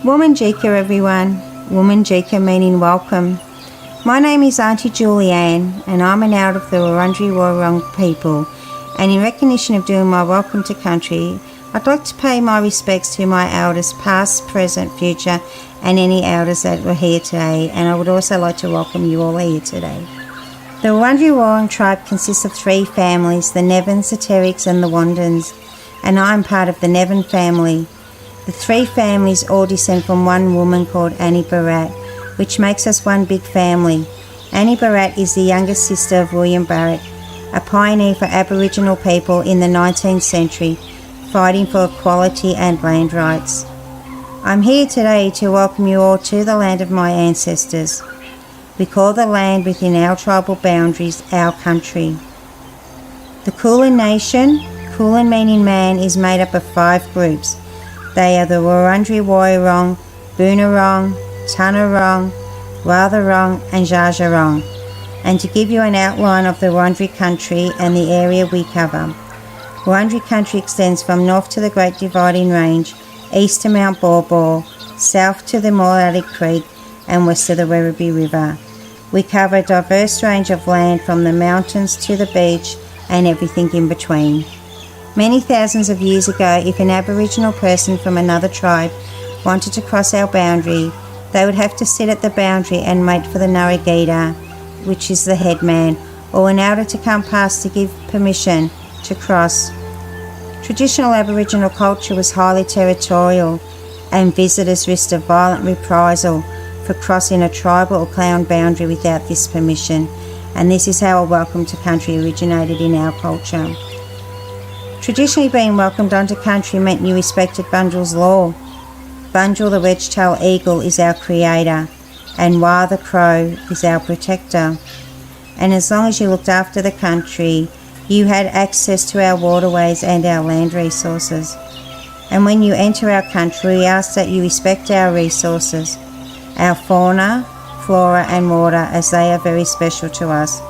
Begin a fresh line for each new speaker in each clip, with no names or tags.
Wominjeka everyone, Wominjeka meaning welcome. My name is Auntie Julianne and I'm an out of the Wurundjeri Woi-wurrung people, and in recognition of doing my welcome to country, I'd like to pay my respects to my elders past, present, future and any elders that were here today, and I would also like to welcome you all here today. The Wurundjeri Woi-wurrung tribe consists of three families, the Nevins, the Terricks and the Wandins, and I'm part of the Nevin family. The three families all descend from one woman called Annie Barratt, which makes us one big family. Annie Barratt is the younger sister of William Barratt, a pioneer for Aboriginal people in the 19th century, fighting for equality and land rights. I'm here today to welcome you all to the land of my ancestors. We call the land within our tribal boundaries our country. The Kulin Nation, Kulin meaning man, is made up of 5 groups. They are the Wurundjeri Woi-wurrung, Boonwurrung, Tanarong, Wathaurong and Dja Dja Wurrung. And to give you an outline of the Wurundjeri country and the area we cover. Wurundjeri country extends from north to the Great Dividing Range, east to Mount Baw Baw, south to the Moorabbin Creek and west to the Werribee River. We cover a diverse range of land from the mountains to the beach and everything in between. Many thousands of years ago, if an Aboriginal person from another tribe wanted to cross our boundary, they would have to sit at the boundary and wait for the Narragadah, which is the headman, or an elder to come past to give permission to cross. Traditional Aboriginal culture was highly territorial, and visitors risked a violent reprisal for crossing a tribal or clan boundary without this permission, and this is how a welcome to country originated in our culture. Traditionally, being welcomed onto country meant you respected Bunjal's law. Bunjil the wedge-tailed eagle is our creator, and Wah the crow is our protector. And as long as you looked after the country, you had access to our waterways and our land resources. And when you enter our country, we ask that you respect our resources, our fauna, flora and water, as they are very special to us.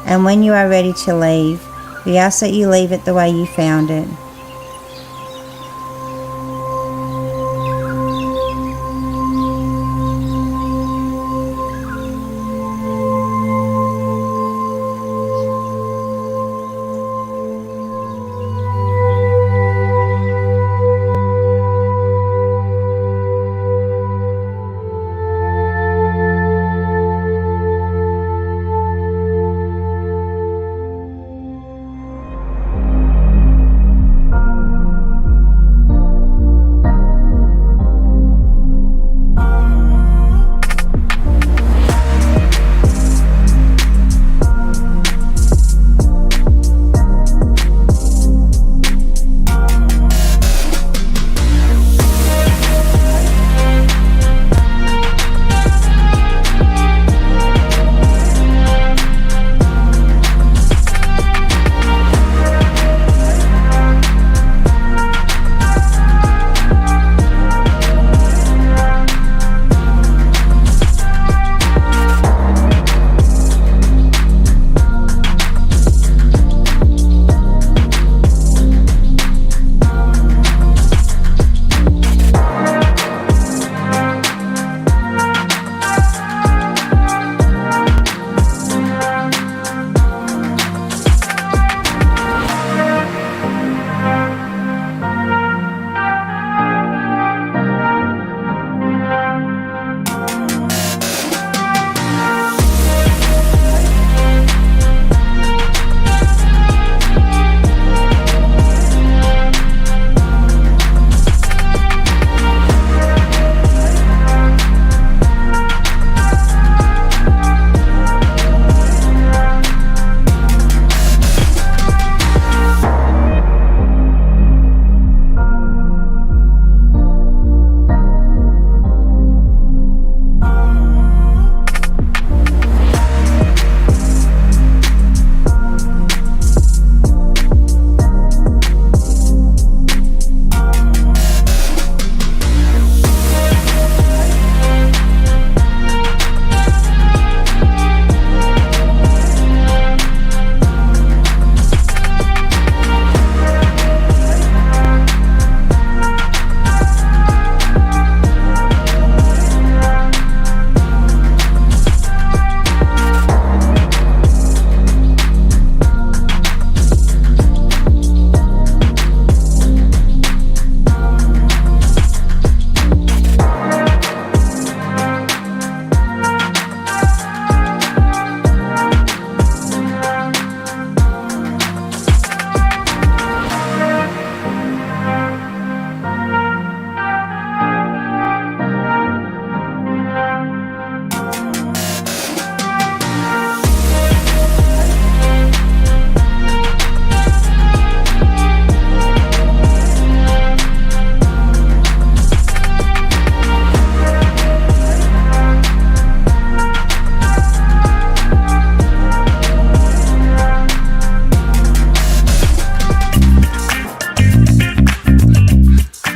And when you are ready to leave, we ask that you leave it the way you found it.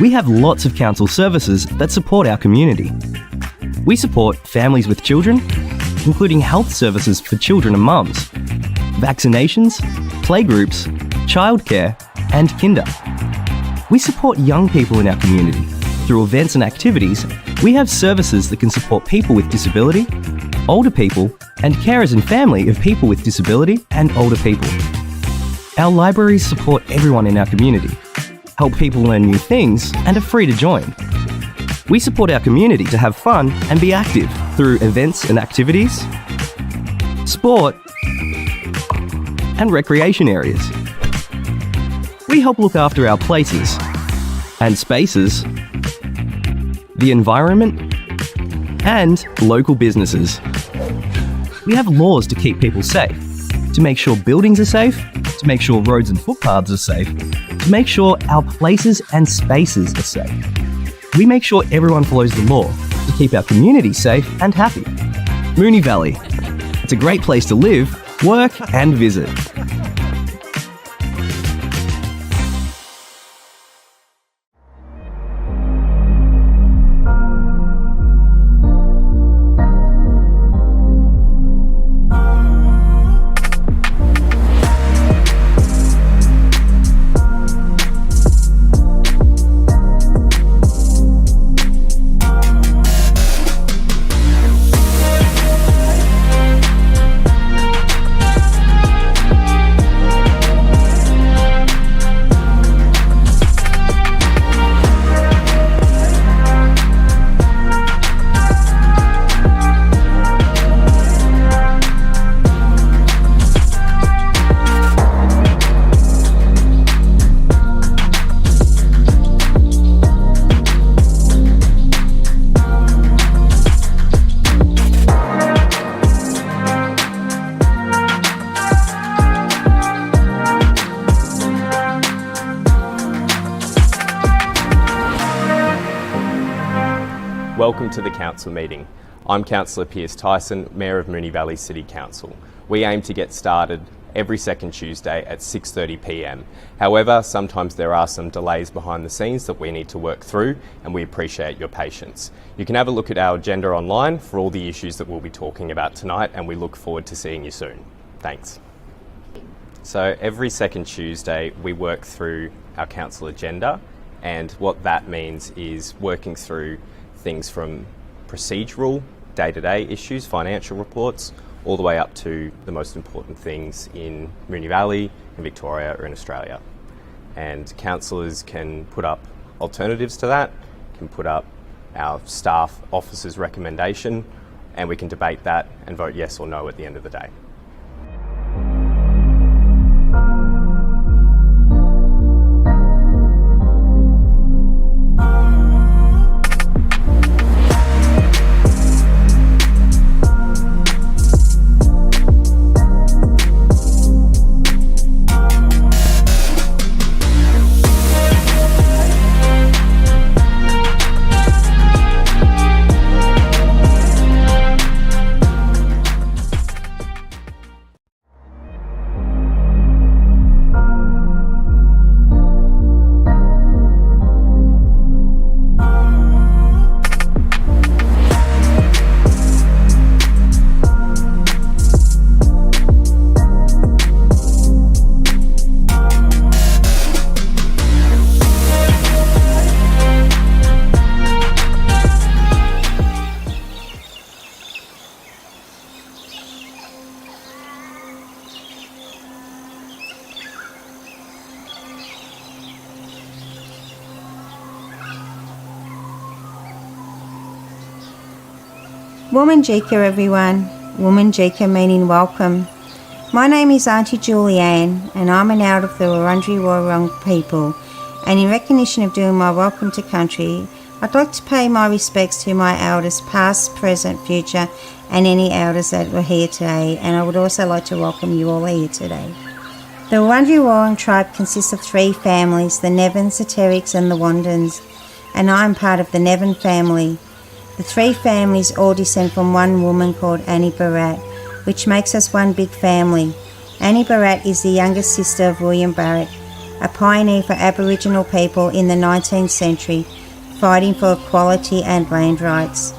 We have lots of council services that support our community. We support families with children, including health services for children and mums, vaccinations, playgroups, childcare, and kinder. We support young people in our community. Through events and activities, we have services that can support people with disability, older people, and carers and family of people with disability and older people. Our libraries support everyone in our community, help people learn new things, and are free to join. We support our community to have fun and be active through events and activities, sport, and recreation areas. We help look after our places and spaces, the environment, and local businesses. We have laws to keep people safe, to make sure buildings are safe, to make sure roads and footpaths are safe, to make sure our places and spaces are safe. We make sure everyone follows the law to keep our community safe and happy. Moonee Valley. It's a great place to live, work, and visit.
Welcome to the Council meeting. I'm Councillor Piers Tyson, Mayor of Moonee Valley City Council. We aim to get started every second Tuesday at 6:30 p.m. However, sometimes there are some delays behind the scenes that we need to work through, and we appreciate your patience. You can have a look at our agenda online for all the issues that we'll be talking about tonight, and we look forward to seeing you soon. Thanks. So every second Tuesday we work through our council agenda, and what that means is working through things from procedural, day-to-day issues, financial reports, all the way up to the most important things in Moonee Valley, in Victoria or in Australia. And councillors can put up alternatives to that, can put up our staff officers' recommendation, and we can debate that and vote yes or no at the end of the day.
Woman Jika, everyone. Woman Jika meaning welcome. My name is Auntie Julianne, and I'm an elder of the Wurundjeri Woi-wurrung people. And in recognition of doing my welcome to country, I'd like to pay my respects to my elders, past, present, future, and any elders that were here today. And I would also like to welcome you all here today. The Wurundjeri Woi-wurrung tribe consists of three families: the Nevins, the Terricks, and the Wandans. And I'm part of the Nevin family. The three families all descend from one woman called Annie Barratt, which makes us one big family. Annie Barratt is the youngest sister of William Barratt, a pioneer for Aboriginal people in the 19th century, fighting for equality and land rights.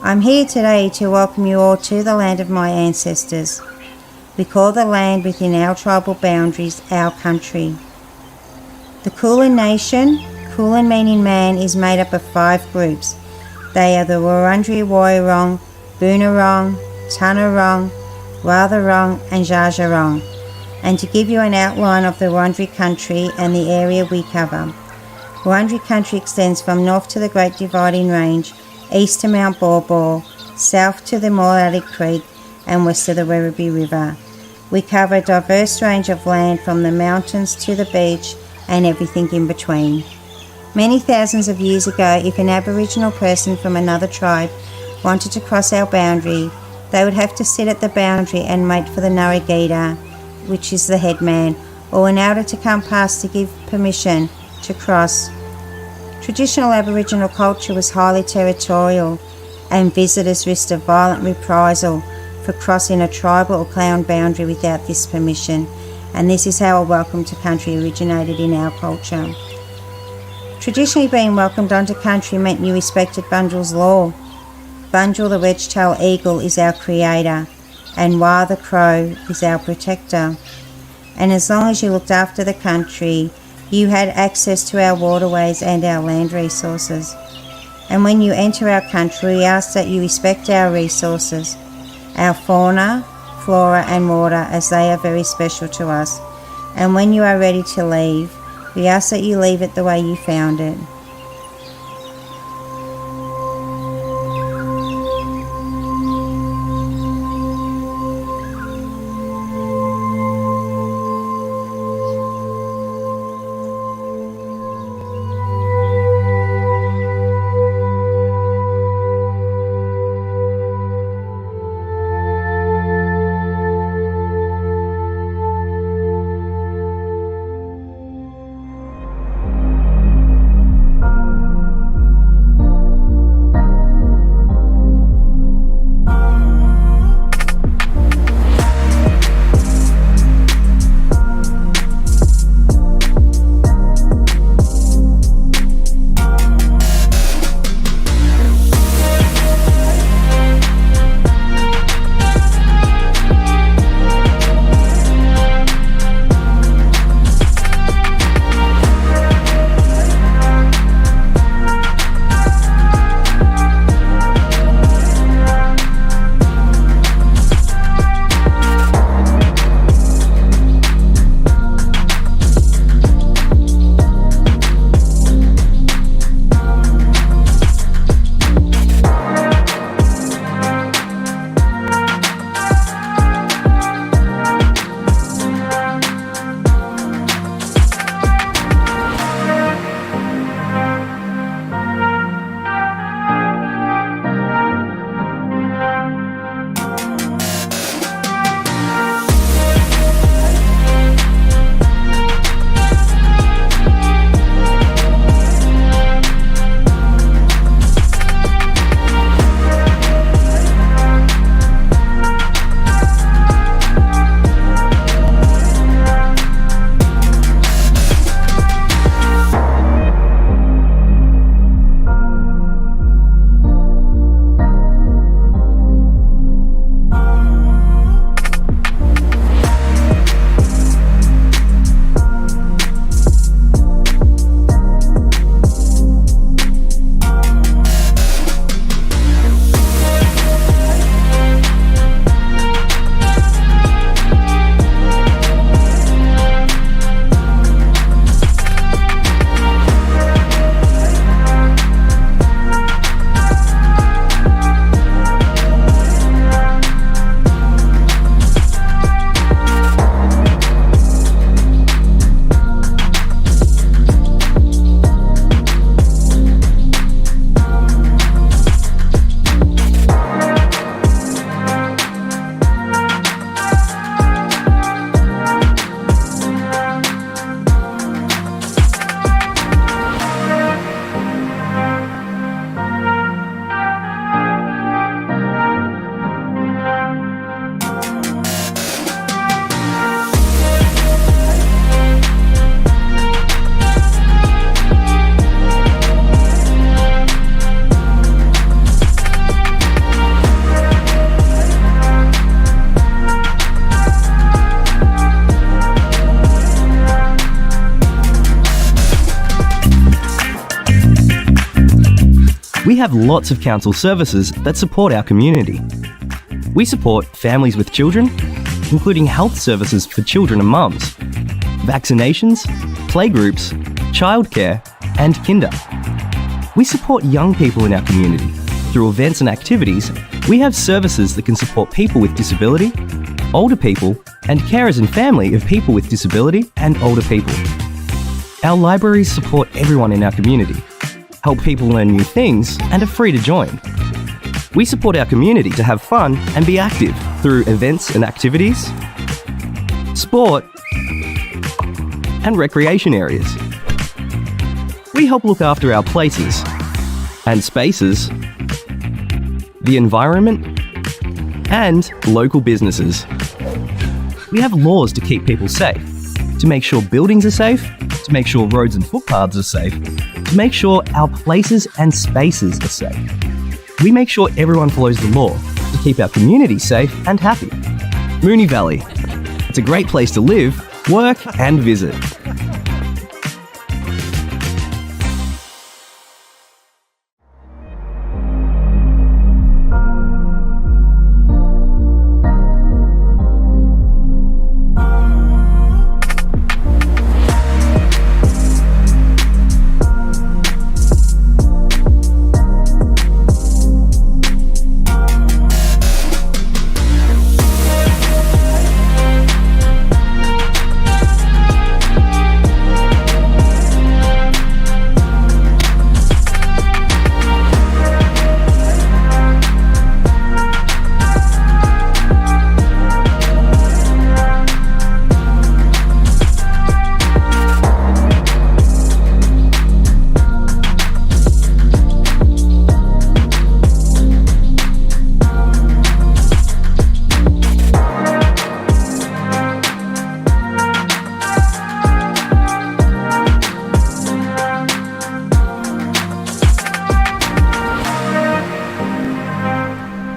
I'm here today to welcome you all to the land of my ancestors. We call the land within our tribal boundaries our country. The Kulin Nation, Kulin meaning man, is made up of 5 groups. They are the Wurundjeri Woiwurrung, Boonwurrung, Tanarong, Wathaurong and Dja Dja Wurrung. And to give you an outline of the Wurundjeri country and the area we cover. Wurundjeri country extends from north to the Great Dividing Range, east to Mount Baw Baw, south to the Moolally Creek and west to the Werribee River. We cover a diverse range of land from the mountains to the beach and everything in between. Many thousands of years ago, if an Aboriginal person from another tribe wanted to cross our boundary, they would have to sit at the boundary and wait for the Narragadah, which is the headman, or an elder to come past to give permission to cross. Traditional Aboriginal culture was highly territorial, and visitors risked a violent reprisal for crossing a tribal or clan boundary without this permission, and this is how a welcome to country originated in our culture. Traditionally, being welcomed onto country meant you respected Bunjil's law. Bunjil, the wedge-tailed eagle, is our creator, and Wah the crow is our protector. And as long as you looked after the country, you had access to our waterways and our land resources. And when you enter our country, we ask that you respect our resources, our fauna, flora and water, as they are very special to us. And when you are ready to leave, we ask that you leave it the way you found it.
We have lots of council services that support our community. We support families with children, including health services for children and mums, vaccinations, playgroups, childcare, and kinder. We support young people in our community. Through events and activities, we have services that can support people with disability, older people, and carers and family of people with disability and older people. Our libraries support everyone in our community, help people learn new things, and are free to join. We support our community to have fun and be active through events and activities, sport, and recreation areas. We help look after our places and spaces, the environment, and local businesses. We have laws to keep people safe, to make sure buildings are safe, to make sure roads and footpaths are safe, to make sure our places and spaces are safe. We make sure everyone follows the law to keep our community safe and happy. Moonee Valley. It's a great place to live, work, and visit.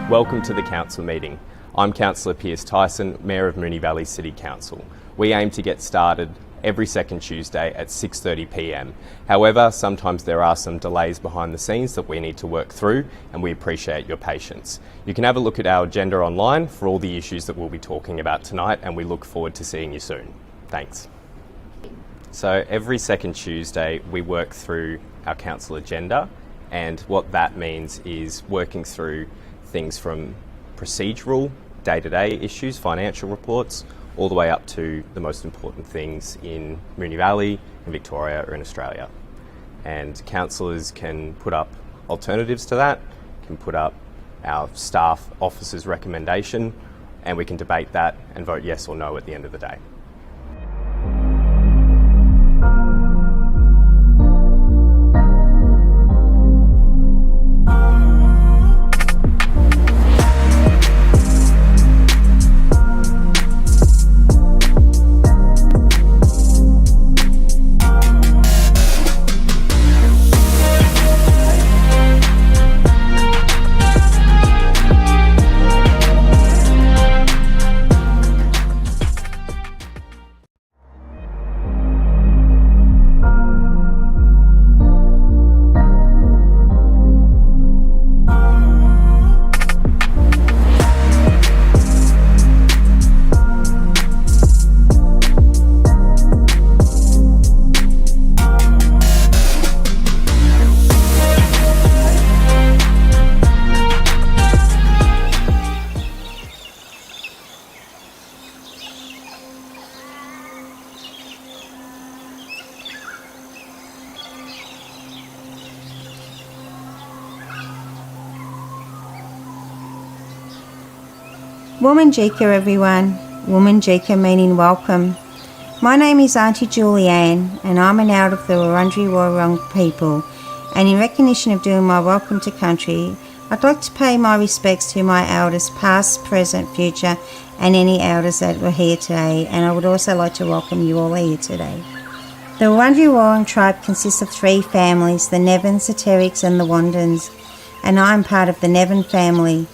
Welcome to the Council meeting. I'm Councillor Piers Tyson, Mayor of Moonee Valley City Council. We aim to get started every second Tuesday at 6:30pm. However, sometimes there are some delays behind the scenes that we need to work through, and we appreciate your patience. You can have a look at our agenda online for all the issues that we'll be talking about tonight, and we look forward to seeing you soon. Thanks. So every second Tuesday we work through our council agenda, and what that means is working through things from procedural, day-to-day issues, financial reports, all the way up to the most important things in Moonee Valley, in Victoria, or in Australia. And councillors can put up alternatives to that, can put up our staff officers' recommendation, and we can debate that and vote yes or no at the end of the day.
Woman Jika, everyone. Woman Jika meaning welcome. My name is Auntie Julianne, and I'm an out of the Wurundjeri Woi-wurrung people. And in recognition of doing my welcome to country, I'd like to pay my respects to my elders, past, present, future, and any elders that were here today. And I would also like to welcome you all here today. The Wurundjeri Woi-wurrung tribe consists of three families: the Nevins, the Terricks, and the Wandans. And I'm part of the Nevin family.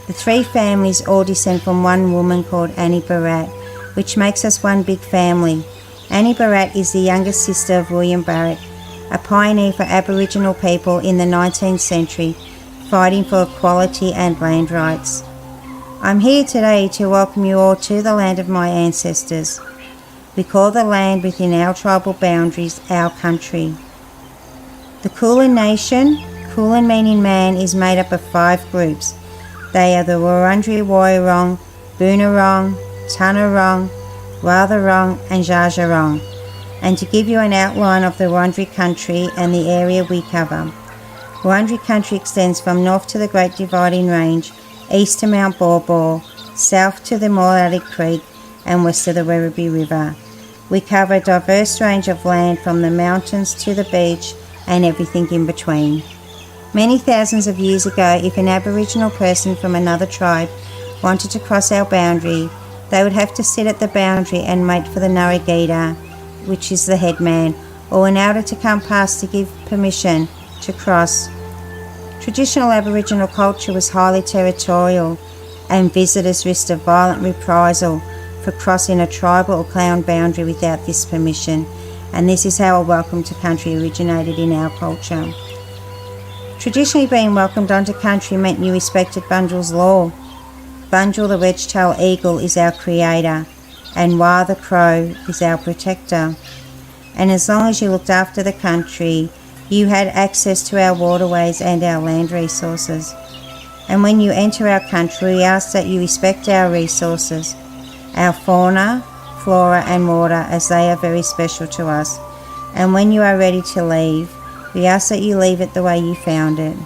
The three families all descend from one woman called Annie Barratt, which makes us one big family. Annie Barratt is the youngest sister of William Barratt, a pioneer for Aboriginal people in the 19th century, fighting for equality and land rights. I'm here today to welcome you all to the land of my ancestors. We call the land within our tribal boundaries our country. The Kulin Nation, Kulin meaning man, is made up of 5 groups. They are the Wurundjeri Woiwurrung, Boonwurrung, Tanarong, Wathaurong and Dja Dja Wurrung. And to give you an outline of the Wurundjeri country and the area we cover. Wurundjeri country extends from north to the Great Dividing Range, east to Mount Baw Baw, south to the Moretti Creek and west to the Werribee River. We cover a diverse range of land from the mountains to the beach and everything in between. Many thousands of years ago, if an Aboriginal person from another tribe wanted to cross our boundary, they would have to sit at the boundary and wait for the Narragadah, which is the headman, or an elder to come past to give permission to cross. Traditional Aboriginal culture was highly territorial, and visitors risked a violent reprisal for crossing a tribal or clan boundary without this permission, and this is how a welcome to country originated in our culture. Traditionally, being welcomed onto country meant you respected Bunjal's law. Bunjil the wedge-tailed eagle is our creator, and Wah the crow is our protector. And as long as you looked after the country, you had access to our waterways and our land resources. And when you enter our country, we ask that you respect our resources, our fauna, flora and water, as they are very special to us. And when you are ready to leave, we ask that you leave it the way you found it.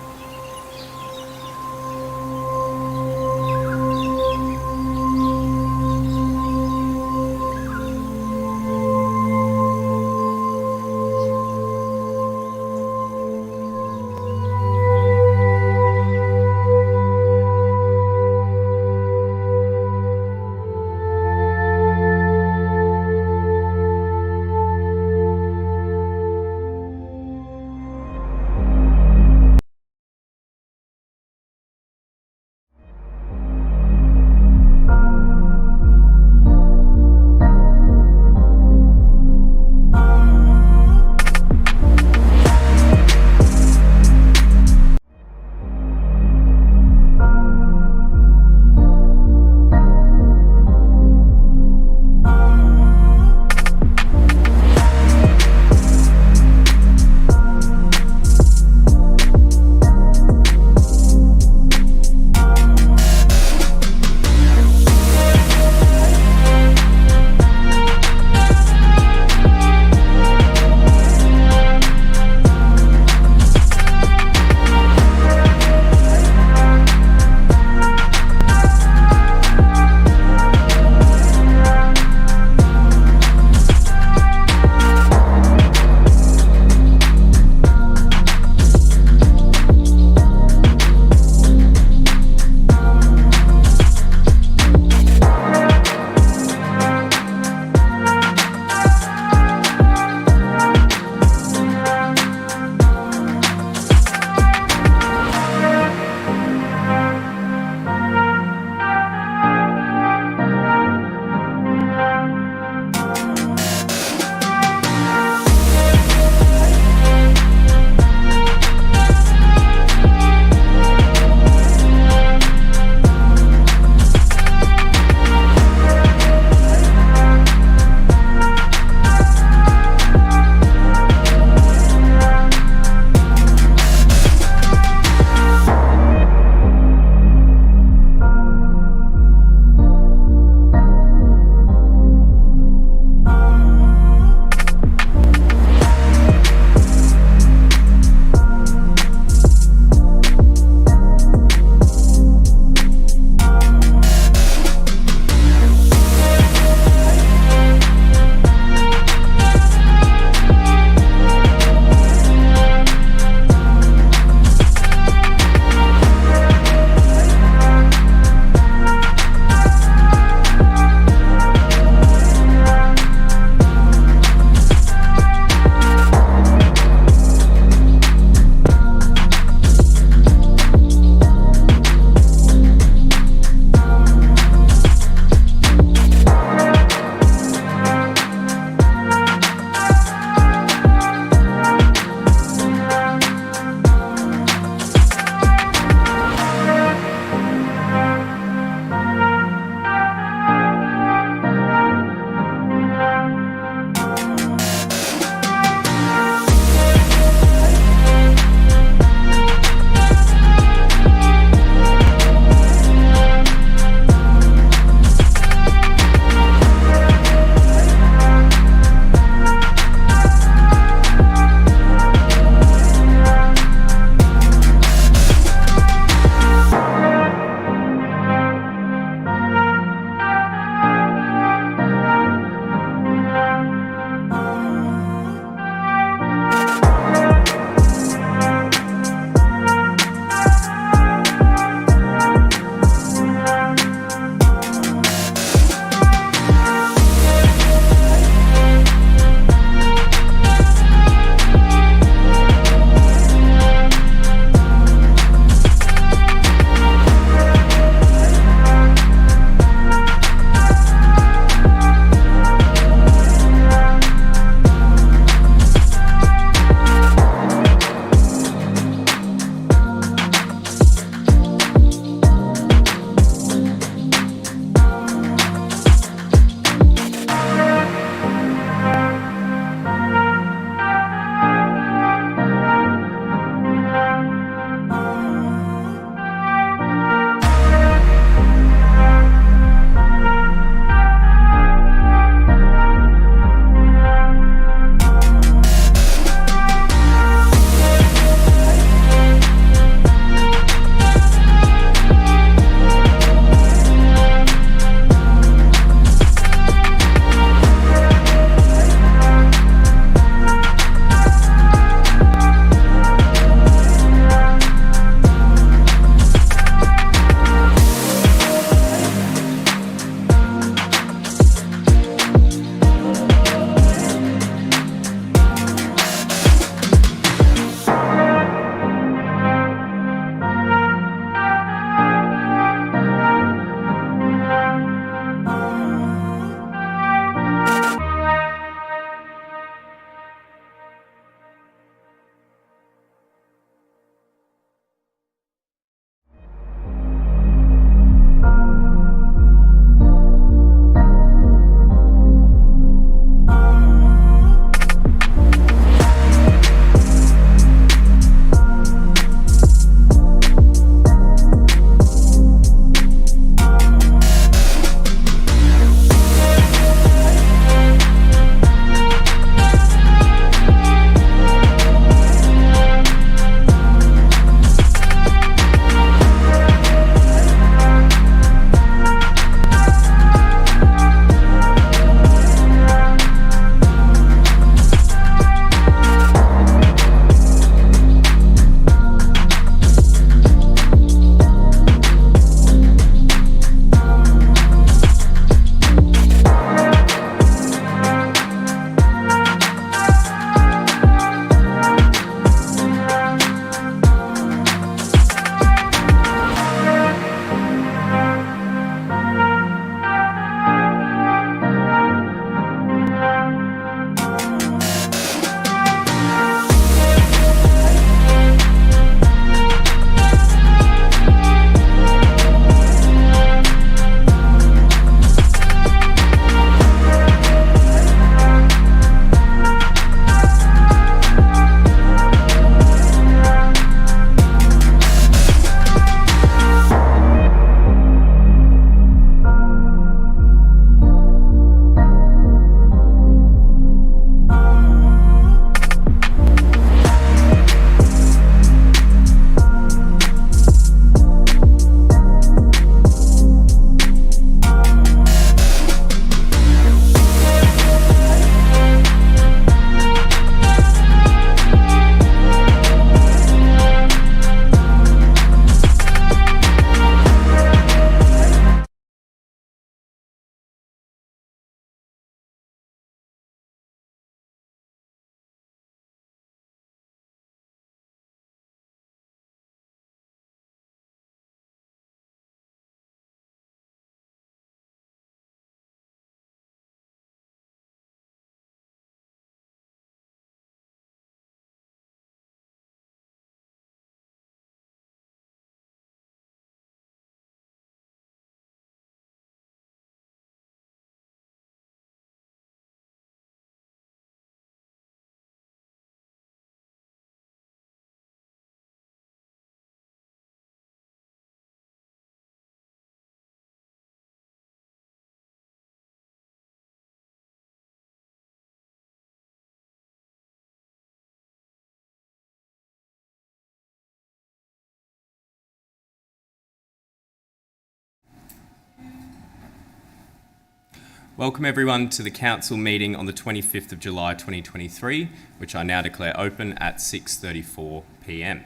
Welcome everyone to the Council meeting on the 25th of July 2023, which I now declare open at 6:34 p.m.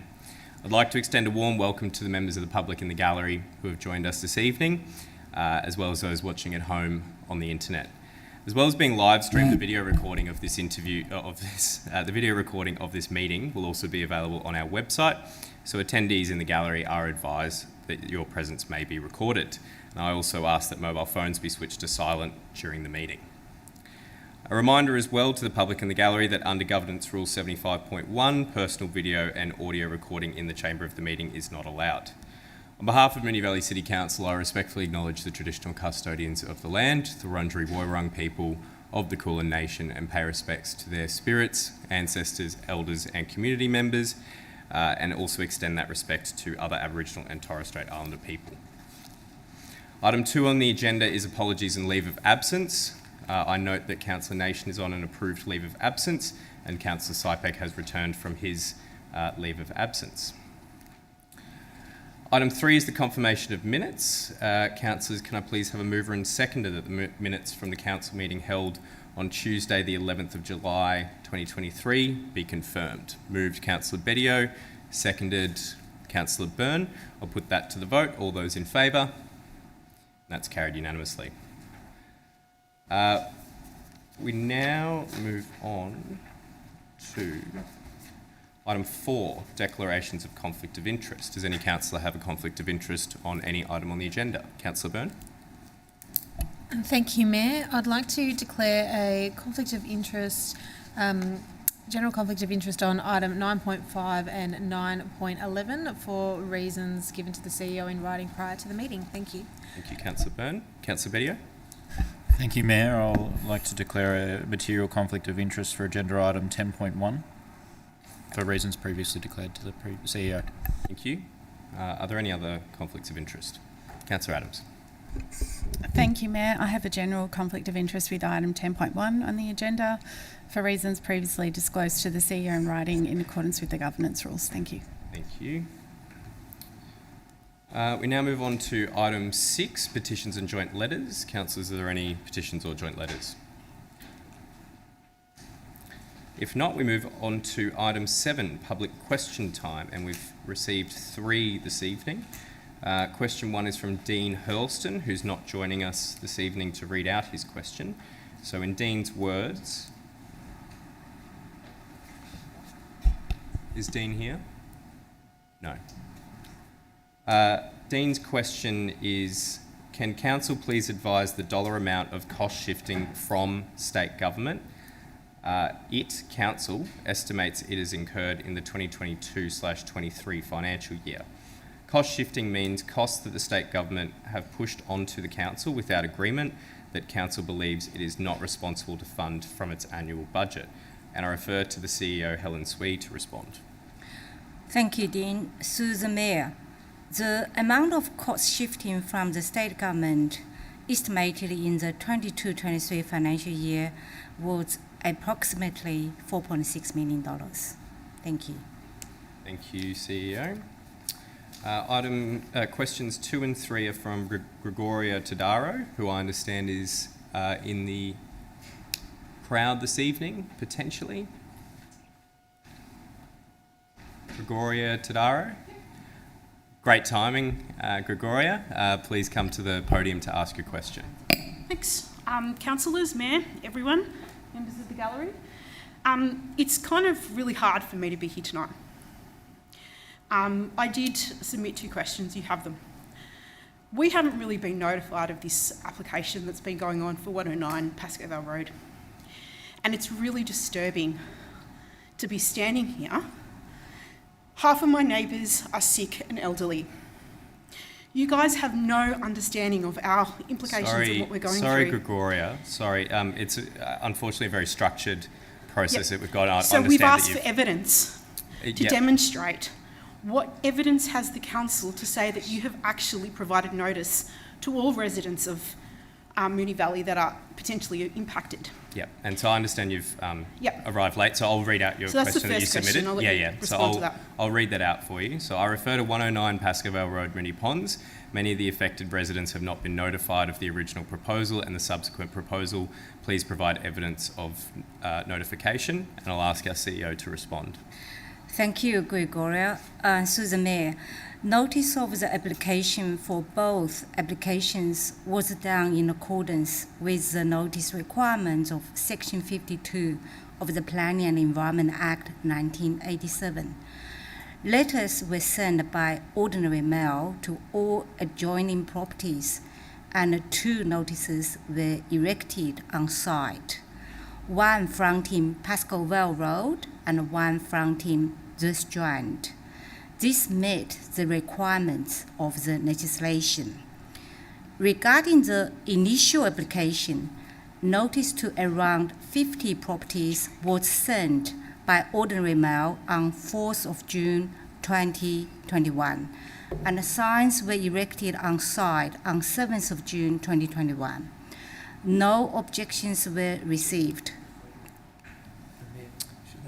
I'd like to extend a warm welcome to the members of the public in the gallery who have joined us this evening, as well as those watching at home on the internet. As well as being live streamed, the video recording of this meeting will also be available on our website, so attendees in the gallery are advised that your presence may be recorded. And I also ask that mobile phones be switched to silent during the meeting. A reminder as well to the public in the gallery that under Governance Rule 75.1, personal video and audio recording in the chamber of the meeting is not allowed. On behalf of Moonee Valley City Council, I respectfully acknowledge the traditional custodians of the land, the Wurundjeri Woiwurrung people of the Kulin Nation, and pay respects to their spirits, ancestors, elders and community members, and also extend that respect to other Aboriginal and Torres Strait Islander people. Item 2 on the agenda is apologies and leave of absence. I note that Councillor Nation is on an approved leave of absence and Councillor Sypek has returned from his leave of absence. Item 3 is the confirmation of minutes. Councillors, can I please have a mover and seconder that the minutes from the Council meeting held on Tuesday the 11th of July 2023 be confirmed? Moved Councillor Bedio, seconded Councillor Byrne. I'll put that to the vote. All those in favour? That's carried unanimously. We now move on to item 4, declarations of conflict of interest. Does any councillor have a conflict of interest on any item on the agenda? Councillor Byrne?
Thank you, Mayor. I'd like to declare a conflict of interest, general conflict of interest on item 9.5 and 9.11 for reasons given to the CEO in writing prior to the meeting. Thank you.
Thank you, Councillor Byrne. Councillor Bedio?
Thank you, Mayor. I'll like to declare a material conflict of interest for agenda item 10.1 for reasons previously declared to the CEO.
Thank you. Are there any other conflicts of interest? Councillor Adams?
Thank you, Mayor. I have a general conflict of interest with item 10.1 on the agenda for reasons previously disclosed to the CEO in writing in accordance with the governance rules. Thank you.
Thank you. We now move on to item 6, petitions and joint letters. Councillors, are there any petitions or joint letters? If not, we move on to item 7, public question time, and we've received 3 this evening. Question 1 is from Dean Hurlston, who's not joining us this evening to read out his question. So in Dean's words, is Dean here? No. Dean's question is, can Council please advise the dollar amount of cost shifting from state government Council estimates it is incurred in the 2022/23 financial year? Cost shifting means costs that the state government have pushed onto the Council without agreement that Council believes it is not responsible to fund from its annual budget. And I refer to the CEO, Helen Swee, to respond.
Thank you, Dean. Through the Mayor, the amount of cost shifting from the state government estimated in the 22/23 financial year was approximately $4.6 million. Thank you.
Thank you, CEO. Questions 2 and 3 are from Gregoria Todaro, who I understand is in the crowd this evening, potentially. Gregoria Todaro. Great timing, Gregoria. Please come to the podium to ask your question.
Thanks. Councillors, Mayor, everyone, members of the gallery. It's kind of really hard for me to be here tonight. I did submit 2 questions, you have them. We haven't really been notified of this application that's been going on for 109 Pascoe Vale Road. And it's really disturbing to be standing here. Half of my neighbours are sick and elderly. You guys have no understanding of our implications of what we're going through.
Sorry, Gregoria. Sorry, it's unfortunately a very structured process that we've got.
So we've asked for evidence to demonstrate. What evidence has the council to say that you have actually provided notice to all residents of Moonee Valley that are potentially impacted?
Yep. And so I understand you've
Yep.
arrived late, so I'll read out your
So that's the
question that you
first question.
submitted.
I'll let you
So
respond to that.
I'll read that out for you. So I refer to 109 Pascoe Road, Moonee Ponds. Many of the affected residents have not been notified of the original proposal and the subsequent proposal. Please provide evidence of notification, and I'll ask our CEO to respond.
Thank you, Gregoria. Through the Mayor, notice of the application for both applications was done in accordance with the notice requirements of Section 52 of the Planning and Environment Act 1987. Letters were sent by ordinary mail to all adjoining properties, and 2 notices were erected on site, one fronting Pascoe Road and one fronting the Strand. This met the requirements of the legislation. Regarding the initial application, notice to around 50 properties was sent by ordinary mail on 4th of June 2021, and signs were erected on site on 7th of June 2021. No objections were received.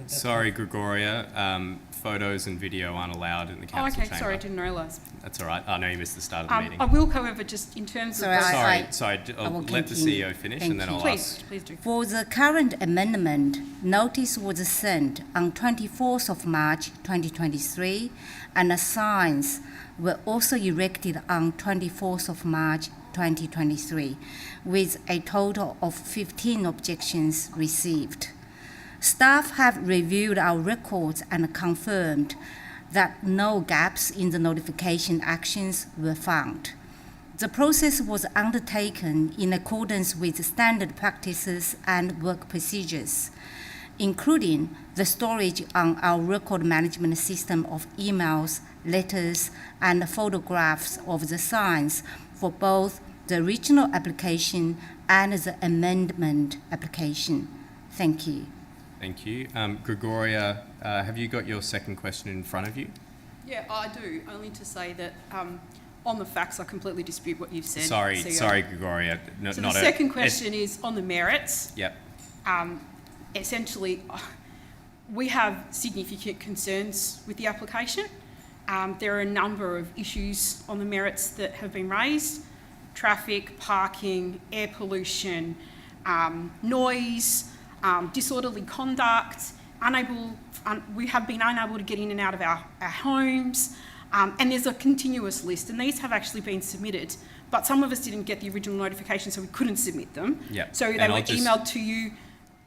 Sorry, Gregoria. Photos and video aren't allowed in the council chamber.
Sorry, I didn't realise.
That's all right. I know you missed the start of the meeting.
I will, however, just in terms
Sorry,
of...
Sorry. I'll
will
let the
continue.
CEO finish,
Thank
and then
you.
I'll ask.
Please do.
For the current amendment, notice was sent on 24th of March 2023, and the signs were also erected on 24th of March 2023, with a total of 15 objections received. Staff have reviewed our records and confirmed that no gaps in the notification actions were found. The process was undertaken in accordance with standard practices and work procedures, including the storage on our record management system of emails, letters, and photographs of the signs for both the original application and the amendment application. Thank you.
Thank you. Gregoria, have you got your second question in front of you?
Yeah, I do. Only to say that on the facts, I completely dispute what you've said.
Sorry,
CEO.
Gregoria.
So the second question is on the merits.
Yep.
Essentially, we have significant concerns with the application. There are a number of issues on the merits that have been raised: traffic, parking, air pollution, noise, disorderly conduct, we have been unable to get in and out of our homes, and there's a continuous list, and these have actually been submitted, but some of us didn't get the original notification, so we couldn't submit them.
Yep.
So they were emailed to you,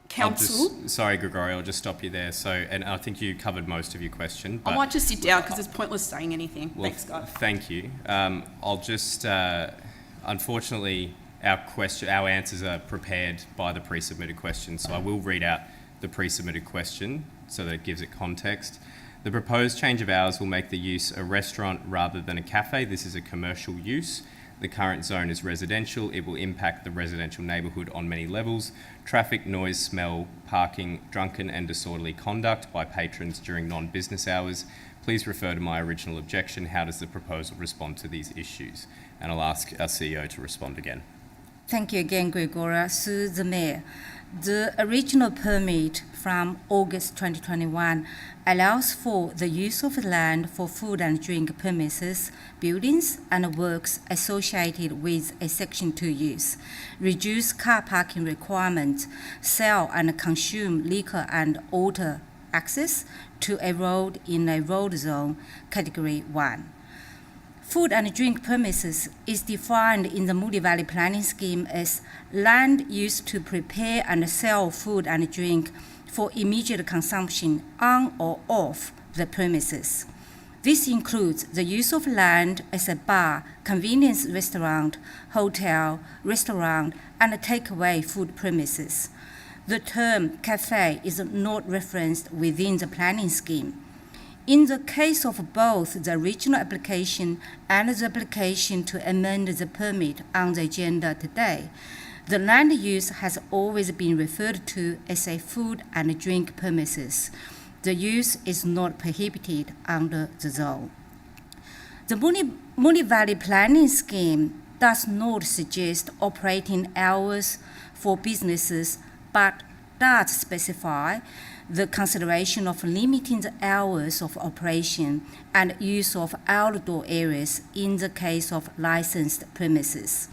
council.
Sorry, Gregoria, I'll just stop you there. So, and I think you covered most of your question. But
I might just sit down because it's pointless saying anything.
Well,
Thanks, guys.
Thank you. I'll just, unfortunately, our answers are prepared by the pre-submitted question, so I will read out the pre-submitted question so that it gives it context. The proposed change of hours will make the use a restaurant rather than a cafe. This is a commercial use. The current zone is residential. It will impact the residential neighbourhood on many levels: traffic, noise, smell, parking, drunken and disorderly conduct by patrons during non-business hours. Please refer to my original objection. How does the proposal respond to these issues? And I'll ask our CEO to respond again.
Thank you again, Gregoria. Through the Mayor, the original permit from August 2021 allows for the use of land for food and drink premises, buildings, and works associated with a Section 2 use, reduce car parking requirements, sell and consume liquor and auto access to a road in a road zone Category 1. Food and drink premises is defined in the Moonee Valley Planning Scheme as land used to prepare and sell food and drink for immediate consumption on or off the premises. This includes the use of land as a bar, convenience restaurant, hotel, restaurant, and takeaway food premises. The term cafe is not referenced within the planning scheme. In the case of both the original application and the application to amend the permit on the agenda today, the land use has always been referred to as a food and drink premises. The use is not prohibited under the zone. The Moonee Valley Planning Scheme does not suggest operating hours for businesses but does specify the consideration of limiting the hours of operation and use of outdoor areas in the case of licensed premises.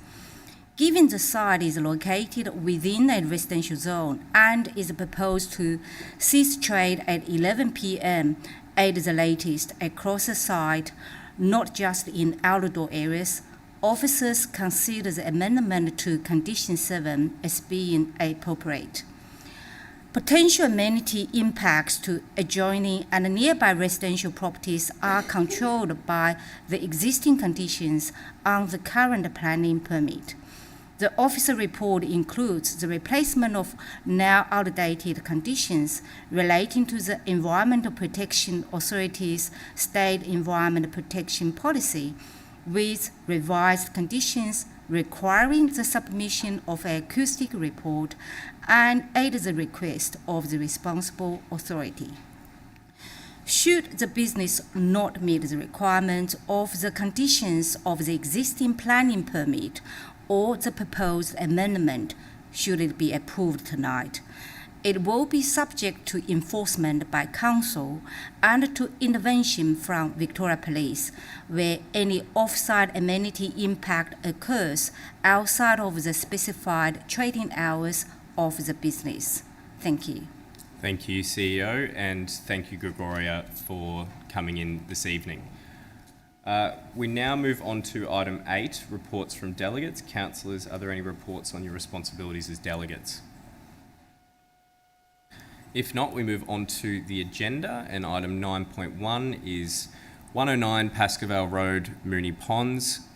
Given the site is located within a residential zone and is proposed to cease trade at 11 p.m. at the latest across the site, not just in outdoor areas, officers consider the amendment to Condition 7 as being appropriate. Potential amenity impacts to adjoining and nearby residential properties are controlled by the existing conditions on the current planning permit. The officer report includes the replacement of now outdated conditions relating to the Environmental Protection Authority's State Environment Protection Policy with revised conditions requiring the submission of an acoustic report and at the request of the responsible authority. Should the business not meet the requirements of the conditions of the existing planning permit or the proposed amendment, should it be approved tonight, it will be subject to enforcement by council and to intervention from Victoria Police where any off-site amenity impact occurs outside of the specified trading hours of the business. Thank you.
Thank you, CEO, and thank you, Gregoria, for coming in this evening. We now move on to item 8, reports from delegates. Councillors, are there any reports on your responsibilities as delegates? If not, we move on to the agenda, and item 9.1 is 109 Pascoe Road, Moonee Ponds,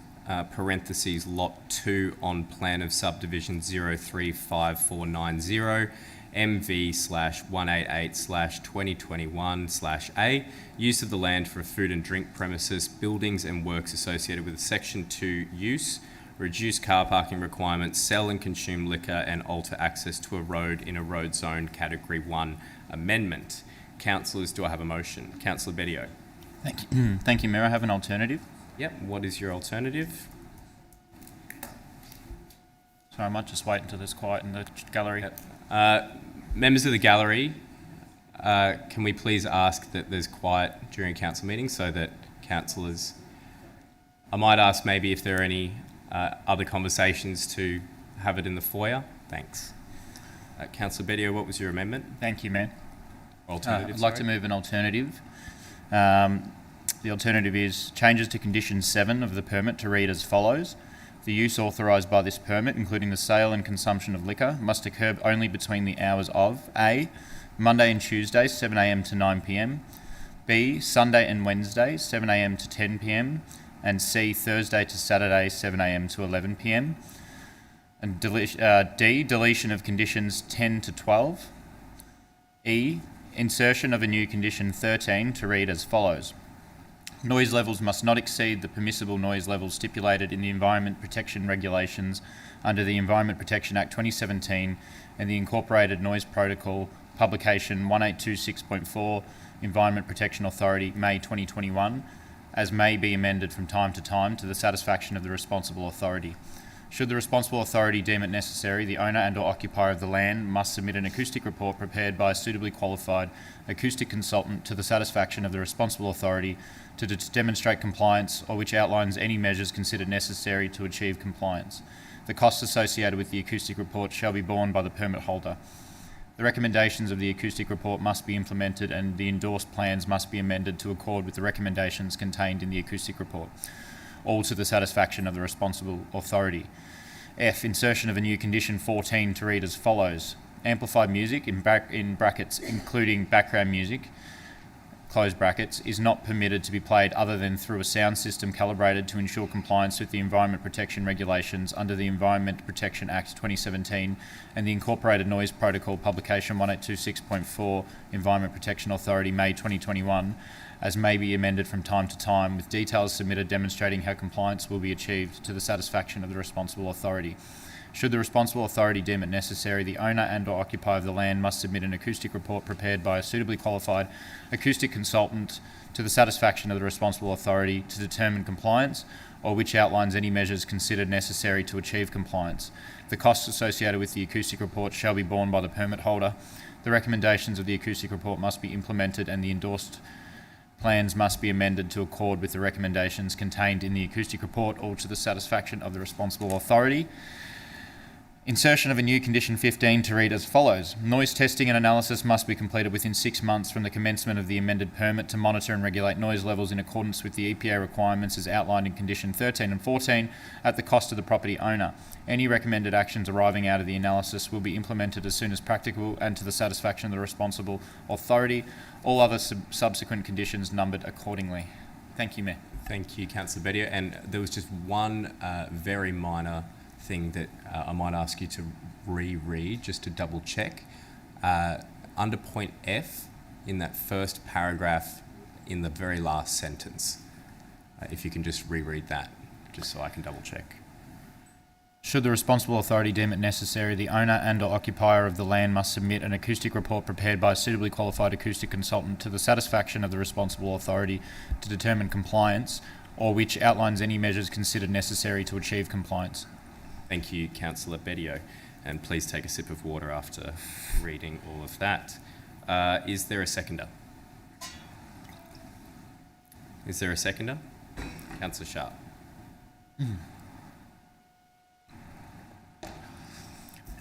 parentheses Lot 2 on Plan of Subdivision 035490, MV/188/2021/A, use of the land for a food and drink premises, buildings and works associated with Section 2 use, reduce car parking requirements, sell and consume liquor, and alter access to a road in a road zone Category 1 amendment. Councillors, do I have a motion? Councillor Bedio.
Thank you. Thank you, Mayor. I have an alternative.
Yep, what is your alternative?
So I might just wait until there's quiet in the gallery.
Members of the gallery, can we please ask that there's quiet during council meetings so that councillors... I might ask maybe if there are any other conversations to have it in the foyer. Thanks. Councillor Bedio, what was your amendment?
Thank you, Mayor.
Alternative,
I'd like to move an alternative. The alternative is changes to Condition 7 of the permit to read as follows. The use authorised by this permit, including the sale and consumption of liquor, must occur only between the hours of A. Monday and Tuesday, 7 a.m. to 9 p.m. B. Sunday and Wednesday, 7 a.m. to 10 p.m. and C. Thursday to Saturday, 7 a.m. to 11 p.m. And D. Deletion of conditions 10 to 12. E. Insertion of a new condition 13 to read as follows. Noise levels must not exceed the permissible noise levels stipulated in the Environment Protection Regulations under the Environment Protection Act 2017 and the Incorporated Noise Protocol, Publication 1826.4, Environment Protection Authority, May 2021, as may be amended from time to time to the satisfaction of the responsible authority. Should the responsible authority deem it necessary, the owner and/or occupier of the land must submit an acoustic report prepared by a suitably qualified acoustic consultant to the satisfaction of the responsible authority to demonstrate compliance or which outlines any measures considered necessary to achieve compliance. The costs associated with the acoustic report shall be borne by the permit holder. The recommendations of the acoustic report must be implemented and the endorsed plans must be amended to accord with the recommendations contained in the acoustic report, all to the satisfaction of the responsible authority. F. Insertion of a new condition 14 to read as follows. Amplified music, in brackets including background music, close brackets, is not permitted to be played other than through a sound system calibrated to ensure compliance with the Environment Protection Regulations under the Environment Protection Act 2017 and the Incorporated Noise Protocol, Publication 1826.4, Environment Protection Authority, May 2021, as may be amended from time to time, with details submitted demonstrating how compliance will be achieved to the satisfaction of the responsible authority. Should the responsible authority deem it necessary, the owner and/or occupier of the land must submit an acoustic report prepared by a suitably qualified acoustic consultant to the satisfaction of the responsible authority to determine compliance, or which outlines any measures considered necessary to achieve compliance. The costs associated with the acoustic report shall be borne by the permit holder. The recommendations of the acoustic report must be implemented, and the endorsed plans must be amended to accord with the recommendations contained in the acoustic report, all to the satisfaction of the responsible authority. Insertion of a new condition 15 to read as follows. Noise testing and analysis must be completed within 6 months from the commencement of the amended permit to monitor and regulate noise levels in accordance with the EPA requirements as outlined in condition 13 and 14 at the cost of the property owner. Any recommended actions arising out of the analysis will be implemented as soon as practical and to the satisfaction of the responsible authority. All other subsequent conditions numbered accordingly. Thank you, Mayor.
Thank you, Councillor Bedio. And there was just one very minor thing that I might ask you to reread just to double check. Under point F, in that first paragraph, in the very last sentence, if you can just reread that, just so I can double check.
Should the responsible authority deem it necessary, the owner and/or occupier of the land must submit an acoustic report prepared by a suitably qualified acoustic consultant to the satisfaction of the responsible authority to determine compliance, or which outlines any measures considered necessary to achieve compliance.
Thank you, Councillor Bedio. And please take a sip of water after reading all of that. Is there a seconder? Is there a seconder? Councillor Sharp.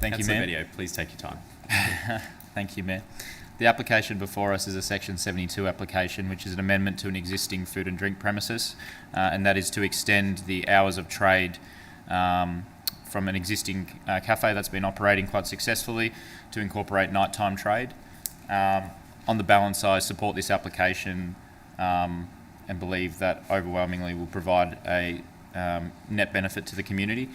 Thank you,
Councillor
Mayor.
Bedio, please take your time.
Thank you, Mayor. The application before us is a Section 72 application, which is an amendment to an existing food and drink premises, and that is to extend the hours of trade from an existing cafe that's been operating quite successfully to incorporate nighttime trade. On the balance, I support this application and believe that overwhelmingly will provide a net benefit to the community.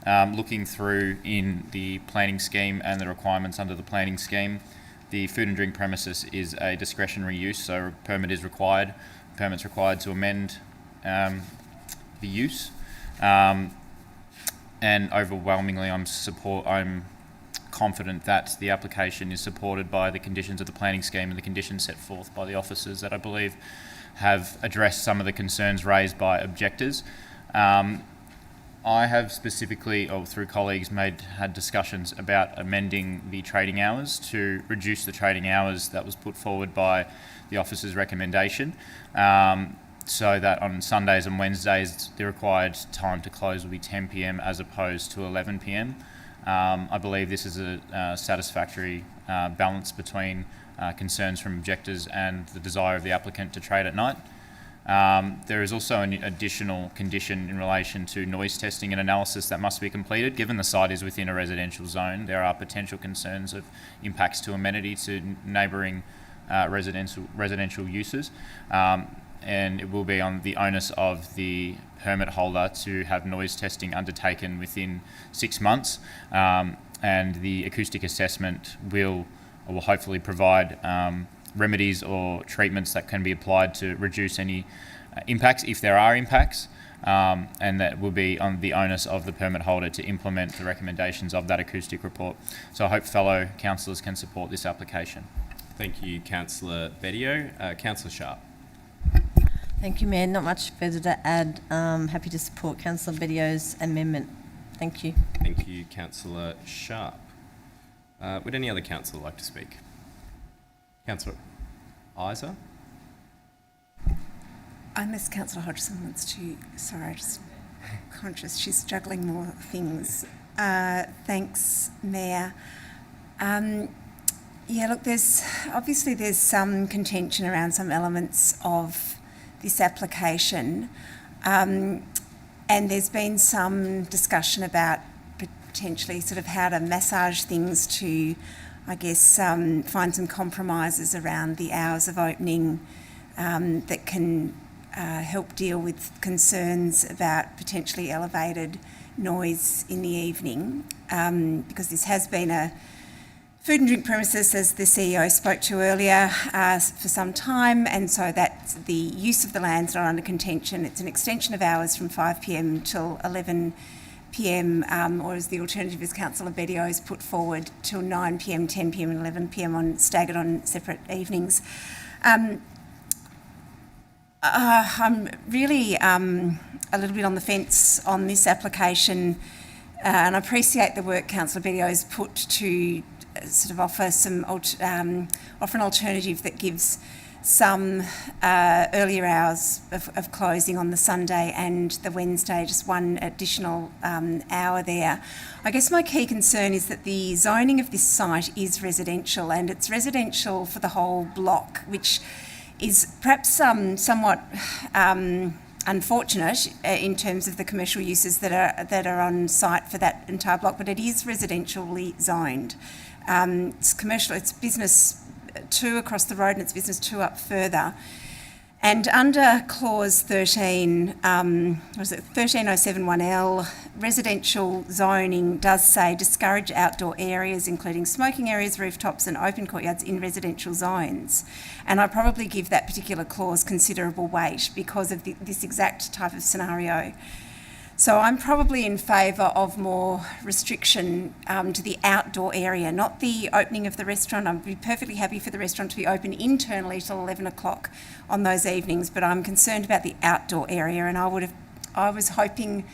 Looking through in the planning scheme and the requirements under the planning scheme, the food and drink premises is a discretionary use, so a permit is required. A permit's required to amend the use. And overwhelmingly, I'm confident that the application is supported by the conditions of the planning scheme and the conditions set forth by the officers that I believe have addressed some of the concerns raised by objectors. I have specifically, or through colleagues, had discussions about amending the trading hours to reduce the trading hours that was put forward by the officer's recommendation, so that on Sundays and Wednesdays the required time to close will be 10 p.m. as opposed to 11 p.m. I believe this is a satisfactory balance between concerns from objectors and the desire of the applicant to trade at night. There is also an additional condition in relation to noise testing and analysis that must be completed. Given the site is within a residential zone, there are potential concerns of impacts to amenity to neighbouring residential uses, and it will be on the onus of the permit holder to have noise testing undertaken within 6 months, and the acoustic assessment will hopefully provide remedies or treatments that can be applied to reduce any impacts, if there are impacts, and that will be on the onus of the permit holder to implement the recommendations of that acoustic report. So I hope fellow councillors can support this application.
Thank you, Councillor Bedio. Councillor Sharp.
Thank you, Mayor. Not much further to add. Happy to support Councillor Bedio's amendment. Thank you.
Thank you, Councillor Sharp. Would any other councillor like to speak? Councillor Isa?
Unless Councillor Hodgson wants to, sorry, I'm just conscious she's juggling more things. Thanks, Mayor. Yeah, look, there's some contention around some elements of this application, and there's been some discussion about potentially sort of how to massage things to, I guess, find some compromises around the hours of opening that can help deal with concerns about potentially elevated noise in the evening, because this has been a food and drink premises, as the CEO spoke to earlier, for some time, and so that the use of the land's not under contention. It's an extension of hours from 5 p.m. till 11 p.m. Or as the alternative, as Councillor Bedio has put forward, till 9 p.m, 10 p.m, and 11 p.m, staggered on separate evenings. I'm really a little bit on the fence on this application, and I appreciate the work Councillor Bedio has put to sort of offer an alternative that gives some earlier hours of closing on the Sunday and the Wednesday, just one additional hour there. I guess my key concern is that the zoning of this site is residential, and it's residential for the whole block, which is perhaps somewhat unfortunate in terms of the commercial uses that are on site for that entire block, but it is residentially zoned. It's commercial, it's business 2 across the road, and it's business 2 up further. And under clause 13071L, residential zoning does say discourage outdoor areas, including smoking areas, rooftops and open courtyards in residential zones. And I probably give that particular clause considerable weight because of this exact type of scenario. So I'm probably in favour of more restriction to the outdoor area, not the opening of the restaurant. I'd be perfectly happy for the restaurant to be open internally till 11 o'clock on those evenings, but I'm concerned about the outdoor area, and I was hoping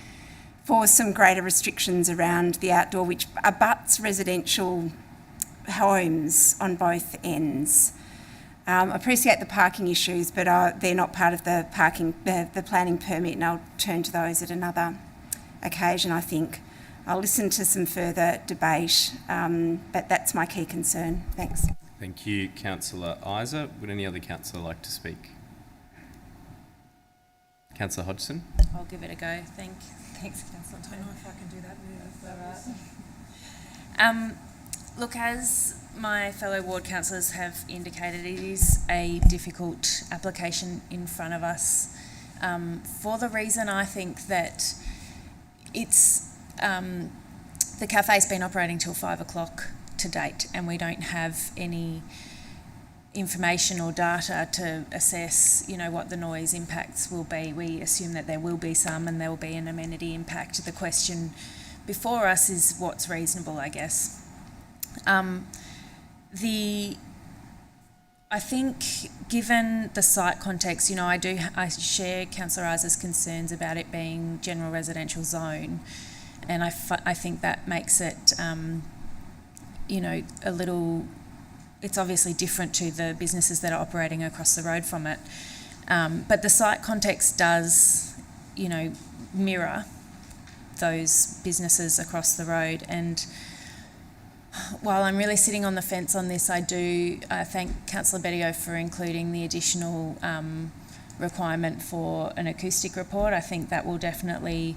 for some greater restrictions around the outdoor, which abuts residential homes on both ends. I appreciate the parking issues, but they're not part of the planning permit, and I'll turn to those at another occasion, I think. I'll listen to some further debate, but that's my key concern. Thanks.
Thank you, Councillor Isa. Would any other councillor like to speak? Councillor Hodgson?
I'll give it a go. Thanks, Councillor Tony. I don't know if I can do that move. Look, as my fellow ward councillors have indicated, it is a difficult application in front of us for the reason I think that it's the cafe's been operating till 5 o'clock to date, and we don't have any information or data to assess, what the noise impacts will be. We assume that there will be some, and there will be an amenity impact. The question before us is what's reasonable, I guess. I think, given the site context, I share Councillor Isa's concerns about it being general residential zone, and I think that makes it, a little. It's obviously different to the businesses that are operating across the road from it, but the site context does, mirror those businesses across the road. And while I'm really sitting on the fence on this, I do thank Councillor Bedio for including the additional requirement for an acoustic report. I think that will definitely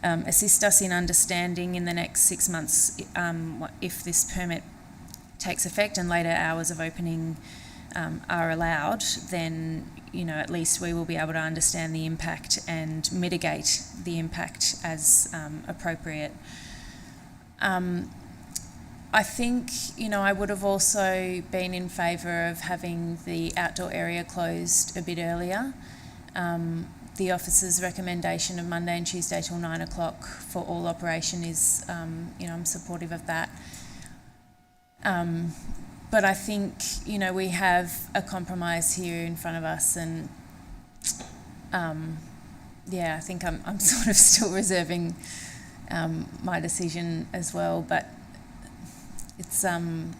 assist us in understanding in the next 6 months if this permit takes effect and later hours of opening are allowed, then at least we will be able to understand the impact and mitigate the impact as appropriate. I think, I would have also been in favour of having the outdoor area closed a bit earlier. The officer's recommendation of Monday and Tuesday till 9 o'clock for all operation is, I'm supportive of that. But I think, we have a compromise here in front of us, and I think I'm sort of still reserving my decision as well, but it's an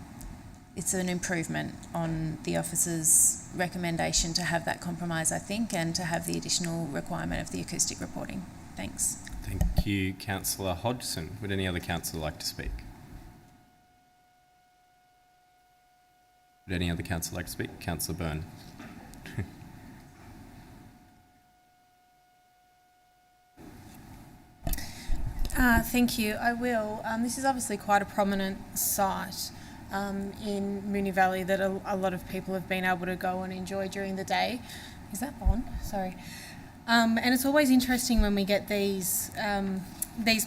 improvement on the officer's recommendation to have that compromise, I think, and to have the additional requirement of the acoustic reporting. Thanks.
Thank you, Councillor Hodgson. Would any other councillor like to speak? Would any other councillor like to speak? Councillor Byrne.
Thank you. I will. This is obviously quite a prominent site in Moonee Valley that a lot of people have been able to go and enjoy during the day. Is that on? Sorry. And it's always interesting when we get these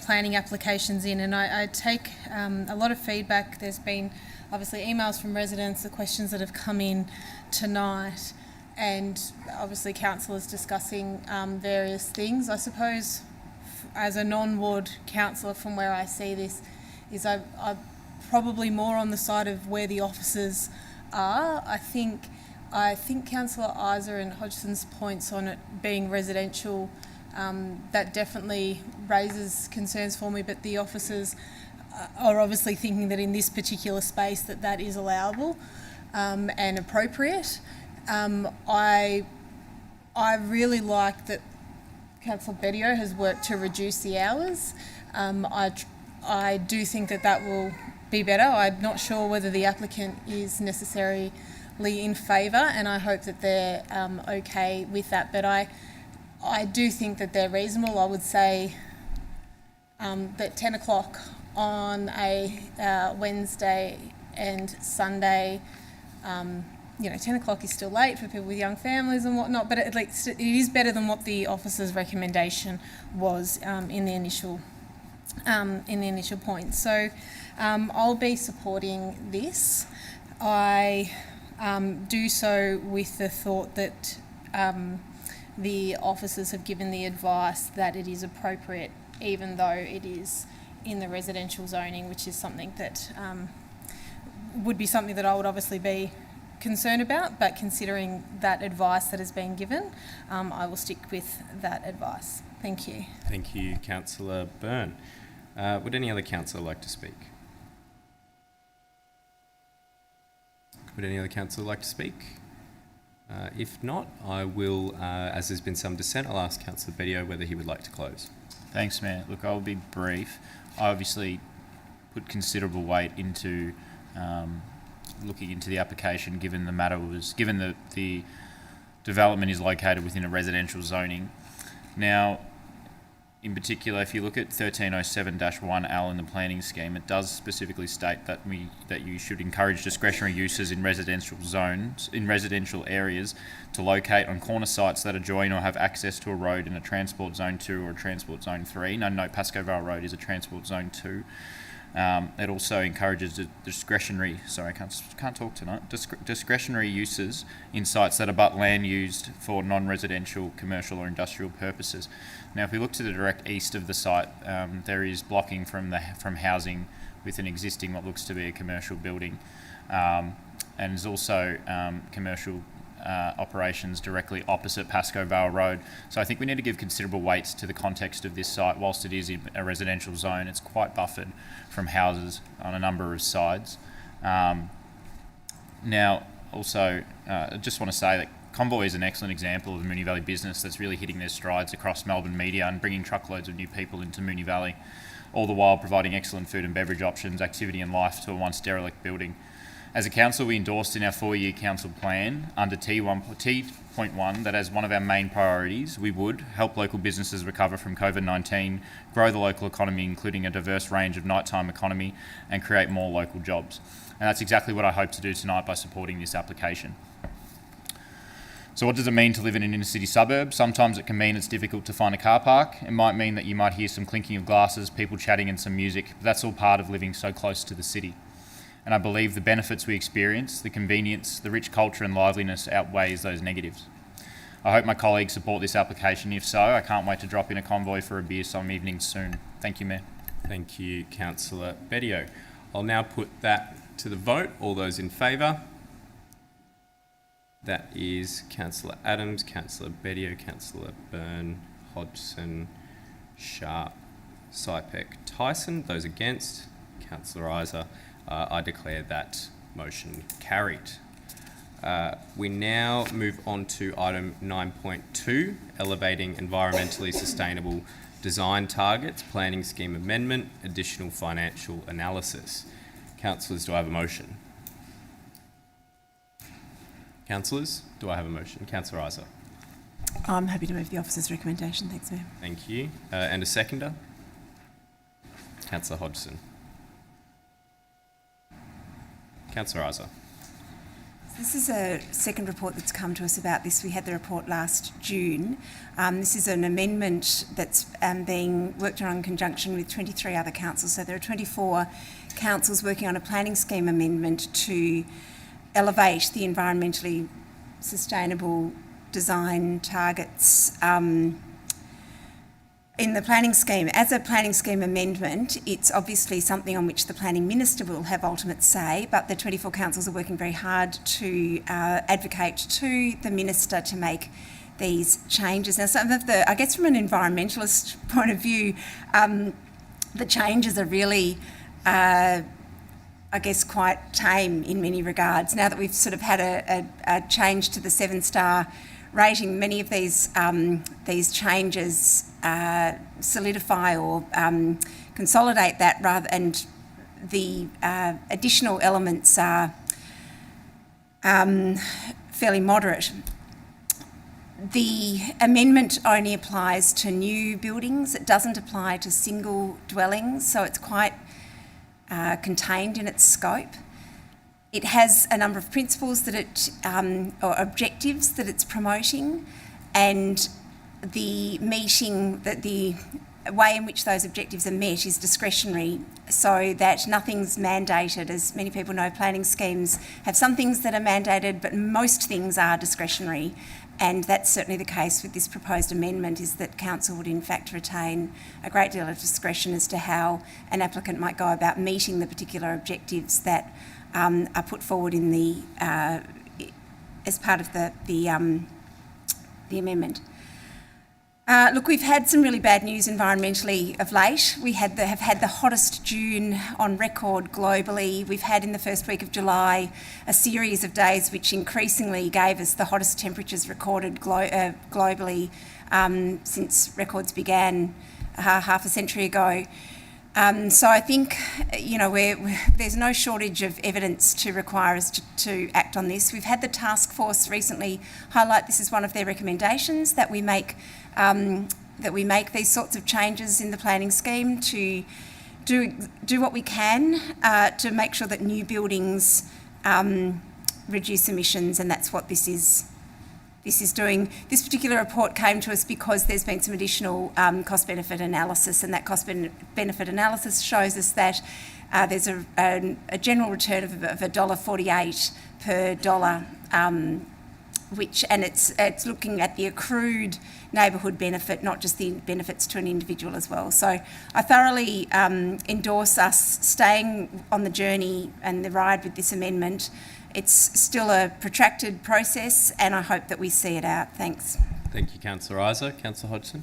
planning applications in, and I take a lot of feedback. There's been obviously emails from residents, the questions that have come in tonight, and obviously councillors discussing various things. I suppose as a non-ward councillor from where I see this, is I'm probably more on the side of where the officers are. I think Councillor Isa and Hodgson's points on it being residential, that definitely raises concerns for me, but the officers are obviously thinking that in this particular space that is allowable and appropriate. I really like that Councillor Bedio has worked to reduce the hours. I do think that will be better. I'm not sure whether the applicant is necessarily in favour, and I hope that they're okay with that. But I do think that they're reasonable. I would say that 10 o'clock on a Wednesday and Sunday, 10 o'clock is still late for people with young families and whatnot, but at least it is better than what the officer's recommendation was in the initial point. So I'll be supporting this. I do so with the thought that the officers have given the advice that it is appropriate, even though it is in the residential zoning, which is something that would be something that I would obviously be concerned about, but considering that advice that has been given, I will stick with that advice. Thank you.
Thank you, Councillor Byrne. Would any other councillor like to speak? Would any other councillor like to speak? If not, I will, as there's been some dissent, I'll ask Councillor Bedio whether he would like to close.
Thanks, Mayor. Look, I'll be brief. I obviously put considerable weight into looking into the application, given the development is located within a residential zoning. Now, in particular, if you look at 1307-1L in the planning scheme, it does specifically state that you should encourage discretionary uses in residential zones, in residential areas, to locate on corner sites that adjoin or have access to a road in a Transport Zone 2 or a Transport Zone 3. Now, note Pascoe Vale Road is a Transport Zone 2. It also encourages discretionary uses in sites that abut land used for non-residential, commercial or industrial purposes. Now, if we look to the direct east of the site, there is blocking from housing with an existing what looks to be a commercial building, and there's also commercial operations directly opposite Pascoe Vale Road. So I think we need to give considerable weights to the context of this site. Whilst it is in a residential zone, it's quite buffered from houses on a number of sides. Now, also, I just want to say that Convoy is an excellent example of a Moonee Valley business that's really hitting their strides across Melbourne media and bringing truckloads of new people into Moonee Valley, all the while providing excellent food and beverage options, activity and life to a once derelict building. As a council, we endorsed in our 4-year council plan under T.1 that as one of our main priorities, we would help local businesses recover from COVID-19, grow the local economy, including a diverse range of nighttime economy, and create more local jobs. And that's exactly what I hope to do tonight by supporting this application. So what does it mean to live in an inner city suburb? Sometimes it can mean it's difficult to find a car park. It might mean that you might hear some clinking of glasses, people chatting and some music. But that's all part of living so close to the city. And I believe the benefits we experience, the convenience, the rich culture and liveliness outweighs those negatives. I hope my colleagues support this application. If so, I can't wait to drop in a Convoy for a beer some evening soon. Thank you, Mayor.
Thank you, Councillor Bedio. I'll now put that to the vote. All those in favour? That is Councillor Adams, Councillor Bedio, Councillor Byrne, Hodgson, Sharp, Sypek, Tyson. Those against? Councillor Isa. I declare that motion carried. We now move on to item 9.2, elevating environmentally sustainable design targets, planning scheme amendment, additional financial analysis. Councillors, do I have a motion? Councillors, do I have a motion? Councillor Isa.
I'm happy to move the officer's recommendation. Thanks, Mayor.
Thank you. And a seconder? Councillor Hodgson. Councillor Isa.
This is a second report that's come to us about this. We had the report last June. This is an amendment that's being worked on in conjunction with 23 other councils. So there are 24 councils working on a planning scheme amendment to elevate the environmentally sustainable design targets in the planning scheme, as a planning scheme amendment, it's obviously something on which the planning minister will have ultimate say, but the 24 councils are working very hard to advocate to the minister to make these changes. Now, some of the, I guess from an environmentalist point of view, the changes are really, I guess, quite tame in many regards. Now that we've sort of had a change to the 7-star rating, many of these changes solidify or consolidate that rather, and the additional elements are fairly moderate. The amendment only applies to new buildings. It doesn't apply to single dwellings, so it's quite contained in its scope. It has a number of principles that it, or objectives that it's promoting, and the way in which those objectives are met is discretionary, so that nothing's mandated. As many people know, planning schemes have some things that are mandated, but most things are discretionary. And that's certainly the case with this proposed amendment, is that council would in fact retain a great deal of discretion as to how an applicant might go about meeting the particular objectives that are put forward in the as part of the amendment. Look, we've had some really bad news environmentally of late. We have had the hottest June on record globally. We've had in the first week of July a series of days which increasingly gave us the hottest temperatures recorded globally since records began half a century ago. So I think, you know, there's no shortage of evidence to require us to act on this. We've had the task force recently highlight this as one of their recommendations, that we make these sorts of changes in the planning scheme to do what we can to make sure that new buildings reduce emissions, and that's what this is doing. This particular report came to us because there's been some additional cost-benefit analysis, and that cost-benefit analysis shows us that there's a general return of $1.48 per dollar, and it's looking at the accrued neighbourhood benefit, not just the benefits to an individual as well. So I thoroughly endorse us staying on the journey and the ride with this amendment. It's still a protracted process, and I hope that we see it out. Thanks.
Thank you, Councillor Isa. Councillor Hodgson.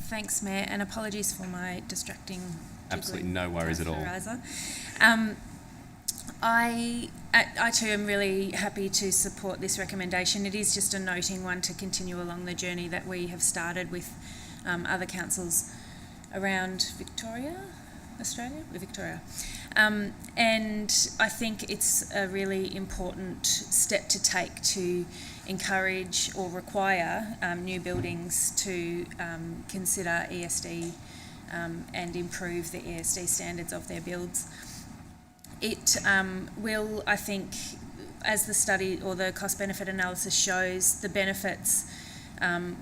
Thanks, Mayor, and apologies for my distracting.
Absolutely no worries at all.
Isa. I too am really happy to support this recommendation. It is just a noting one to continue along the journey that we have started with other councils around Victoria. And I think it's a really important step to take to encourage or require new buildings to consider ESD and improve the ESD standards of their builds. It will, I think, as the study or the cost-benefit analysis shows, the benefits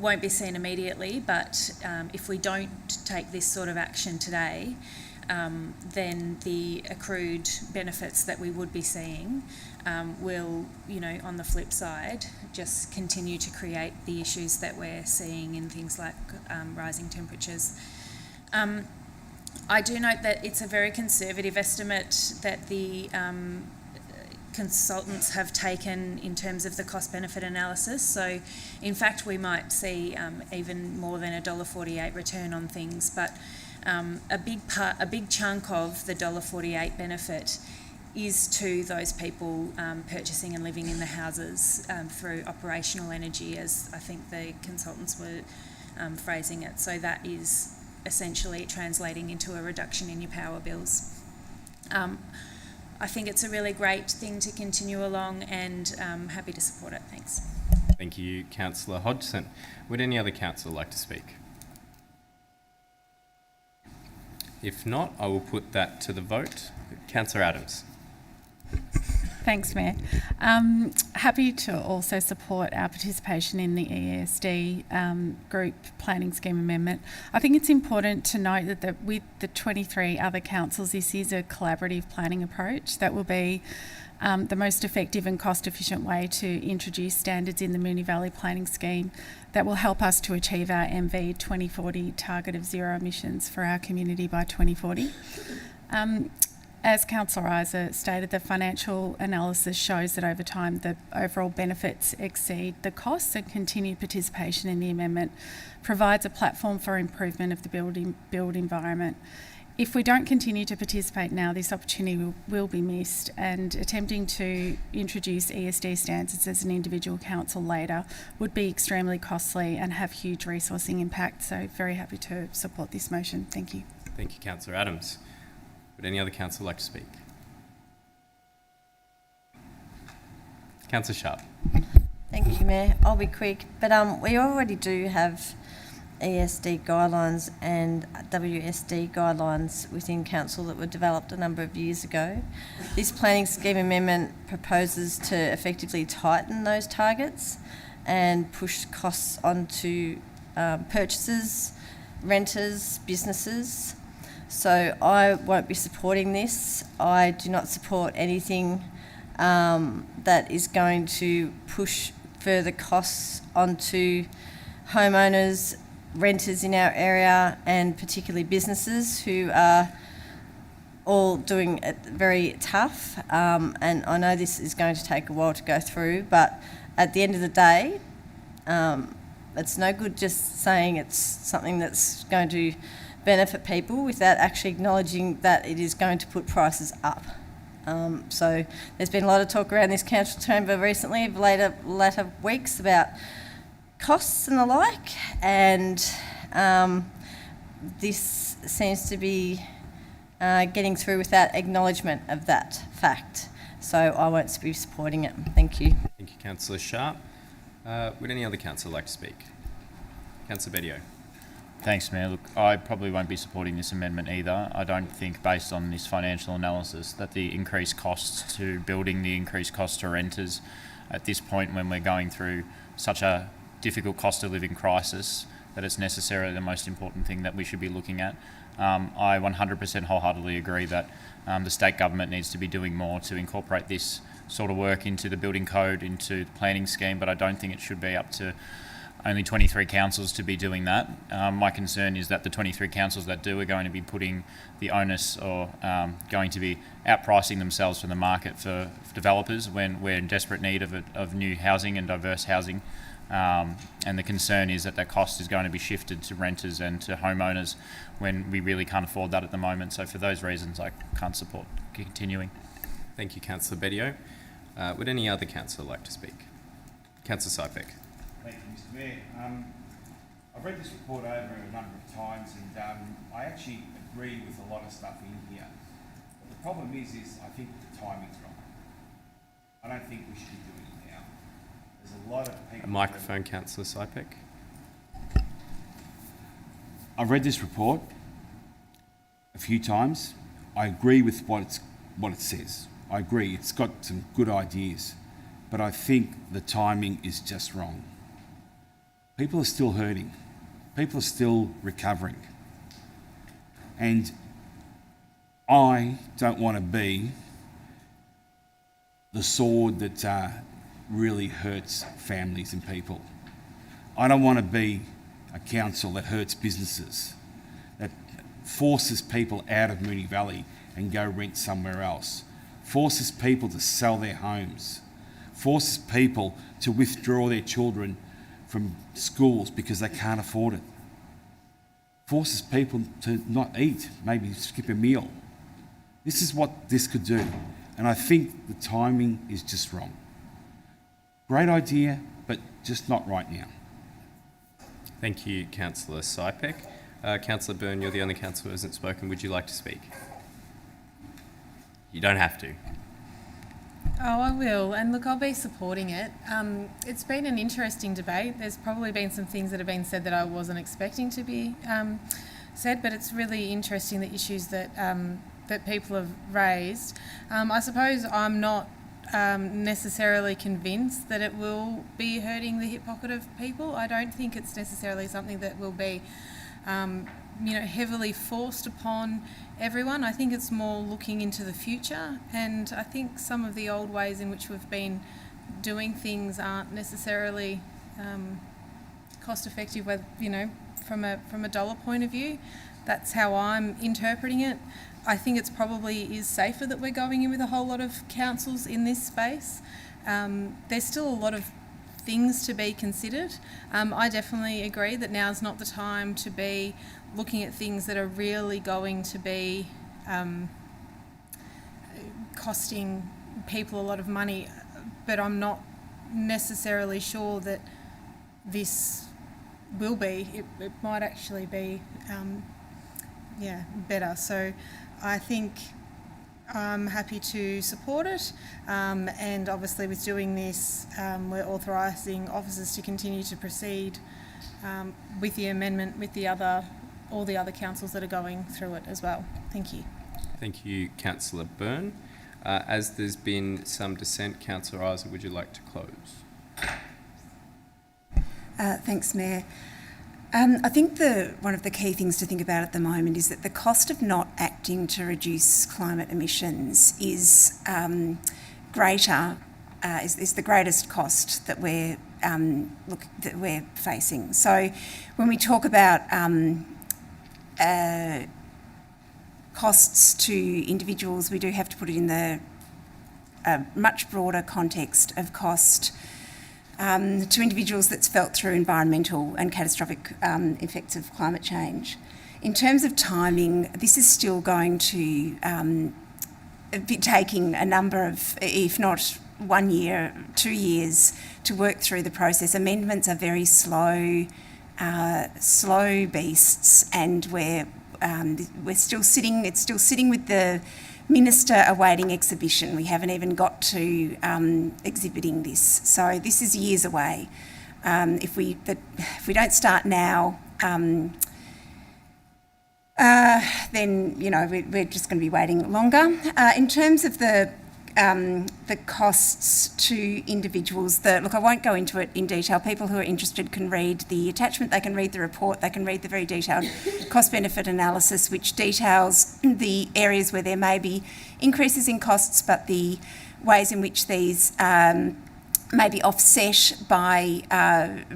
won't be seen immediately, but if we don't take this sort of action today, then the accrued benefits that we would be seeing will, you know, on the flip side, just continue to create the issues that we're seeing in things like rising temperatures. I do note that it's a very conservative estimate that the consultants have taken in terms of the cost-benefit analysis. So, in fact, we might see even more than $1.48 return on things, but a big chunk of the $1.48 benefit is to those people purchasing and living in the houses through operational energy, as I think the consultants were phrasing it. So that is essentially translating into a reduction in your power bills. I think it's a really great thing to continue along, and happy to support it. Thanks.
Thank you, Councillor Hodgson. Would any other councillor like to speak? If not, I will put that to the vote. Councillor Adams.
Thanks, Mayor. Happy to also support our participation in the ESD group planning scheme amendment. I think it's important to note that with the 23 other councils, this is a collaborative planning approach that will be the most effective and cost-efficient way to introduce standards in the Moonee Valley Planning Scheme that will help us to achieve our MV 2040 target of zero emissions for our community by 2040. As Councillor Isa stated, the financial analysis shows that over time the overall benefits exceed the costs, and continued participation in the amendment provides a platform for improvement of the build environment. If we don't continue to participate now, this opportunity will be missed, and attempting to introduce ESD standards as an individual council later would be extremely costly and have huge resourcing impact. So very happy to support this motion. Thank you.
Thank you, Councillor Adams. Would any other councillor like to speak? Councillor Sharp.
Thank you, Mayor. I'll be quick, but we already do have ESD guidelines and WSD guidelines within council that were developed a number of years ago. This planning scheme amendment proposes to effectively tighten those targets and push costs onto purchasers, renters, businesses. So I won't be supporting this. I do not support anything that is going to push further costs onto homeowners, renters in our area, and particularly businesses who are all doing it very tough. And I know this is going to take a while to go through, but at the end of the day, it's no good just saying it's something that's going to benefit people without actually acknowledging that it is going to put prices up. So there's been a lot of talk around this council chamber recently, of later weeks, about costs and the like, and this seems to be getting through without acknowledgement of that fact. So I won't be supporting it. Thank you.
Thank you, Councillor Sharp. Would any other councillor like to speak? Councillor Bedio.
Thanks, Mayor. Look, I probably won't be supporting this amendment either. I don't think, based on this financial analysis, that the increased costs to building, the increased costs to renters at this point when we're going through such a difficult cost of living crisis, that it's necessarily the most important thing that we should be looking at. I 100% wholeheartedly agree that the state government needs to be doing more to incorporate this sort of work into the building code, into the planning scheme, but I don't think it should be up to only 23 councils to be doing that. My concern is that the 23 councils that do are going to be putting the onus, or going to be outpricing themselves from the market for developers when we're in desperate need of new housing and diverse housing. And the concern is that that cost is going to be shifted to renters and to homeowners when we really can't afford that at the moment. So for those reasons, I can't support continuing.
Thank you, Councillor Bedio. Would any other councillor like to speak? Councillor Sypek.
Thank you, Mr. Mayor. I've read this report over a number of times, and I actually agree with a lot of stuff in here. But the problem is I think the timing's wrong. I don't think we should be doing it now. There's a lot of people...
A microphone, Councillor Sypek.
I've read this report a few times. I agree with what it says. I agree, it's got some good ideas, but I think the timing is just wrong. People are still hurting. People are still recovering. And I don't want to be the sword that really hurts families and people. I don't want to be a council that hurts businesses, that forces people out of Moonee Valley and go rent somewhere else, forces people to sell their homes, forces people to withdraw their children from schools because they can't afford it, forces people to not eat, maybe skip a meal. This is what this could do, and I think the timing is just wrong. Great idea, but just not right now.
Thank you, Councillor Sypek. Councillor Byrne, you're the only councillor who hasn't spoken. Would you like to speak? You don't have to.
Oh, I will. And look, I'll be supporting it. It's been an interesting debate. There's probably been some things that have been said that I wasn't expecting to be said, but it's really interesting, the issues that that people have raised. I suppose I'm not necessarily convinced that it will be hurting the hip pocket of people. I don't think it's necessarily something that will be, heavily forced upon everyone. I think it's more looking into the future, and I think some of the old ways in which we've been doing things aren't necessarily cost effective, from a dollar point of view. That's how I'm interpreting it. I think it's probably is safer that we're going in with a whole lot of councils in this space. There's still a lot of things to be considered. I definitely agree that now's not the time to be looking at things that are really going to be costing people a lot of money, but I'm not necessarily sure that this will be. It might actually be better. So I think I'm happy to support it, and obviously with doing this we're authorising officers to continue to proceed with the amendment with all the other councils that are going through it as well. Thank you.
Thank you, Councillor Byrne. As there's been some dissent, Councillor Isa, would you like to close?
Thanks, Mayor. I think one of the key things to think about at the moment is that the cost of not acting to reduce climate emissions is greater, is the greatest cost that we're facing. So when we talk about costs to individuals, we do have to put it in the much broader context of cost to individuals that's felt through environmental and catastrophic effects of climate change. In terms of timing, this is still going to be taking a number of, if not 1 year, 2 years to work through the process. Amendments are very slow beasts, and we're still sitting. It's still sitting with the Minister awaiting exhibition. We haven't even got to exhibiting this, so this is years away. If we don't start now, then we're just going to be waiting longer. In terms of the costs to individuals, look, I won't go into it in detail. People who are interested can read the attachment, they can read the report, they can read the very detailed cost-benefit analysis, which details the areas where there may be increases in costs, but the ways in which these may be offset by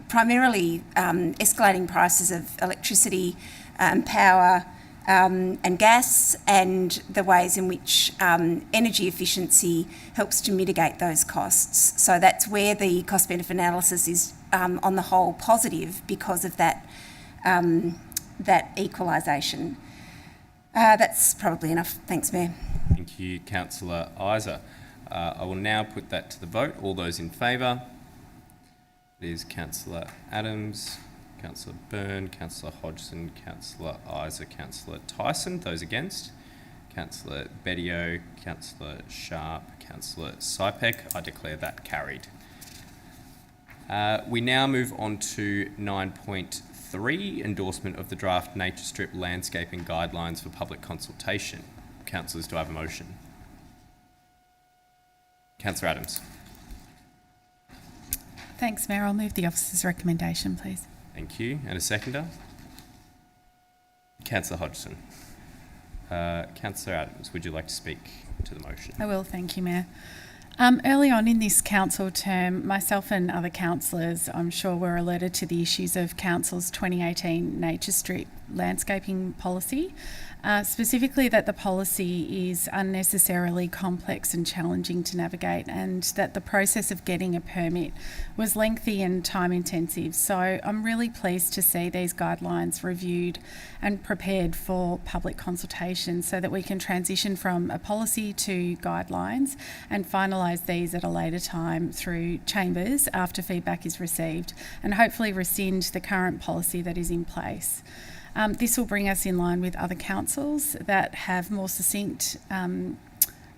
primarily escalating prices of electricity and power, and gas, and the ways in which energy efficiency helps to mitigate those costs. So that's where the cost-benefit analysis is on the whole positive because of that equalisation. That's probably enough. Thanks, Mayor.
Thank you, Councillor Isa. I will now put that to the vote. All those in favour? It is Councillor Adams, Councillor Byrne, Councillor Hodgson, Councillor Isa, Councillor Tyson. Those against? Councillor Bedio, Councillor Sharp, Councillor Sypek. I declare that carried. We now move on to 9.3, endorsement of the draft nature strip landscaping guidelines for public consultation. Councillors, do I have a motion? Councillor Adams.
Thanks, Mayor. I'll move the officer's recommendation, please.
Thank you. And a seconder? Councillor Hodgson. Councillor Adams, would you like to speak to the motion?
I will, thank you, Mayor. Early on in this council term, myself and other councillors, I'm sure, were alerted to the issues of Council's 2018 Nature Strip landscaping policy, specifically that the policy is unnecessarily complex and challenging to navigate, and that the process of getting a permit was lengthy and time intensive. So I'm really pleased to see these guidelines reviewed and prepared for public consultation so that we can transition from a policy to guidelines and finalise these at a later time through chambers after feedback is received, and hopefully rescind the current policy that is in place. This will bring us in line with other councils that have more succinct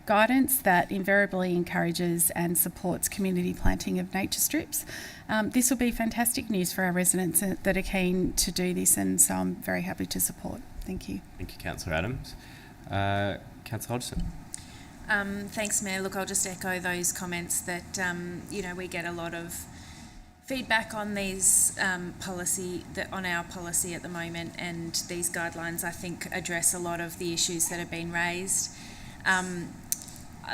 guidance that invariably encourages and supports community planting of nature strips. This will be fantastic news for our residents that are keen to do this, and so I'm very happy to support. Thank you.
Thank you, Councillor Adams. Councillor Hodgson.
Thanks, Mayor. Look, I'll just echo those comments that, we get a lot of feedback on these on our policy at the moment, and these guidelines, I think, address a lot of the issues that have been raised.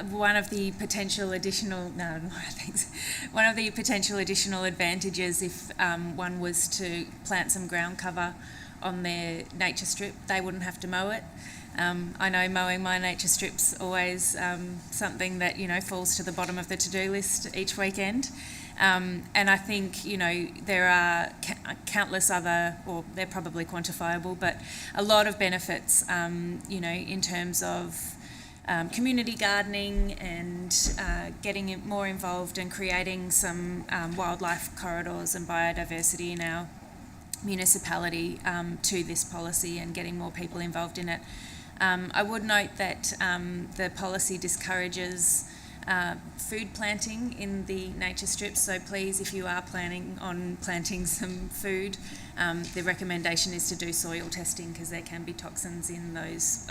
One of the potential additional advantages if one was to plant some ground cover on their nature strip, they wouldn't have to mow it. I know mowing my nature strip's always something that, falls to the bottom of the to-do list each weekend. And I think, there are countless other, or they're probably quantifiable, but a lot of benefits, in terms of community gardening and getting more involved and creating some wildlife corridors and biodiversity in our municipality to this policy and getting more people involved in it. I would note that the policy discourages food planting in the nature strips, so please, if you are planning on planting some food, the recommendation is to do soil testing, because there can be toxins in those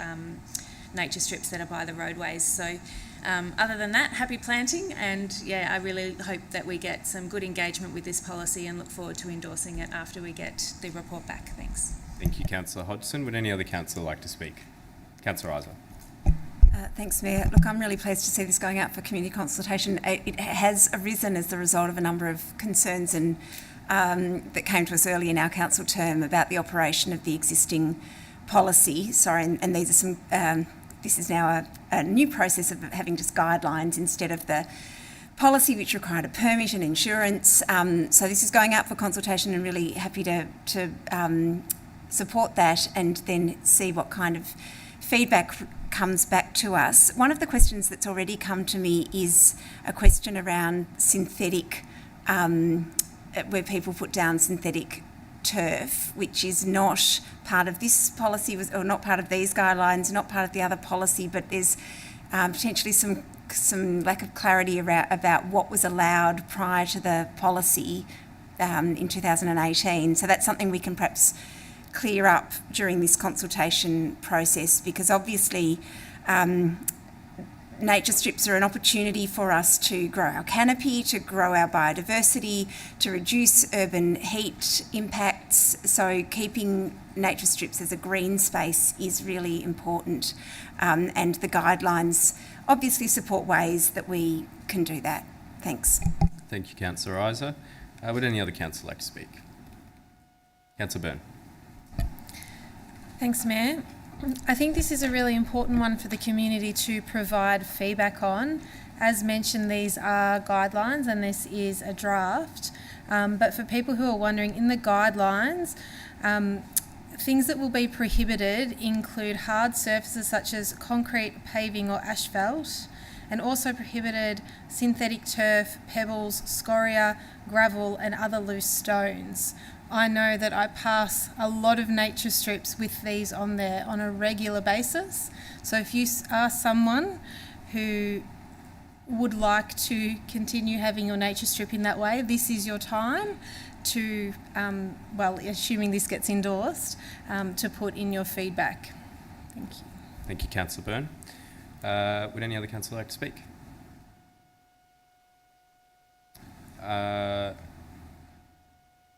nature strips that are by the roadways. So other than that, happy planting, and I really hope that we get some good engagement with this policy and look forward to endorsing it after we get the report back. Thanks.
Thank you, Councillor Hodgson. Would any other councillor like to speak? Councillor Isa.
Thanks, Mayor. Look, I'm really pleased to see this going out for community consultation. It has arisen as the result of a number of concerns and that came to us early in our council term about the operation of the existing policy. And these are some. This is now a new process of having just guidelines instead of the policy which required a permit and insurance. So this is going out for consultation, and really happy to support that and then see what kind of feedback comes back to us. One of the questions that's already come to me is a question around synthetic, where people put down synthetic turf, which is not part of this policy, or not part of these guidelines, not part of the other policy, but there's potentially some lack of clarity about what was allowed prior to the policy in 2018. So that's something we can perhaps clear up during this consultation process, because obviously nature strips are an opportunity for us to grow our canopy, to grow our biodiversity, to reduce urban heat impacts. So keeping nature strips as a green space is really important, and the guidelines obviously support ways that we can do that. Thanks.
Thank you, Councillor Isa. Would any other councillor like to speak? Councillor Byrne.
Thanks, Mayor. I think this is a really important one for the community to provide feedback on. As mentioned, these are guidelines and this is a draft. But for people who are wondering, in the guidelines, things that will be prohibited include hard surfaces such as concrete, paving or asphalt, and also prohibited synthetic turf, pebbles, scoria, gravel and other loose stones. I know that I pass a lot of nature strips with these on there on a regular basis. So if you are someone who would like to continue having your nature strip in that way, this is your time to, assuming this gets endorsed, to put in your feedback. Thank you.
Thank you, Councillor Byrne. Would any other councillor like to speak?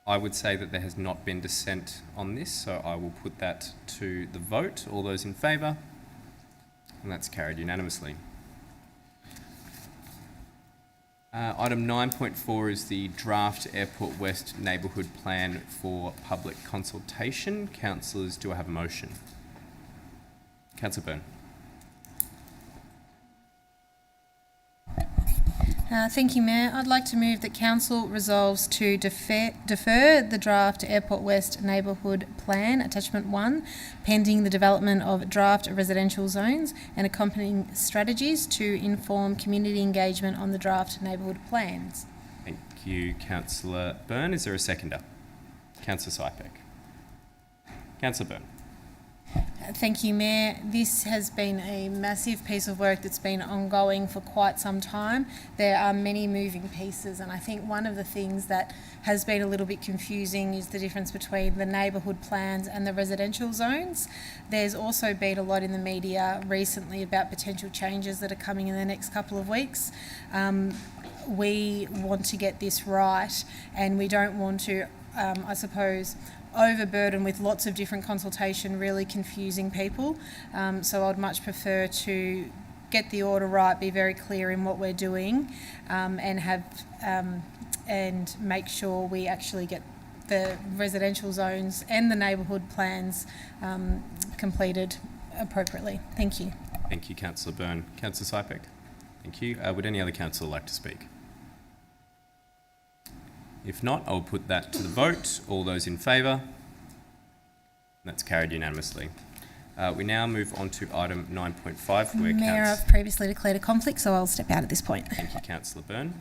I would say that there has not been dissent on this, so I will put that to the vote. All those in favour? And that's carried unanimously. Item 9.4 is the draft Airport West Neighbourhood Plan for public consultation. Councillors, do I have a motion? Councillor Byrne.
Thank you, Mayor. I'd like to move that Council resolves to defer the draft Airport West Neighbourhood Plan, Attachment 1, pending the development of draft residential zones and accompanying strategies to inform community engagement on the draft neighbourhood plans.
Thank you, Councillor Byrne. Is there a seconder? Councillor Sypek. Councillor Byrne.
Thank you, Mayor. This has been a massive piece of work that's been ongoing for quite some time. There are many moving pieces, and I think one of the things that has been a little bit confusing is the difference between the neighbourhood plans and the residential zones. There's also been a lot in the media recently about potential changes that are coming in the next couple of weeks. We want to get this right, and we don't want to, I suppose, overburden with lots of different consultation, really confusing people. So I'd much prefer to get the order right, be very clear in what we're doing, and have and make sure we actually get the residential zones and the neighbourhood plans completed appropriately. Thank you.
Thank you, Councillor Byrne. Councillor Sypek. Thank you. Would any other councillor like to speak? If not, I'll put that to the vote. All those in favour? That's carried unanimously. We now move on to item 9.5. Where
Mayor, I've previously declared a conflict, so I'll step out at this point.
Thank you, Councillor Byrne.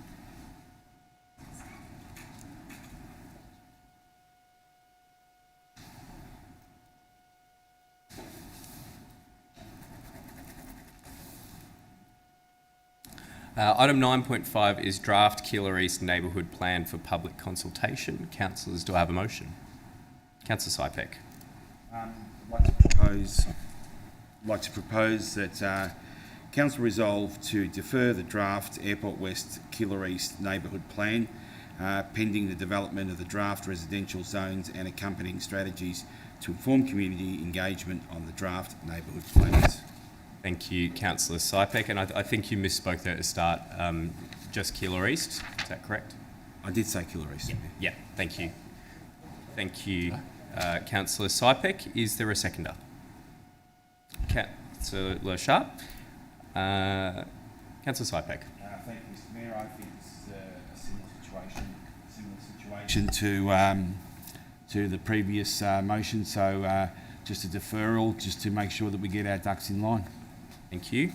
Item 9.5 is draft Keilor East Neighbourhood Plan for public consultation. Councillors, do I have a motion? Councillor Sypek.
I'd like to propose that Council resolve to defer the draft Airport West Keilor East Neighbourhood Plan pending the development of the draft residential zones and accompanying strategies to inform community engagement on the draft neighbourhood plans.
Thank you, Councillor Sypek. And I think you misspoke there at the start. Just Keilor East, is that correct?
I did say Keilor East.
Yeah, thank you. Thank you, Councillor Sypek. Is there a seconder? Councillor Sharp. Councillor Sypek.
Thank you, Mr Mayor. I think this is a similar situation to the previous motion. So just a deferral, just to make sure that we get our ducks in line.
Thank you.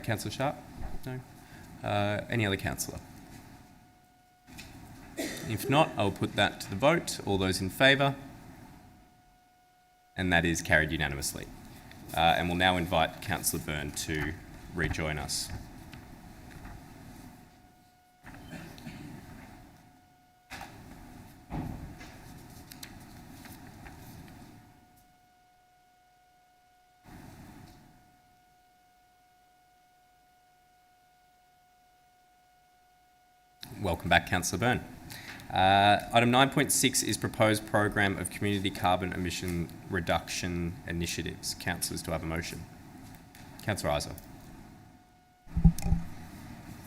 Councillor Sharp? No? Any other councillor? If not, I'll put that to the vote. All those in favour? And that is carried unanimously. And we'll now invite Councillor Byrne to rejoin us. Welcome back, Councillor Byrne. Item 9.6 is proposed program of community carbon emission reduction initiatives. Councillors, do I have a motion? Councillor Isa.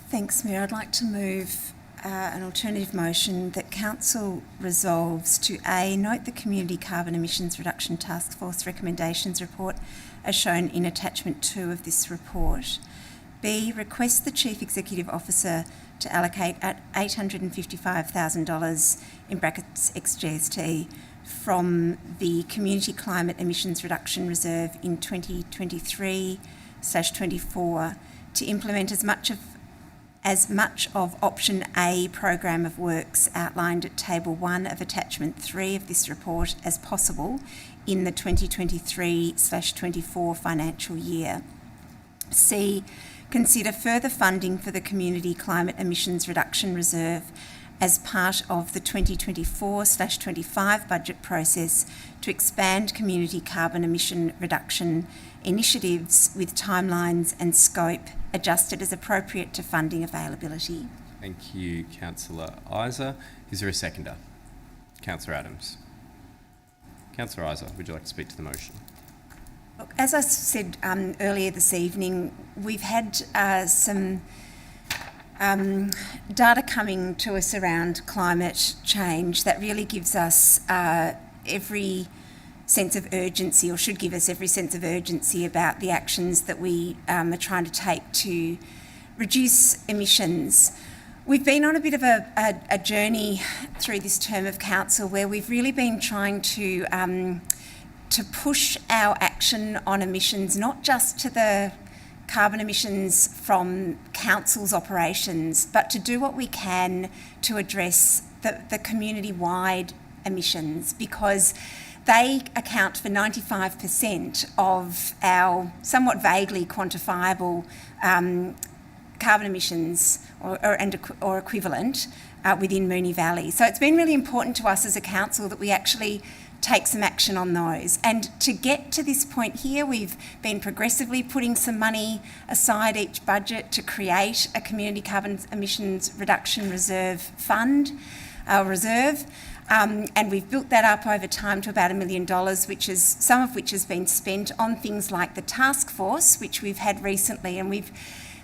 Thanks, Mayor. I'd like to move an alternative motion that Council resolves to A, note the Community Carbon Emissions Reduction Task Force recommendations report as shown in attachment 2 of this report. B, request the Chief Executive Officer to allocate at $855,000 in brackets ex-GST from the Community Climate Emissions Reduction Reserve in 2023/24 to implement as much of option A program of works outlined at table 1 of attachment 3 of this report as possible in the 2023/24 financial year. C, consider further funding for the Community Climate Emissions Reduction Reserve as part of the 2024/25 budget process to expand community carbon emission reduction initiatives with timelines and scope adjusted as appropriate to funding availability.
Thank you, Councillor Isa. Is there a seconder? Councillor Adams. Councillor Isa, would you like to speak to the motion?
Look, as I said earlier this evening, we've had some data coming to us around climate change that really gives us every sense of urgency, or should give us every sense of urgency about the actions that we are trying to take to reduce emissions. We've been on a bit of a journey through this term of council where we've really been trying to push our action on emissions, not just to the carbon emissions from council's operations, but to do what we can to address the community-wide emissions, because they account for 95% of our somewhat vaguely quantifiable carbon emissions or equivalent within Moonee Valley. So it's been really important to us as a council that we actually take some action on those. And to get to this point here, we've been progressively putting some money aside each budget to create a community carbon emissions reduction reserve fund, reserve. And we've built that up over time to about $1 million, some of which has been spent on things like the task force, which we've had recently, and we've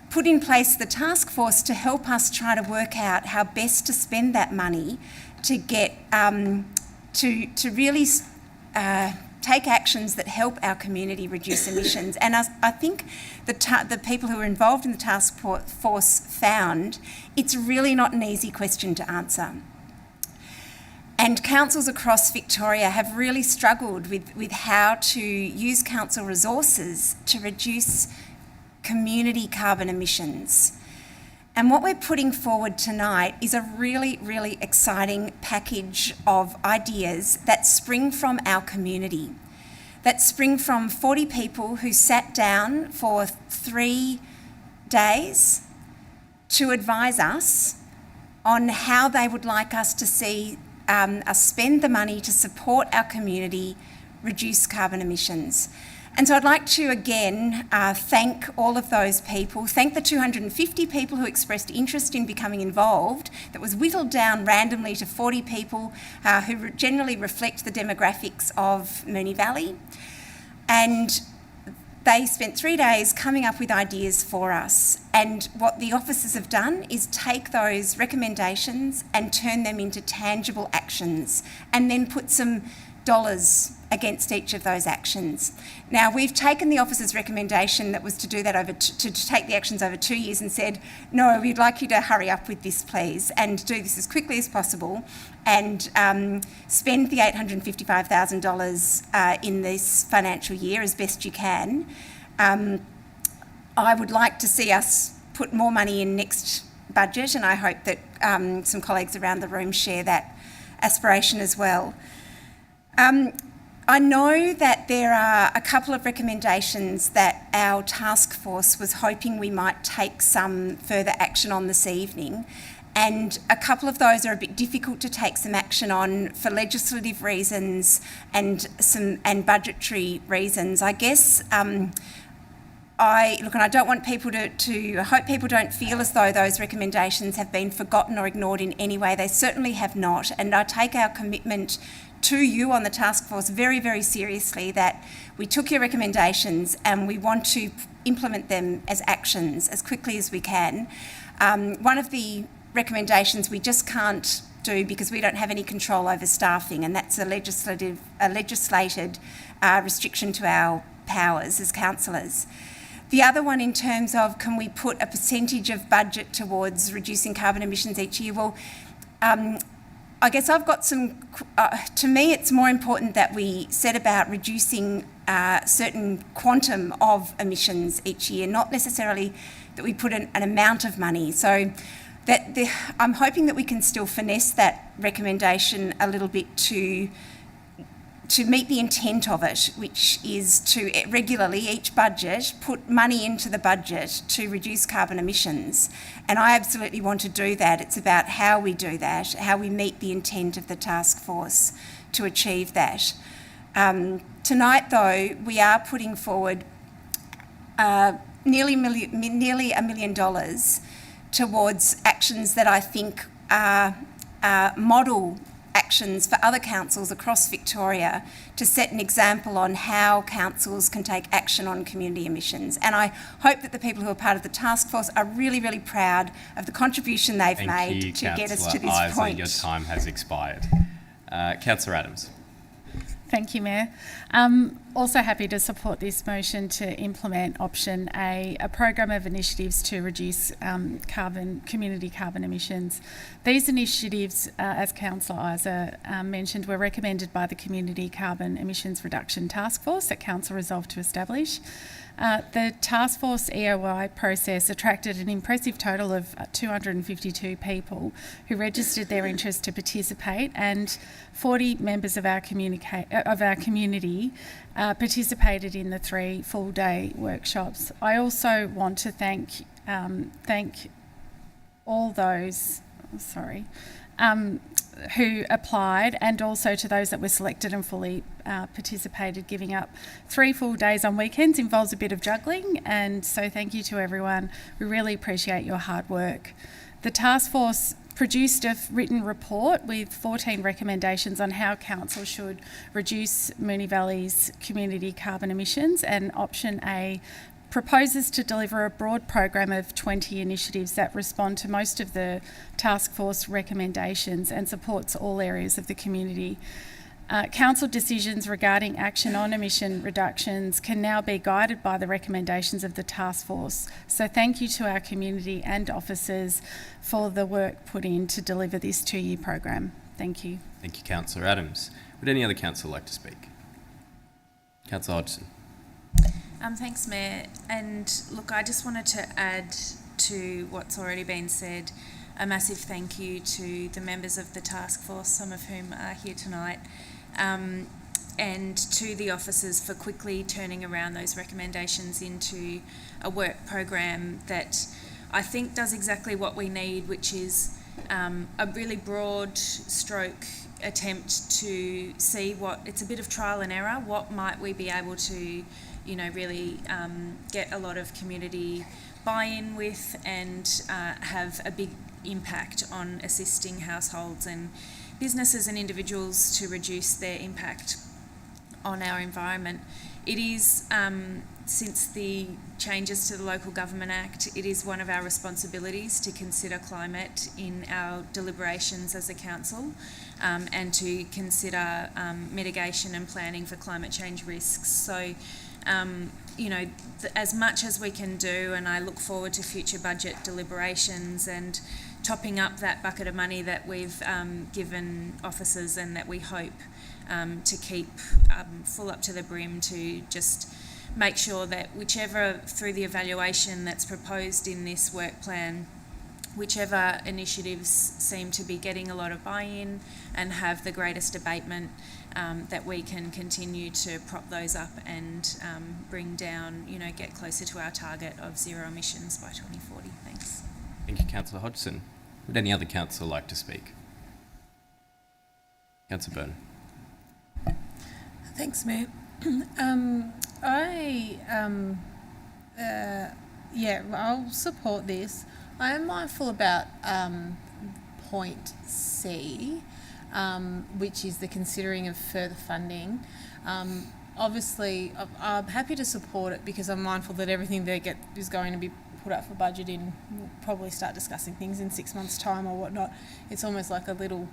put in place the task force to help us try to work out how best to spend that money to get to really take actions that help our community reduce emissions. And I think the people who are involved in the task force found it's really not an easy question to answer. And councils across Victoria have really struggled with how to use council resources to reduce community carbon emissions. And what we're putting forward tonight is a really, really exciting package of ideas that spring from our community, that spring from 40 people who sat down for 3 days to advise us on how they would like us to see us spend the money to support our community reduce carbon emissions. And so I'd like to again thank all of those people, thank the 250 people who expressed interest in becoming involved, that was whittled down randomly to 40 people who generally reflect the demographics of Moonee Valley. And they spent 3 days coming up with ideas for us. And what the officers have done is take those recommendations and turn them into tangible actions, and then put some dollars against each of those actions. Now, we've taken the officer's recommendation that was to do that to take the actions over 2 years and said, no, we'd like you to hurry up with this, please, and do this as quickly as possible and spend the $855,000 in this financial year as best you can. I would like to see us put more money in next budget, and I hope that some colleagues around the room share that aspiration as well. I know that there are a couple of recommendations that our task force was hoping we might take some further action on this evening, and a couple of those are a bit difficult to take some action on for legislative reasons and budgetary reasons. I guess I don't want people I hope people don't feel as though those recommendations have been forgotten or ignored in any way. They certainly have not, and I take our commitment to you on the task force very, very seriously, that we took your recommendations and we want to implement them as actions as quickly as we can. One of the recommendations we just can't do because we don't have any control over staffing, and that's a legislated restriction to our powers as councillors. The other one, in terms of can we put a percentage of budget towards reducing carbon emissions each year? Well, I guess I've got some, to me it's more important that we set about reducing certain quantum of emissions each year, not necessarily that we put an amount of money. So I'm hoping that we can still finesse that recommendation a little bit to meet the intent of it, which is to regularly, each budget, put money into the budget to reduce carbon emissions. And I absolutely want to do that. It's about how we do that, how we meet the intent of the task force to achieve that. Tonight, though, we are putting forward nearly $1 million towards actions that I think are model actions for other councils across Victoria to set an example on how councils can take action on community emissions. And I hope that the people who are part of the task force are really, really proud of the contribution they've made to get us to this point.
Your time has expired. Councillor Adams.
Thank you, Mayor. Also happy to support this motion to implement option A, a program of initiatives to reduce community carbon emissions. These initiatives, as Councillor Isa mentioned, were recommended by the Community Carbon Emissions Reduction Task Force that Council resolved to establish. The Task Force EOI process attracted an impressive total of 252 people who registered their interest to participate, and 40 members of our of our community participated in the 3 full-day workshops. I also want to thank all those, who applied, and also to those that were selected and fully participated. Giving up 3 full days on weekends involves a bit of juggling, and so thank you to everyone. We really appreciate your hard work. The task force produced a written report with 14 recommendations on how council should reduce Moonee Valley's community carbon emissions, and option A proposes to deliver a broad program of 20 initiatives that respond to most of the task force recommendations and supports all areas of the community. Council decisions regarding action on emission reductions can now be guided by the recommendations of the task force. So thank you to our community and officers for the work put in to deliver this 2-year program. Thank you.
Thank you, Councillor Adams. Would any other councillor like to speak? Councillor Hodgson.
Thanks, Mayor. And look, I just wanted to add to what's already been said, a massive thank you to the members of the task force, some of whom are here tonight, and to the officers for quickly turning around those recommendations into a work program that I think does exactly what we need, which is a really broad stroke attempt to see what, it's a bit of trial and error, what might we be able to really get a lot of community buy-in with, and have a big impact on assisting households and businesses and individuals to reduce their impact on our environment. It is, since the changes to the Local Government Act, it is one of our responsibilities to consider climate in our deliberations as a council, and to consider mitigation and planning for climate change risks. So as much as we can do, and I look forward to future budget deliberations and topping up that bucket of money that we've given officers, and that we hope to keep full up to the brim, to just make sure that whichever, through the evaluation that's proposed in this work plan, whichever initiatives seem to be getting a lot of buy-in and have the greatest abatement, that we can continue to prop those up and bring down, get closer to our target of 0 emissions by 2040. Thanks.
Thank you, Councillor Hodgson. Would any other councillor like to speak? Councillor Byrne.
Thanks, Mayor. I'll support this. I am mindful about point C, which is the considering of further funding. Obviously, I'm happy to support it because I'm mindful that everything that is going to be put up for budgeting, we'll probably start discussing things in 6 months' time or whatnot. It's almost like a little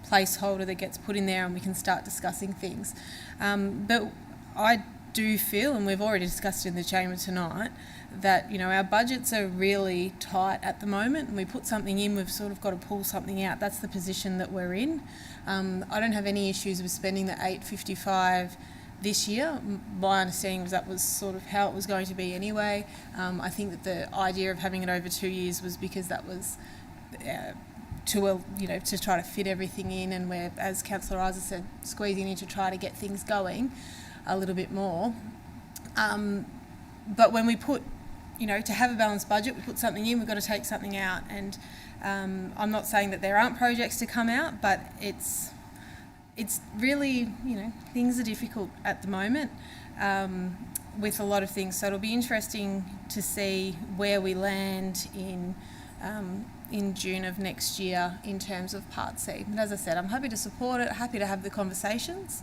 placeholder that gets put in there and we can start discussing things. But I do feel, and we've already discussed it in the chamber tonight, that our budgets are really tight at the moment, and we put something in, we've sort of got to pull something out. That's the position that we're in. I don't have any issues with spending the $855 this year. My understanding was that was sort of how it was going to be anyway. I think that the idea of having it over 2 years was because that was to try to fit everything in, and we're, as Councillor Isa said, squeezing in to try to get things going a little bit more. But when we put, to have a balanced budget, we put something in, we've got to take something out. And I'm not saying that there aren't projects to come out, but it's really, things are difficult at the moment with a lot of things. So it'll be interesting to see where we land in June of next year in terms of Part C. But as I said, I'm happy to support it, happy to have the conversations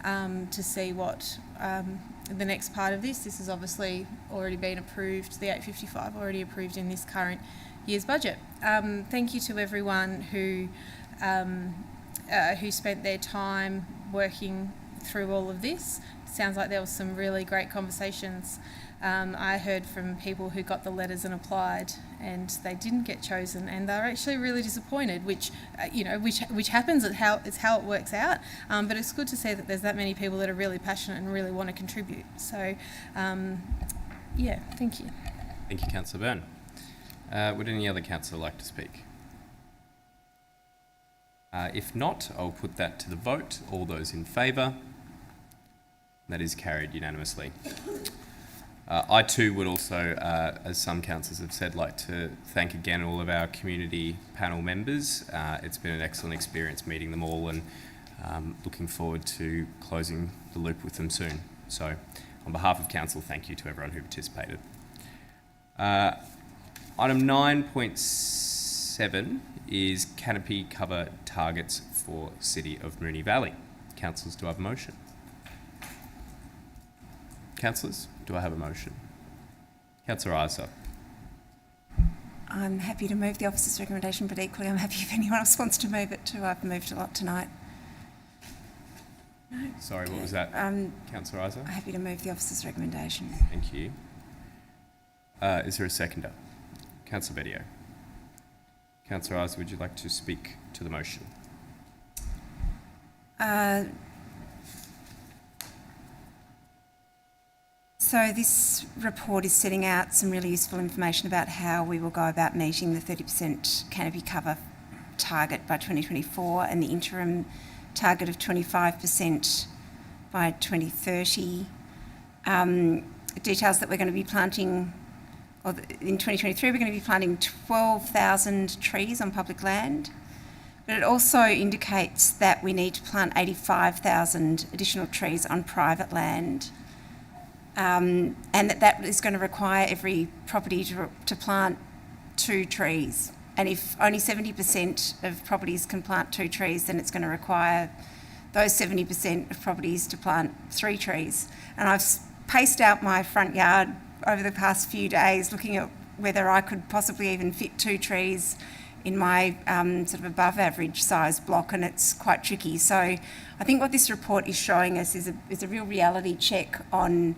to see what the next part of this. This has obviously already been approved, the 855 already approved in this current year's budget. Thank you to everyone who spent their time working through all of this. Sounds like there was some really great conversations. I heard from people who got the letters and applied, and they didn't get chosen, and they're actually really disappointed, which happens. It's how it works out. But it's good to see that there's that many people that are really passionate and really want to contribute. So, thank you.
Thank you, Councillor Byrne. Would any other councillor like to speak? If not, I'll put that to the vote. All those in favour? That is carried unanimously. I too would also, as some councillors have said, like to thank again all of our community panel members. It's been an excellent experience meeting them all, and looking forward to closing the loop with them soon. So on behalf of council, thank you to everyone who participated. Item 9.7 is canopy cover targets for City of Moonee Valley. Councillors, do I have a motion? Councillors, do I have a motion? Councillor Isa.
I'm happy to move the officer's recommendation, but equally I'm happy if anyone else wants to move it too. I've moved a lot tonight. No.
Sorry, what was that? Councillor Isa?
I'm happy to move the officer's recommendation.
Thank you. Is there a seconder? Councillor Bedio. Councillor Isa, would you like to speak to the motion?
So this report is setting out some really useful information about how we will go about meeting the 30% canopy cover target by 2024 and the interim target of 25% by 2030. Details that we're going to be planting, or in 2023 we're going to be planting 12,000 trees on public land. But it also indicates that we need to plant 85,000 additional trees on private land. And that is going to require every property to plant 2 trees. And if only 70% of properties can plant 2 trees, then it's going to require those 70% of properties to plant 3 trees. And I've paced out my front yard over the past few days looking at whether I could possibly even fit 2 trees in my sort of above average size block, and it's quite tricky. So I think what this report is showing us is a real reality check on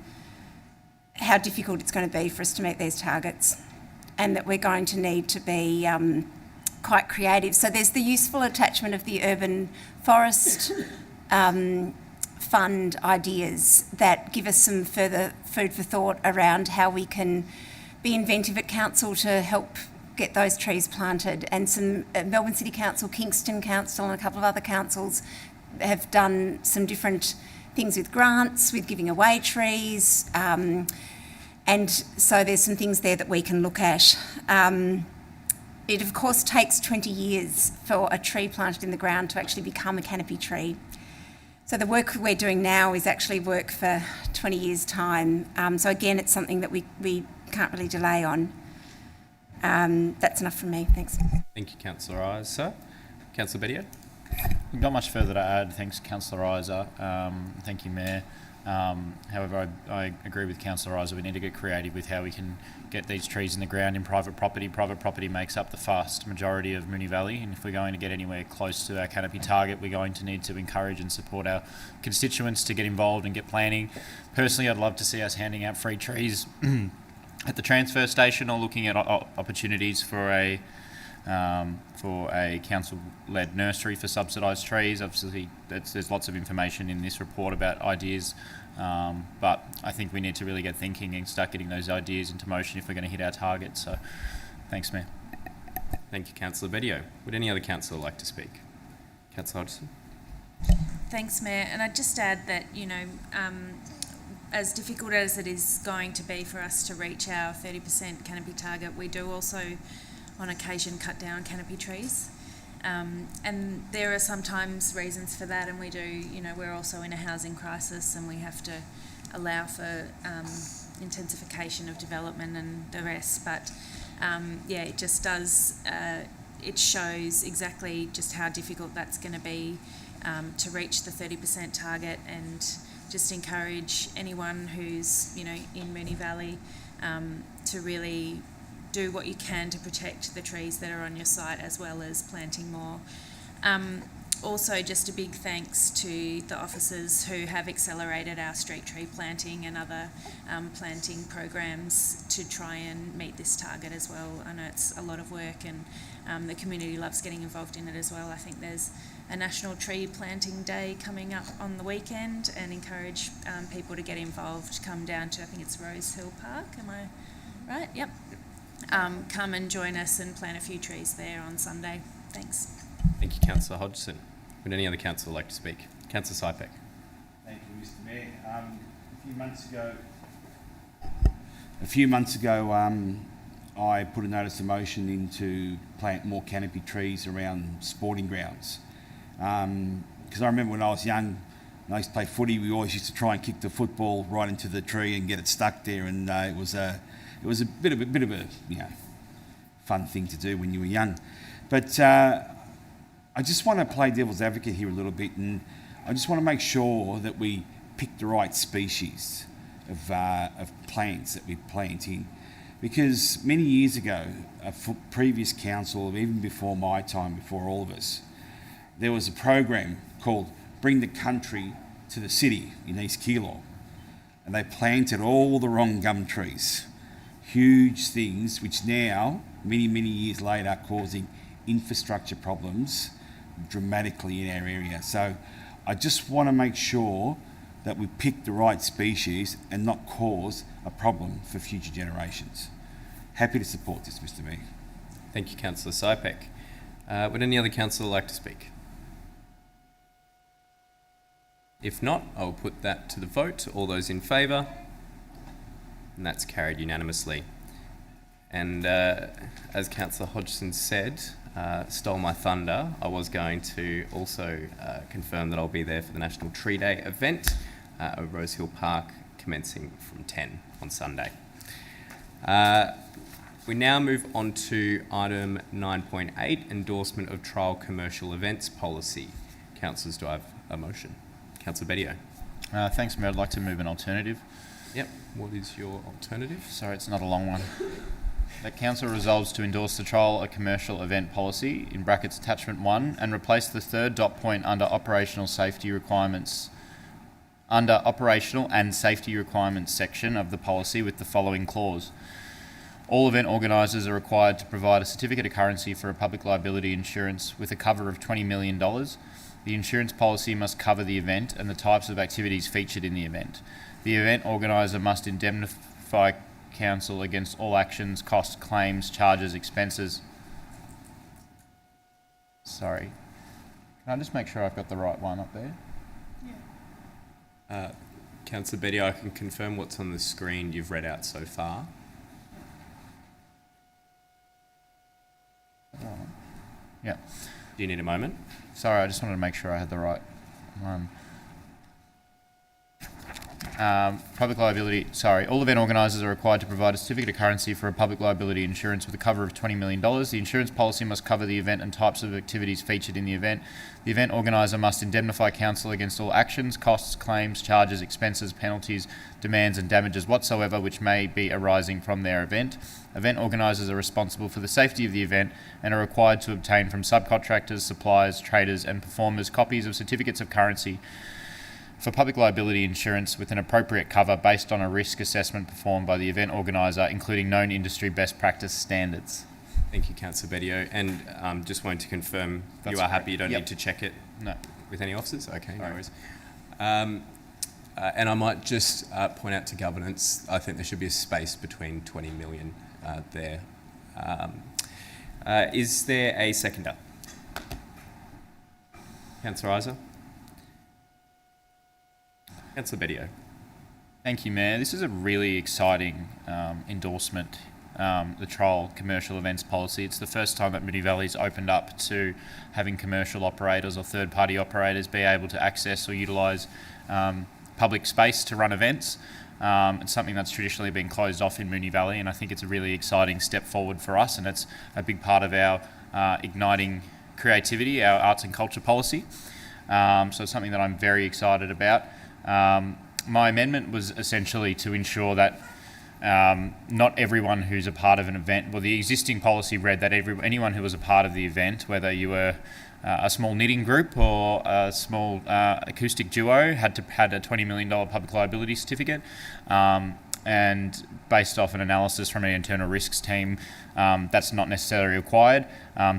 how difficult it's going to be for us to meet these targets, and that we're going to need to be quite creative. So there's the useful attachment of the Urban Forest Fund ideas that give us some further food for thought around how we can be inventive at council to help get those trees planted. And some Melbourne City Council, Kingston Council and a couple of other councils have done some different things with grants, with giving away trees, and so there's some things there that we can look at. It of course takes 20 years for a tree planted in the ground to actually become a canopy tree. So the work we're doing now is actually work for 20 years' time. So again, it's something that we can't really delay on. That's enough from me, thanks.
Thank you, Councillor Isa. Councillor Bedio?
Not much further to add. Thanks, Councillor Isa. Thank you, Mayor. However, I agree with Councillor Isa. We need to get creative with how we can get these trees in the ground in private property. Private property makes up the vast majority of Moonee Valley, and if we're going to get anywhere close to our canopy target, we're going to need to encourage and support our constituents to get involved and get planting. Personally, I'd love to see us handing out free trees at the transfer station, or looking at opportunities for a council-led nursery for subsidised trees. Obviously, there's lots of information in this report about ideas, but I think we need to really get thinking and start getting those ideas into motion if we're going to hit our targets. So, thanks, Mayor.
Thank you, Councillor Bedio. Would any other councillor like to speak? Councillor Hodgson?
Thanks, Mayor. And I'd just add that, as difficult as it is going to be for us to reach our 30% canopy target, we do also on occasion cut down canopy trees, and there are sometimes reasons for that, and we do, we're also in a housing crisis and we have to allow for intensification of development and the rest, but it just does, it shows exactly just how difficult that's going to be to reach the 30% target, and just encourage anyone who's in Moonee Valley to really do what you can to protect the trees that are on your site, as well as planting more. Also, just a big thanks to the officers who have accelerated our street tree planting and other planting programs to try and meet this target as well. I know it's a lot of work, and the community loves getting involved in it as well. I think there's a National Tree Planting Day coming up on the weekend, and encourage people to get involved. Come down to, I think it's Rose Hill Park, am I right? Yep. Come and join us and plant a few trees there on Sunday. Thanks.
Thank you, Councillor Hodgson. Would any other councillor like to speak? Councillor Sypek.
Thank you,
Mr. Mayor. A few months ago, I put a notice of motion in to plant more canopy trees around sporting grounds. Because I remember when I was young, and I used to play footy, we always used to try and kick the football right into the tree and get it stuck there, and it was a bit of a fun thing to do when you were young. But I just want to play devil's advocate here a little bit, and I just want to make sure that we pick the right species of plants that we plant in. Because many years ago, a previous council, even before my time, before all of us, there was a program called Bring the Country to the City in East Keilor. And they planted all the wrong gum trees. Huge things which now, many, many years later, are causing infrastructure problems dramatically in our area. So I just want to make sure that we pick the right species and not cause a problem for future generations. Happy to support this, Mr. Mayor.
Thank you, Councillor Sypek. Would any other councillor like to speak? If not, I'll put that to the vote. All those in favour? And that's carried unanimously. And as Councillor Hodgson said, stole my thunder, I was going to also confirm that I'll be there for the National Tree Day event at Rosehill Park, commencing from 10 on Sunday. We now move on to item 9.8, endorsement of trial commercial events policy. Councillors, do I have a motion? Councillor Bedio.
Thanks, Mayor. I'd like to move an alternative.
Yep. What is your alternative?
Sorry, it's not a long one. That Council resolves to endorse the trial a commercial event policy, in brackets attachment 1, and replace the third dot point under operational safety requirements, under operational and safety requirements section of the policy with the following clause. All event organisers are required to provide a certificate of currency for a public liability insurance with a cover of $20 million. The insurance policy must cover the event and the types of activities featured in the event. The event organiser must indemnify Council against all actions, costs, claims, charges, expenses. Sorry. Can I just make sure I've got the right one up there?
Yeah. Councillor Bedio, I can confirm what's on the screen you've read out so far.
Yeah.
Do you need a moment?
Sorry, I just wanted to make sure I had the right one. Public liability, all event organisers are required to provide a certificate of currency for a public liability insurance with a cover of $20 million. The insurance policy must cover the event and types of activities featured in the event. The event organiser must indemnify Council against all actions, costs, claims, charges, expenses, penalties, demands and damages whatsoever which may be arising from their event. Event organisers are responsible for the safety of the event and are required to obtain from subcontractors, suppliers, traders and performers copies of certificates of currency for public liability insurance with an appropriate cover based on a risk assessment performed by the event organiser, including known industry best practice standards.
Thank you, Councillor Bedio. And just wanted to confirm you are happy, you don't need to check it with any officers? Okay, no worries. And I might just point out to governance, I think there should be a space between 20 million there. Is there a seconder? Councillor Isa? Councillor Bedio.
Thank you, Mayor. This is a really exciting endorsement, the trial commercial events policy. It's the first time that Moonee Valley's opened up to having commercial operators or third-party operators be able to access or utilise public space to run events. It's something that's traditionally been closed off in Moonee Valley, and I think it's a really exciting step forward for us, and it's a big part of our igniting creativity, our arts and culture policy. So it's something that I'm very excited about. My amendment was essentially to ensure that not everyone who's a part of an event, well, the existing policy read that anyone who was a part of the event, whether you were a small knitting group or a small acoustic duo, had a $20 million public liability certificate. And based off an analysis from our internal risks team, that's not necessarily required.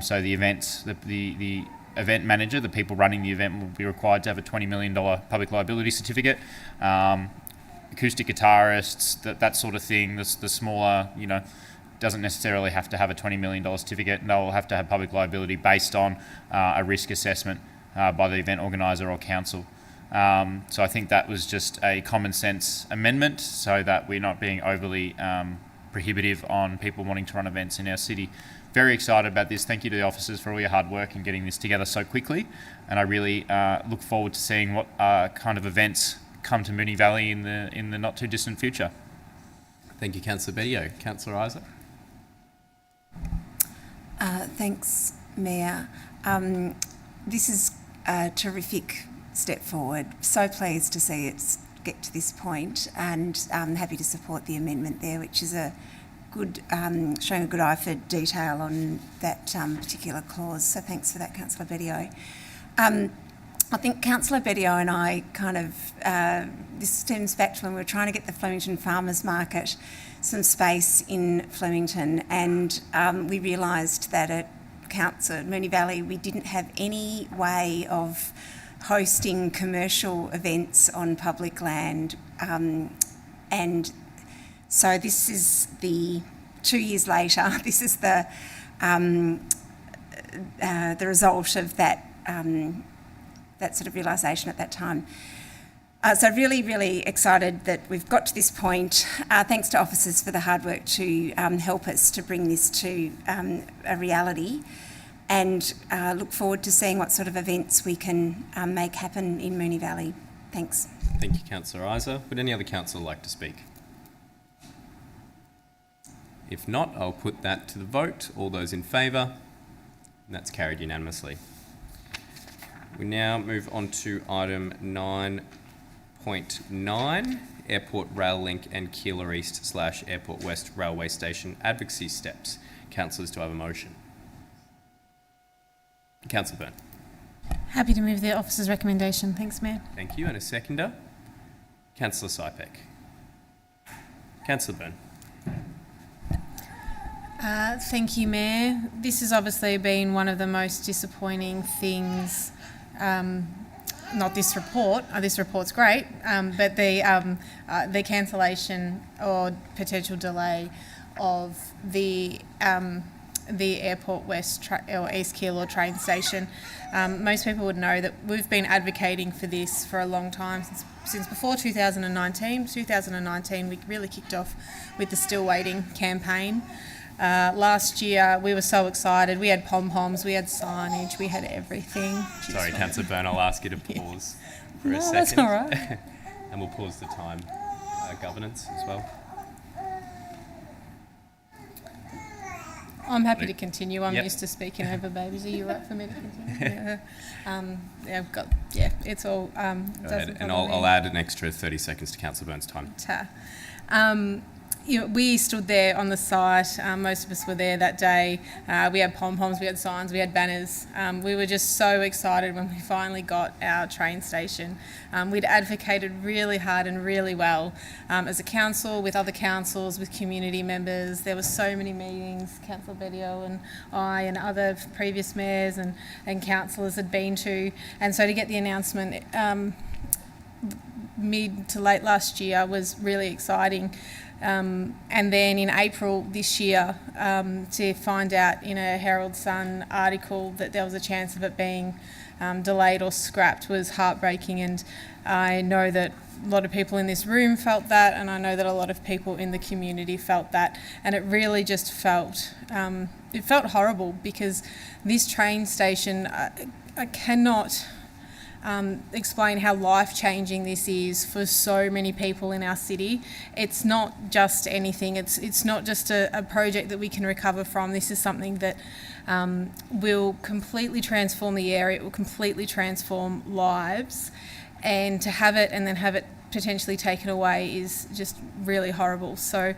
So the events, the event manager, the people running the event, will be required to have a $20 million public liability certificate. Acoustic guitarists, that sort of thing, the smaller, doesn't necessarily have to have a $20 million certificate. They'll have to have public liability based on a risk assessment by the event organiser or council. So I think that was just a common sense amendment so that we're not being overly prohibitive on people wanting to run events in our city. Very excited about this. Thank you to the officers for all your hard work in getting this together so quickly. And I really look forward to seeing what kind of events come to Moonee Valley in the not too distant future.
Thank you, Councillor Bedio. Councillor Isa.
Thanks, Mayor. This is a terrific step forward. So pleased to see it get to this point, and I'm happy to support the amendment there, which is a good, showing a good eye for detail on that particular clause. So thanks for that, Councillor Bedio. I think Councillor Bedio and I kind of, this stems back to when we were trying to get the Flemington Farmers Market some space in Flemington, and we realised that at Council Moonee Valley we didn't have any way of hosting commercial events on public land, and so this is 2 years later, this is the result of that that sort of realisation at that time. So really, really excited that we've got to this point. Thanks to officers for the hard work to help us to bring this to a reality, and look forward to seeing what sort of events we can make happen in Moonee Valley. Thanks.
Thank you, Councillor Isa. Would any other councillor like to speak? If not, I'll put that to the vote. All those in favour? And that's carried unanimously. We now move on to item 9.9, Airport Rail Link and Keilor East / Airport West Railway Station advocacy steps. Councillors, do I have a motion? Councillor Byrne.
Happy to move the officer's recommendation. Thanks, Mayor.
Thank you. And a seconder? Councillor Sypek. Councillor Byrne.
Thank you, Mayor. This has obviously been one of the most disappointing things. Not this report. This report's great, but the cancellation or potential delay of the Airport West or East Keilor train station. Most people would know that we've been advocating for this for a long time, since before 2019. 2019, we really kicked off with the Still Waiting campaign. Last year, we were so excited. We had pom-poms, we had signage, we had everything.
Sorry, Councillor Byrne, I'll ask you to pause for a second.
That's all right.
And we'll pause the time governance as well.
I'm happy to continue. I'm
Yep.
used to speaking over babies. Are you right for me to continue? It's all.
Go ahead, and I'll add an extra 30 seconds to Councillor Byrne's time.
We stood there on the site. Most of us were there that day. We had pom-poms, we had signs, we had banners. We were just so excited when we finally got our train station. We'd advocated really hard and really well as a council, with other councils, with community members. There were so many meetings Councillor Bedio and I and other previous mayors and councillors had been to. And so to get the announcement mid to late last year was really exciting. And then in April this year, to find out in a Herald Sun article that there was a chance of it being delayed or scrapped was heartbreaking. And I know that a lot of people in this room felt that, and I know that a lot of people in the community felt that. And it really just felt horrible, because this train station, I cannot explain how life-changing this is for so many people in our city. It's not just anything. It's not just a project that we can recover from. This is something that will completely transform the area. It will completely transform lives, and to have it and then have it potentially taken away is just really horrible. So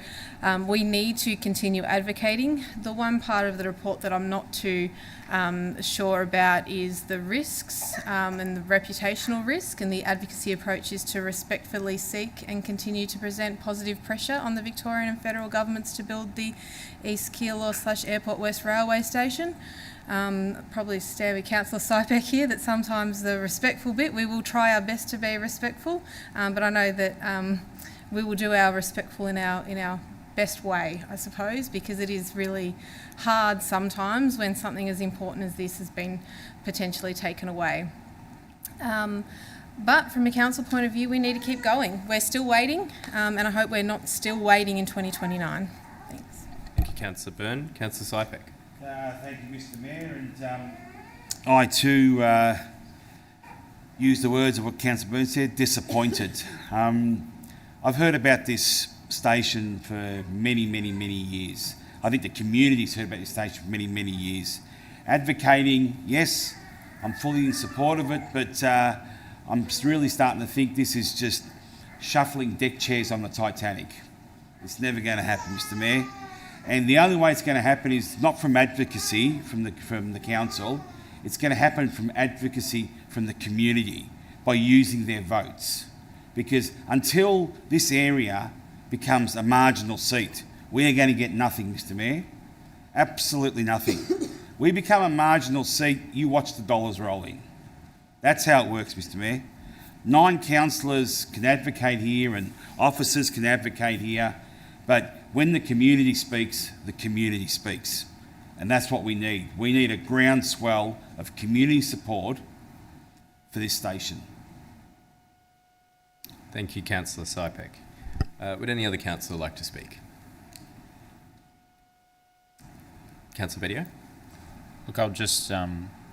we need to continue advocating. The one part of the report that I'm not too sure about is the risks and the reputational risk, and the advocacy approach is to respectfully seek and continue to present positive pressure on the Victorian and federal governments to build the East Keilor / Airport West Railway Station. Probably stand with Councillor Sypek here that sometimes the respectful bit, we will try our best to be respectful, but I know that we will do our respectful in our best way, I suppose, because it is really hard sometimes when something as important as this has been potentially taken away. But from a council point of view, we need to keep going. We're still waiting, and I hope we're not still waiting in 2029. Thanks.
Thank you, Councillor Byrne. Councillor Sypek.
Thank you, Mr. Mayor. And I too use the words of what Councillor Byrne said, disappointed. I've heard about this station for many years. I think the community's heard about this station for many years. Advocating, yes, I'm fully in support of it, but I'm really starting to think this is just shuffling deck chairs on the Titanic. It's never going to happen, Mr. Mayor. And the only way it's going to happen is not from advocacy from the council. It's going to happen from advocacy from the community by using their votes. Because until this area becomes a marginal seat, we are going to get nothing, Mr. Mayor. Absolutely nothing. We become a marginal seat, you watch the dollars rolling. That's how it works, Mr. Mayor. 9 councillors can advocate here and officers can advocate here, but when the community speaks, the community speaks. And that's what we need. We need a groundswell of community support for this station.
Thank you, Councillor Sypek. Would any other councillor like to speak? Councillor Bedio?
Look, I'll just,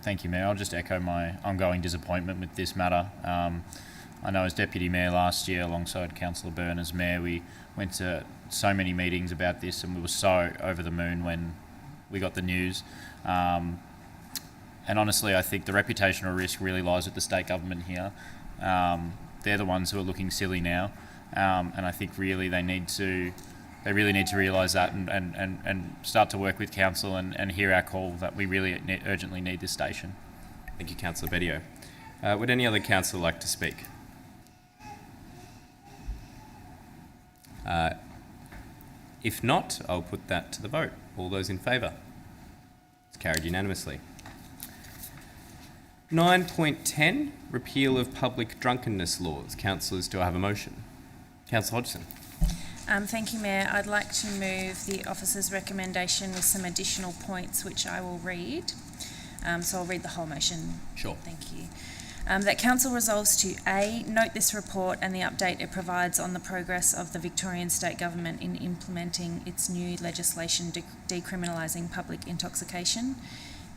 thank you, Mayor. I'll just echo my ongoing disappointment with this matter. I know as Deputy Mayor last year, alongside Councillor Byrne as Mayor, we went to so many meetings about this and we were so over the moon when we got the news. And honestly, I think the reputational risk really lies with the state government here. They're the ones who are looking silly now. And I think really they really need to realise that and start to work with council and hear our call that we really urgently need this station.
Thank you, Councillor Bedio. Would any other councillor like to speak? If not, I'll put that to the vote. All those in favour? It's carried unanimously. 9.10, repeal of public drunkenness laws. Councillors, do I have a motion? Councillor Hodgson.
Thank you, Mayor. I'd like to move the officer's recommendation with some additional points which I will read. So I'll read the whole motion.
Sure.
Thank you. That Council resolves to A, note this report and the update it provides on the progress of the Victorian State Government in implementing its new legislation decriminalising public intoxication.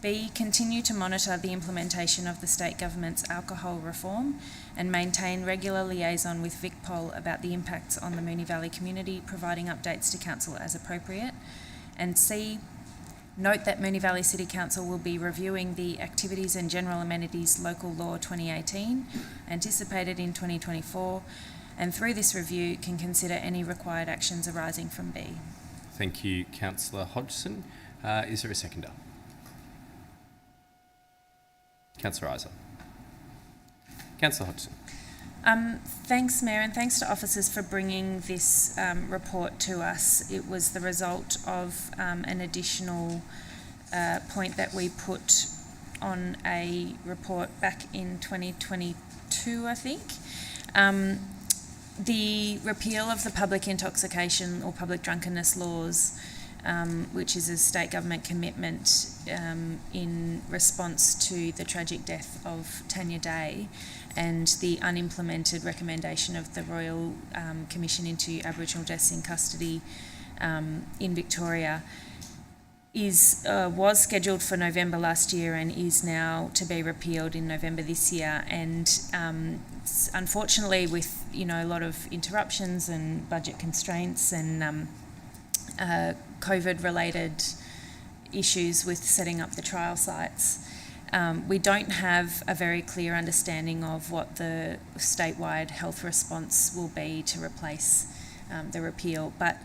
B, continue to monitor the implementation of the State Government's alcohol reform and maintain regular liaison with VicPol about the impacts on the Moonee Valley community, providing updates to Council as appropriate. And C, note that Moonee Valley City Council will be reviewing the Activities and General Amenities Local Law 2018, anticipated in 2024, and through this review can consider any required actions arising from B.
Thank you, Councillor Hodgson. Is there a seconder? Councillor Isa. Councillor Hodgson.
Thanks, Mayor, and thanks to officers for bringing this report to us. It was the result of an additional point that we put on a report back in 2022, I think. The repeal of the public intoxication or public drunkenness laws, which is a state government commitment in response to the tragic death of Tanya Day and the unimplemented recommendation of the Royal Commission into Aboriginal Deaths in Custody in Victoria, was scheduled for November last year and is now to be repealed in November this year. And unfortunately, with a lot of interruptions and budget constraints and COVID-related issues with setting up the trial sites, we don't have a very clear understanding of what the statewide health response will be to replace the repeal. But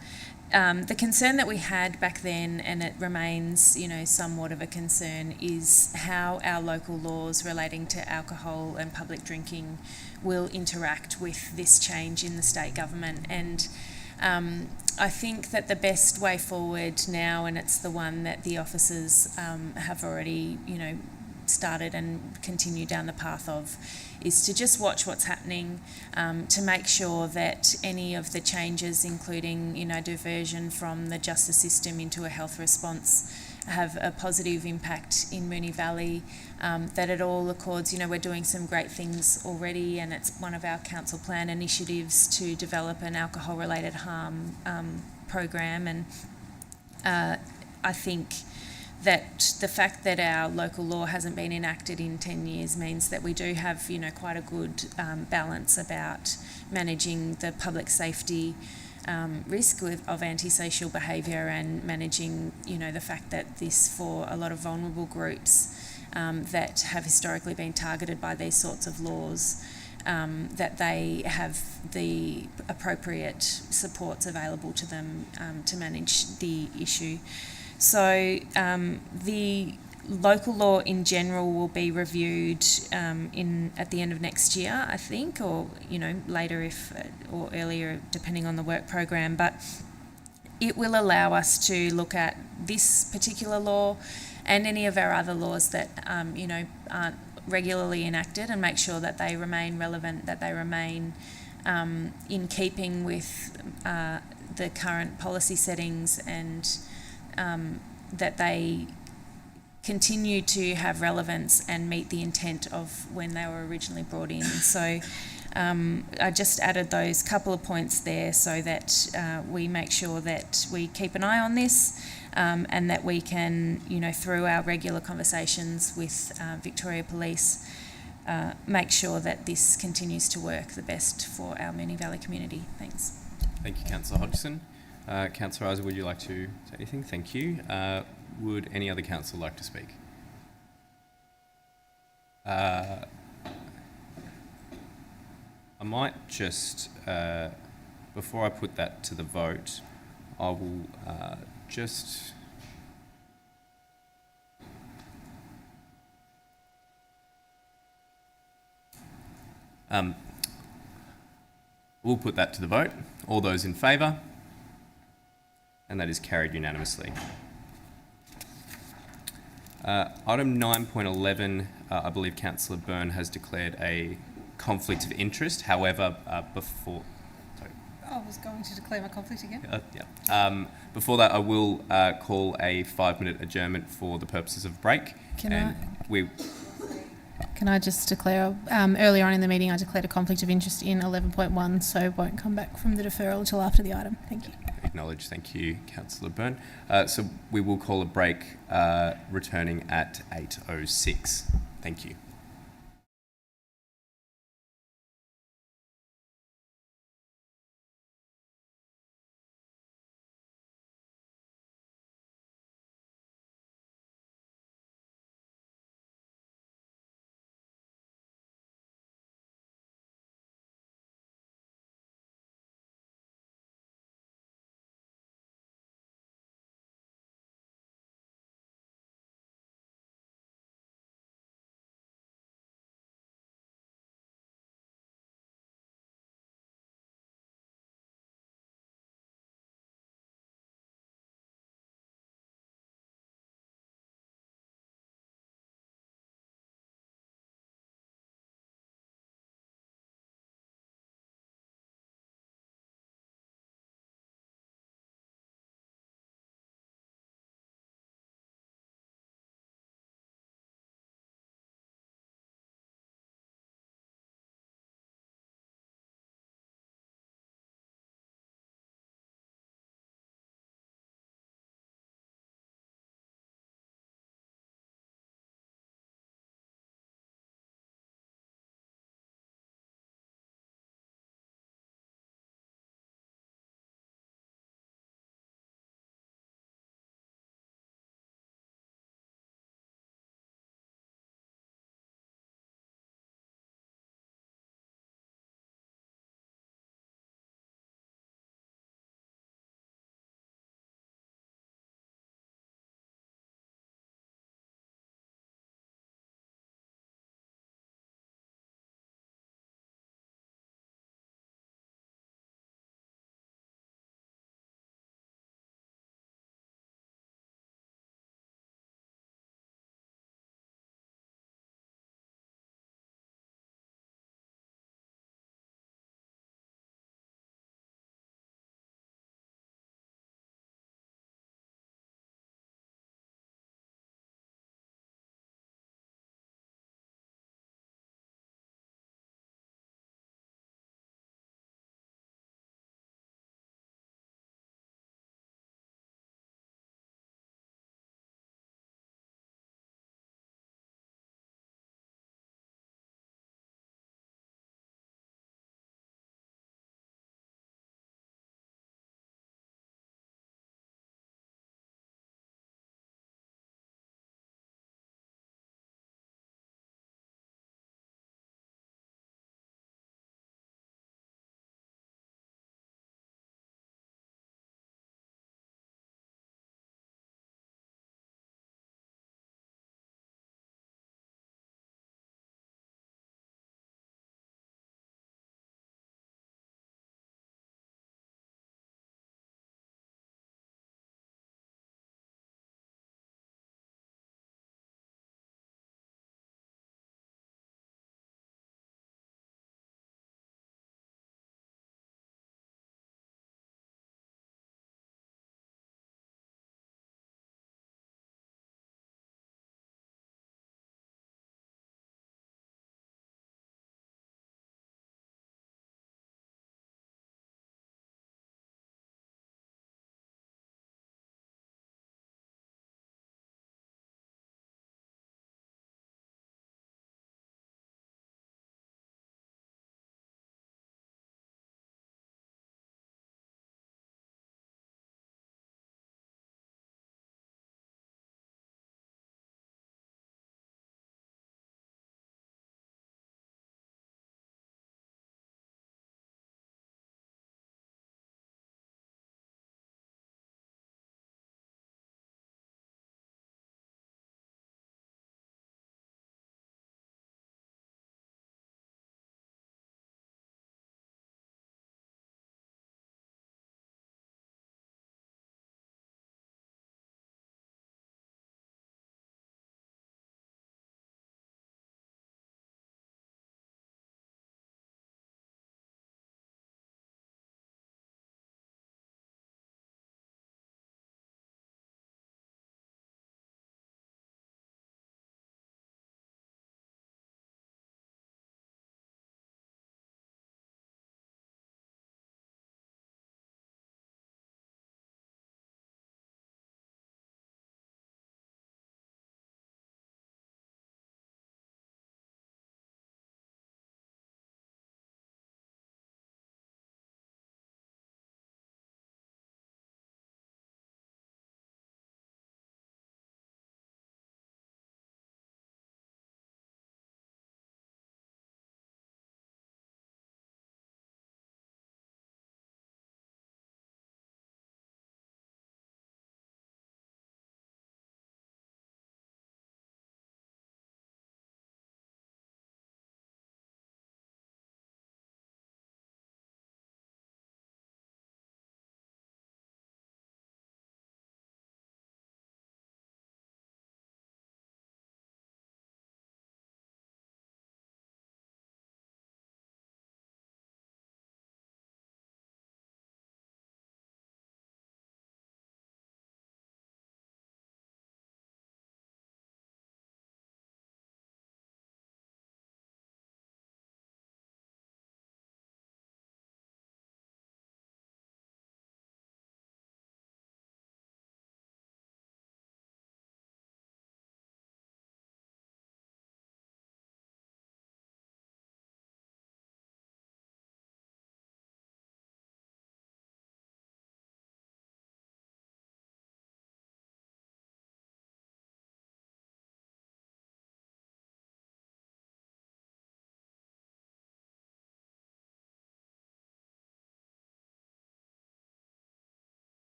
the concern that we had back then, and it remains, somewhat of a concern, is how our local laws relating to alcohol and public drinking will interact with this change in the state government. And I think that the best way forward now, and it's the one that the officers have already, started and continue down the path of, is to just watch what's happening, to make sure that any of the changes, including diversion from the justice system into a health response, have a positive impact in Moonee Valley, that it all accords, we're doing some great things already, and it's one of our council plan initiatives to develop an alcohol-related harm program, and I think that the fact that our local law hasn't been enacted in 10 years means that we do have, quite a good balance about managing the public safety risk of antisocial behaviour and managing, the fact that this, for a lot of vulnerable groups that have historically been targeted by these sorts of laws, that they have the appropriate supports available to them to manage the issue. So the local law in general will be reviewed at the end of next year, I think, or later or earlier, depending on the work program. But it will allow us to look at this particular law and any of our other laws that aren't regularly enacted, and make sure that they remain relevant, that they remain in keeping with the current policy settings, and that they continue to have relevance and meet the intent of when they were originally brought in. So I just added those couple of points there so that we make sure that we keep an eye on this, and that we can, through our regular conversations with Victoria Police, make sure that this continues to work the best for our Moonee Valley community. Thanks.
Thank you, Councillor Hodgson. Councillor Isa, would you like to say anything? Thank you. Would any other councillor like to speak? I might just, before I put that to the vote, I will just... we'll put that to the vote. All those in favour? And that is carried unanimously. Item 9.11, I believe Councillor Byrne has declared a conflict of interest. However, before... Sorry.
I was going to declare my conflict again.
Before that, I will call a 5-minute adjournment for the purposes of break. Can
I just declare, earlier on in the meeting I declared a conflict of interest in 11.1, so won't come back from the deferral until after the item. Thank you.
Acknowledged. Thank you, Councillor Byrne. So we will call a break, returning at 8:06. Thank you.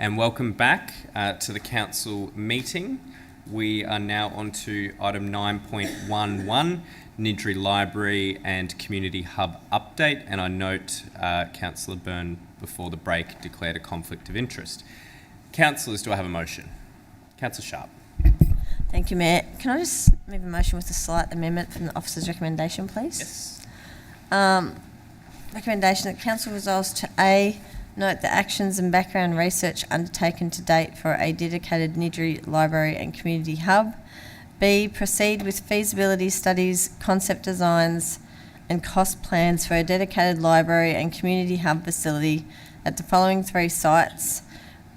And welcome back to the council meeting. We are now on to item 9.11, Niddrie Library and Community Hub update. And I note Councillor Byrne, before the break, declared a conflict of interest. Councillors, do I have a motion? Councillor Sharp.
Thank you, Mayor. Can I just move a motion with a slight amendment from the officer's recommendation, please?
Yes.
Recommendation that council resolves to A, note the actions and background research undertaken to date for a dedicated Niddrie Library and Community Hub. B, proceed with feasibility studies, concept designs and cost plans for a dedicated library and community hub facility at the following 3 sites: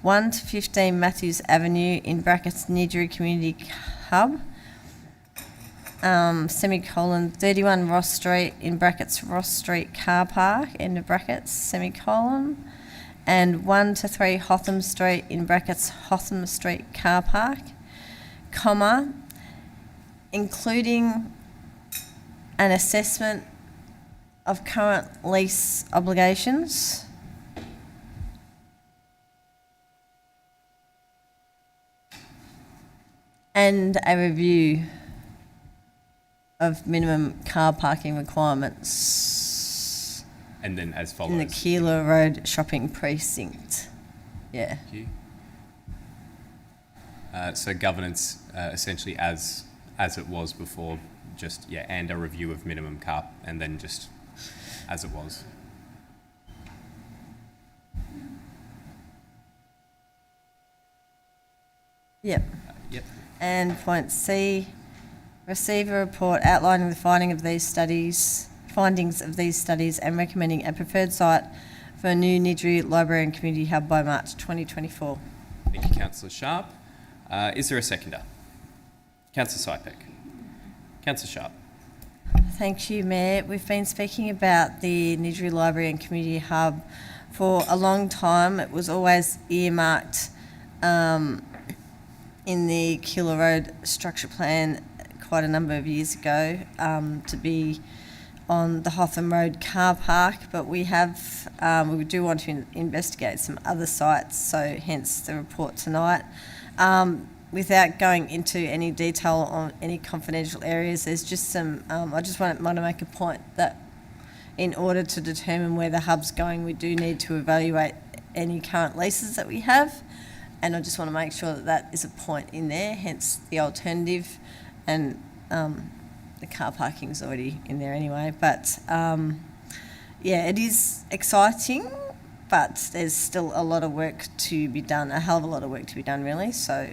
1 to 15 Matthews Avenue, in brackets Niddrie Community Hub, semicolon 31 Ross Street, in brackets Ross Street Car Park, end of brackets, semicolon, and 1 to 3 Hotham Street, in brackets Hotham Street Car Park, comma, including an assessment of current lease obligations, and a review of minimum car parking requirements
And then as follows.
in the Keilor Road shopping precinct. Yeah.
Thank you. So governance essentially as it was before, just, yeah, and a review of minimum car, and then just as it was.
Yep.
Yep.
And point C, receive a report outlining the findings of these studies and recommending a preferred site for a new Niddrie Library and Community Hub by March 2024.
Thank you, Councillor Sharp. Is there a seconder? Councillor Sypek. Councillor Sharp.
Thank you, Mayor. We've been speaking about the Niddrie Library and Community Hub for a long time. It was always earmarked in the Keilor Road structure plan quite a number of years ago to be on the Hotham Road car park, but we do want to investigate some other sites, so hence the report tonight. Without going into any detail on any confidential areas, there's just some, I just want to make a point that in order to determine where the hub's going, we do need to evaluate any current leases that we have, and I just want to make sure that that is a point in there, hence the alternative, and the car parking is already in there anyway. But yeah, it is exciting, but there's still a lot of work to be done, a hell of a lot of work to be done really. So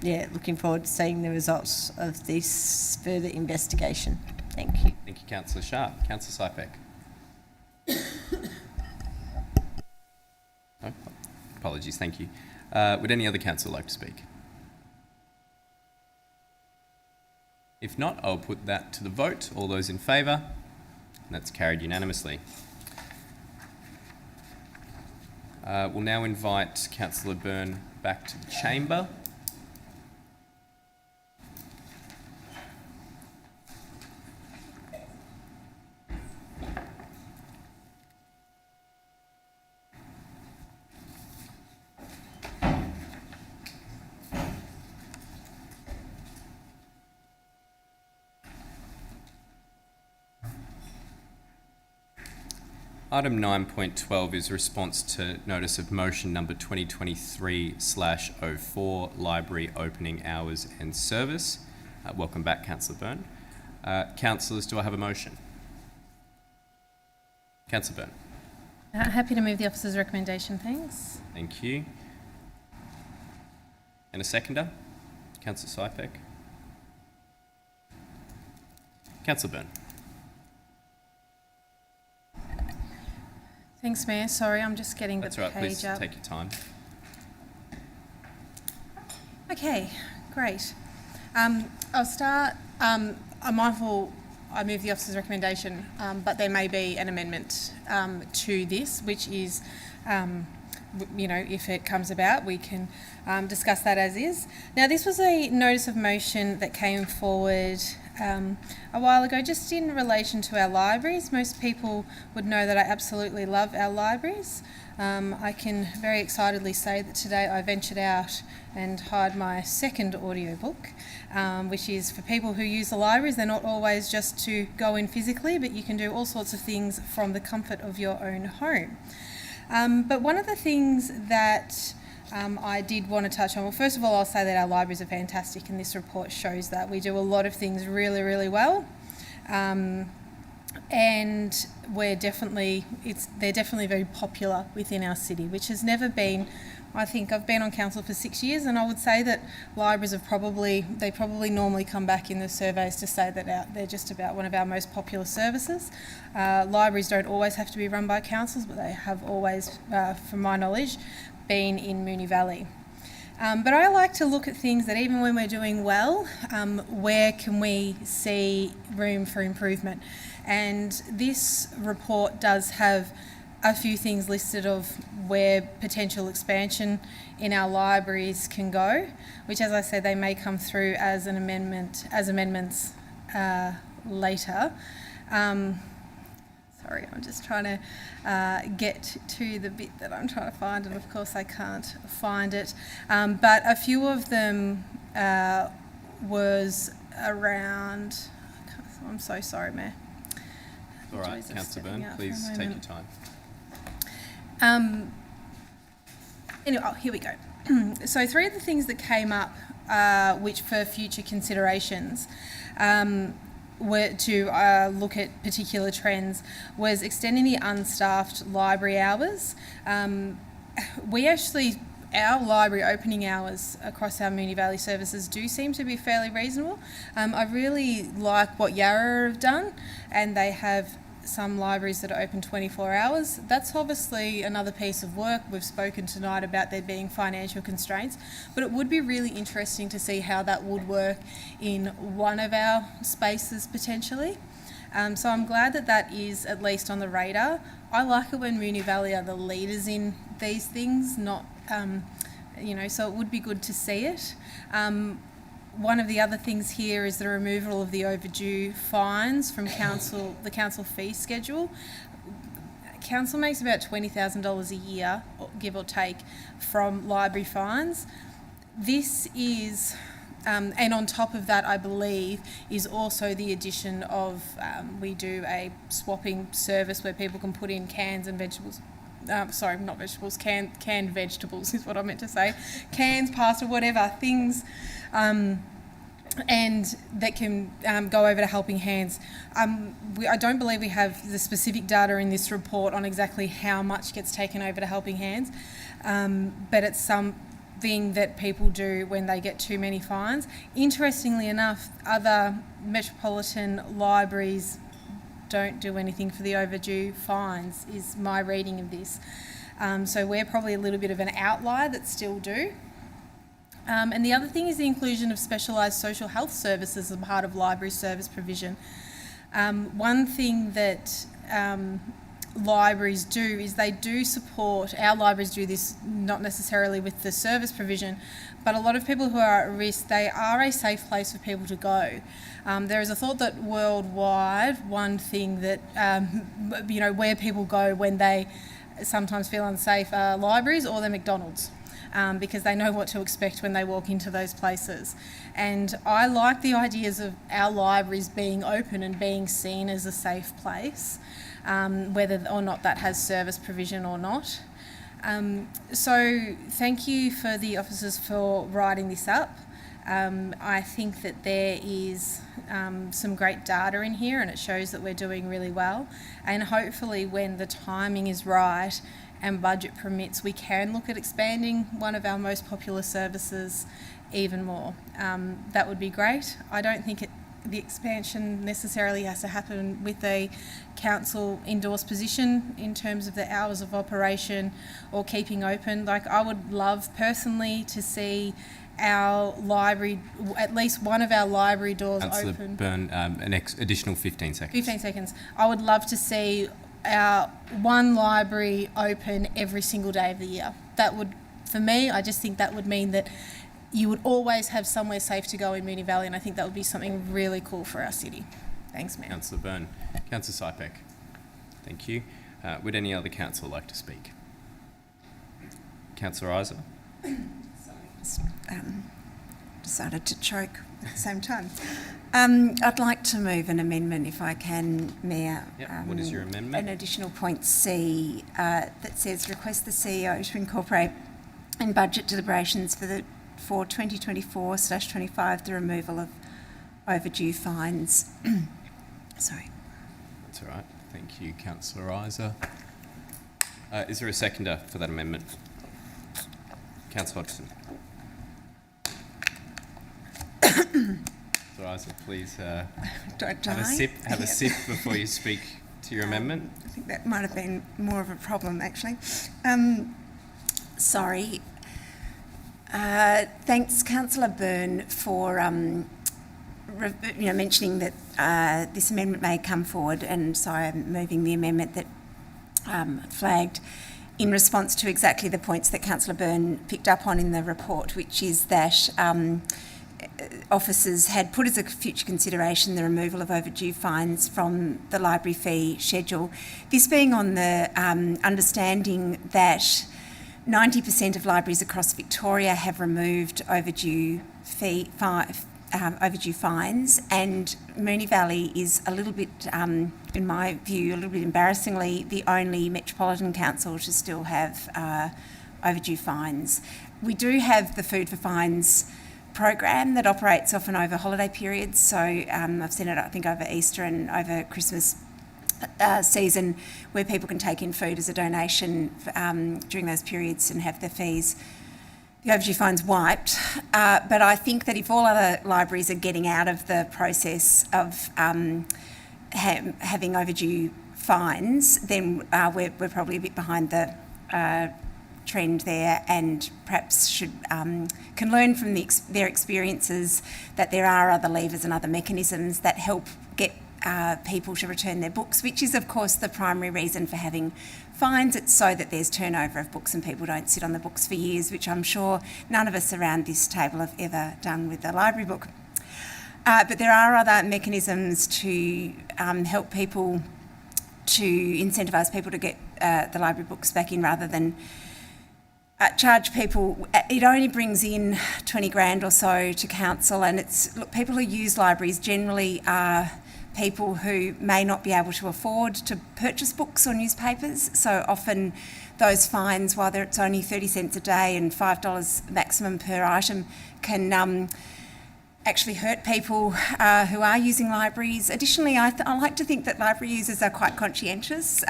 yeah, looking forward to seeing the results of this further investigation. Thank you.
Thank you, Councillor Sharp. Councillor Sypek. Oh, apologies, thank you. Would any other councillor like to speak? If not, I'll put that to the vote. All those in favour? That's carried unanimously. We'll now invite Councillor Byrne back to the chamber. Item 9.12 is response to notice of motion number 2023/04, Library Opening Hours and Service. Welcome back, Councillor Byrne. Councillors, do I have a motion? Councillor Byrne.
Happy to move the officer's recommendation, thanks.
Thank you. And a seconder? Councillor Sypek. Councillor Byrne.
Thanks, Mayor. Sorry, I'm just getting the
That's right,
page
please
up.
take your time.
Okay, great. I'll start. I'm mindful I move the officer's recommendation, but there may be an amendment to this, which is, you know, if it comes about, we can discuss that as is. Now, this was a notice of motion that came forward a while ago, just in relation to our libraries. Most people would know that I absolutely love our libraries. I can very excitedly say that today I ventured out and hired my second audiobook, which is for people who use the libraries. They're not always just to go in physically, but you can do all sorts of things from the comfort of your own home. But one of the things that I did want to touch on, well, first of all, I'll say that our libraries are fantastic, and this report shows that we do a lot of things really, really well. And they're definitely very popular within our city, which has never been. I think I've been on council for 6 years, and I would say that libraries have probably normally come back in the surveys to say that they're just about one of our most popular services. Libraries don't always have to be run by councils, but they have always, from my knowledge, been in Moonee Valley. But I like to look at things that even when we're doing well, where can we see room for improvement? And this report does have a few things listed of where potential expansion in our libraries can go, which, as I said, they may come through as amendments later. Sorry, I'm just trying to get to the bit that I'm trying to find, and of course I can't find it. But a few of them was around. I'm so sorry, Mayor.
All right, Councillor Byrne, please take your time.
Anyway, here we go. So 3 of the things that came up, which for future considerations, were to look at particular trends, was extending the unstaffed library hours. Our library opening hours across our Moonee Valley services do seem to be fairly reasonable. I really like what Yarra have done, and they have some libraries that are open 24 hours. That's obviously another piece of work. We've spoken tonight about there being financial constraints, but it would be really interesting to see how that would work in one of our spaces potentially. So I'm glad that that is at least on the radar. I like it when Moonee Valley are the leaders in these things, not, so it would be good to see it. One of the other things here is the removal of the overdue fines from the council fee schedule. Council makes about $20,000 a year, give or take, from library fines. This is, and on top of that, I believe, is also the addition of, we do a swapping service where people can put in cans and vegetables. Sorry, not vegetables, canned vegetables is what I meant to say. Cans, pasta, whatever, things, and that can go over to Helping Hands. I don't believe we have the specific data in this report on exactly how much gets taken over to Helping Hands, but it's something that people do when they get too many fines. Interestingly enough, other metropolitan libraries don't do anything for the overdue fines, is my reading of this. So we're probably a little bit of an outlier that still do. And the other thing is the inclusion of specialised social health services as a part of library service provision. One thing that libraries do is they do support, our libraries do this not necessarily with the service provision, but a lot of people who are at risk, they are a safe place for people to go. There is a thought that worldwide, one thing that, where people go when they sometimes feel unsafe are libraries or the McDonald's. Because they know what to expect when they walk into those places. And I like the ideas of our libraries being open and being seen as a safe place, whether or not that has service provision or not. So thank you for the officers for writing this up. I think that there is some great data in here, and it shows that we're doing really well. And hopefully when the timing is right and budget permits, we can look at expanding one of our most popular services even more. That would be great. I don't think the expansion necessarily has to happen with a council endorsed position in terms of the hours of operation or keeping open. Like, I would love personally to see our library, at least one of our library doors
Councillor
open.
Byrne, an additional 15 seconds.
15 seconds. I would love to see our one library open every single day of the year. That would, for me, I just think that would mean that you would always have somewhere safe to go in Moonee Valley, and I think that would be something really cool for our city. Thanks, Mayor.
Councillor Byrne. Councillor Sypek. Thank you. Would any other councillor like to speak? Councillor Isa.
Decided to choke at the same time. I'd like to move an amendment, if I can, Mayor.
Yep. What is your amendment?
An additional point C that says request the CEO to incorporate in budget deliberations for 2024/25 the removal of overdue fines. Sorry.
That's all right. Thank you, Councillor Isa. Is there a seconder for that amendment? Councillor Hodgson. Councillor Isa, please
Don't
have a
die.
sip. Have
Yeah.
a sip before you speak to your amendment.
I think that might have been more of a problem, actually. Sorry. Thanks, Councillor Byrne, for mentioning that this amendment may come forward, and so I'm moving the amendment that flagged in response to exactly the points that Councillor Byrne picked up on in the report, which is that officers had put as a future consideration the removal of overdue fines from the library fee schedule. This being on the understanding that 90% of libraries across Victoria have removed overdue fines, and Moonee Valley is a little bit, in my view, a little bit embarrassingly, the only metropolitan council to still have overdue fines. We do have the Food for Fines program that operates often over holiday periods, so I've seen it, I think, over Easter and over Christmas season, where people can take in food as a donation during those periods and have their fees, the overdue fines wiped. But I think that if all other libraries are getting out of the process of having overdue fines, then we're probably a bit behind the trend there, and perhaps can learn from their experiences that there are other levers and other mechanisms that help get people to return their books, which is, of course, the primary reason for having fines. It's so that there's turnover of books and people don't sit on the books for years, which I'm sure none of us around this table have ever done with the library book. But there are other mechanisms to help people, to incentivise people to get the library books back in rather than charge people. It only brings in 20 grand or so to council, and people who use libraries generally are people who may not be able to afford to purchase books or newspapers. So often those fines, while it's only 30 cents a day and $5 maximum per item, can actually hurt people who are using libraries. Additionally, I like to think that library users are quite conscientious.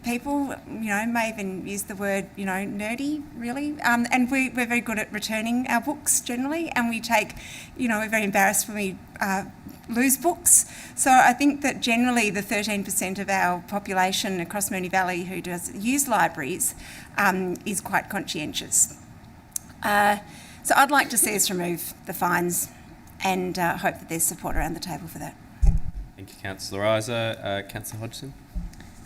People, may even use the word, nerdy, really. And we're very good at returning our books generally, and we take, we're very embarrassed when we lose books. So I think that generally the 13% of our population across Moonee Valley who does use libraries is quite conscientious. So I'd like to see us remove the fines, and hope that there's support around the table for that.
Thank you, Councillor Isa. Councillor Hodgson.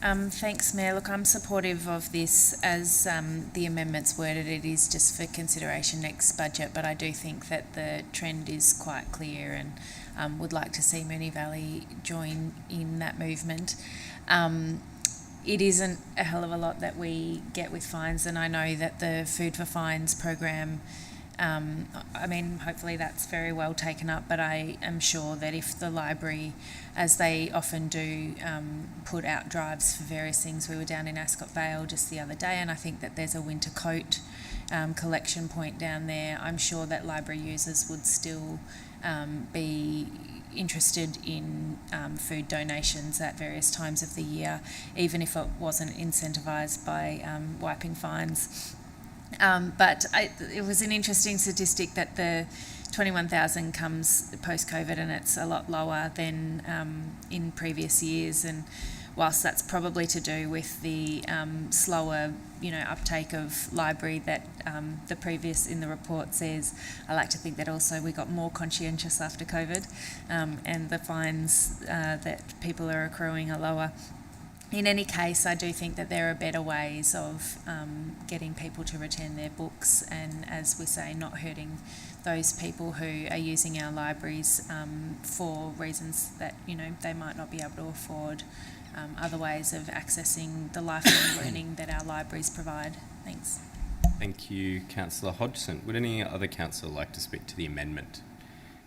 Thanks, Mayor. Look, I'm supportive of this as the amendment's worded. It is just for consideration next budget, but I do think that the trend is quite clear, and would like to see Moonee Valley join in that movement. It isn't a hell of a lot that we get with fines, and I know that the Food for Fines program, hopefully that's very well taken up, but I am sure that if the library, as they often do, put out drives for various things. We were down in Ascot Vale just the other day, and I think that there's a winter coat collection point down there. I'm sure that library users would still be interested in food donations at various times of the year, even if it wasn't incentivised by wiping fines. But it was an interesting statistic that the 21,000 comes post-COVID, and it's a lot lower than in previous years. And whilst that's probably to do with the slower, uptake of library that the previous in the report says, I like to think that also we got more conscientious after COVID, and the fines that people are accruing are lower. In any case, I do think that there are better ways of getting people to return their books, and, as we say, not hurting those people who are using our libraries for reasons that, you know, they might not be able to afford other ways of accessing the lifelong learning that our libraries provide. Thanks.
Thank you, Councillor Hodgson. Would any other councillor like to speak to the amendment?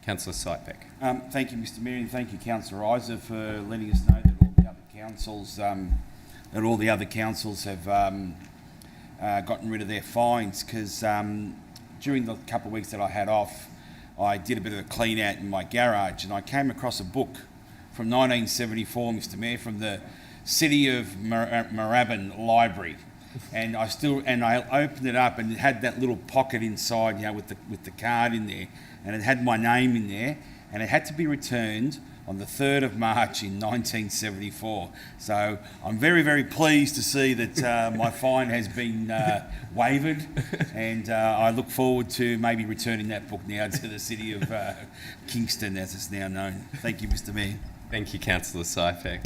Councillor Sypeck.
Thank you, Mr Mayor, and thank you, Councillor Isa, for letting us know that all the other councils have gotten rid of their fines, because during the couple of weeks that I had off, I did a bit of a clean out in my garage, and I came across a book from 1974, Mr Mayor, from the City of Moorabbin Library. And I opened it up, and it had that little pocket inside, you know, with the card in there, and it had my name in there, and it had to be returned on the 3rd of March in 1974. So I'm very, very pleased to see that my fine has been waived, and I look forward to maybe returning that book now to the City of Kingston, as it's now known. Thank you, Mr Mayor.
Thank you, Councillor Sypeck.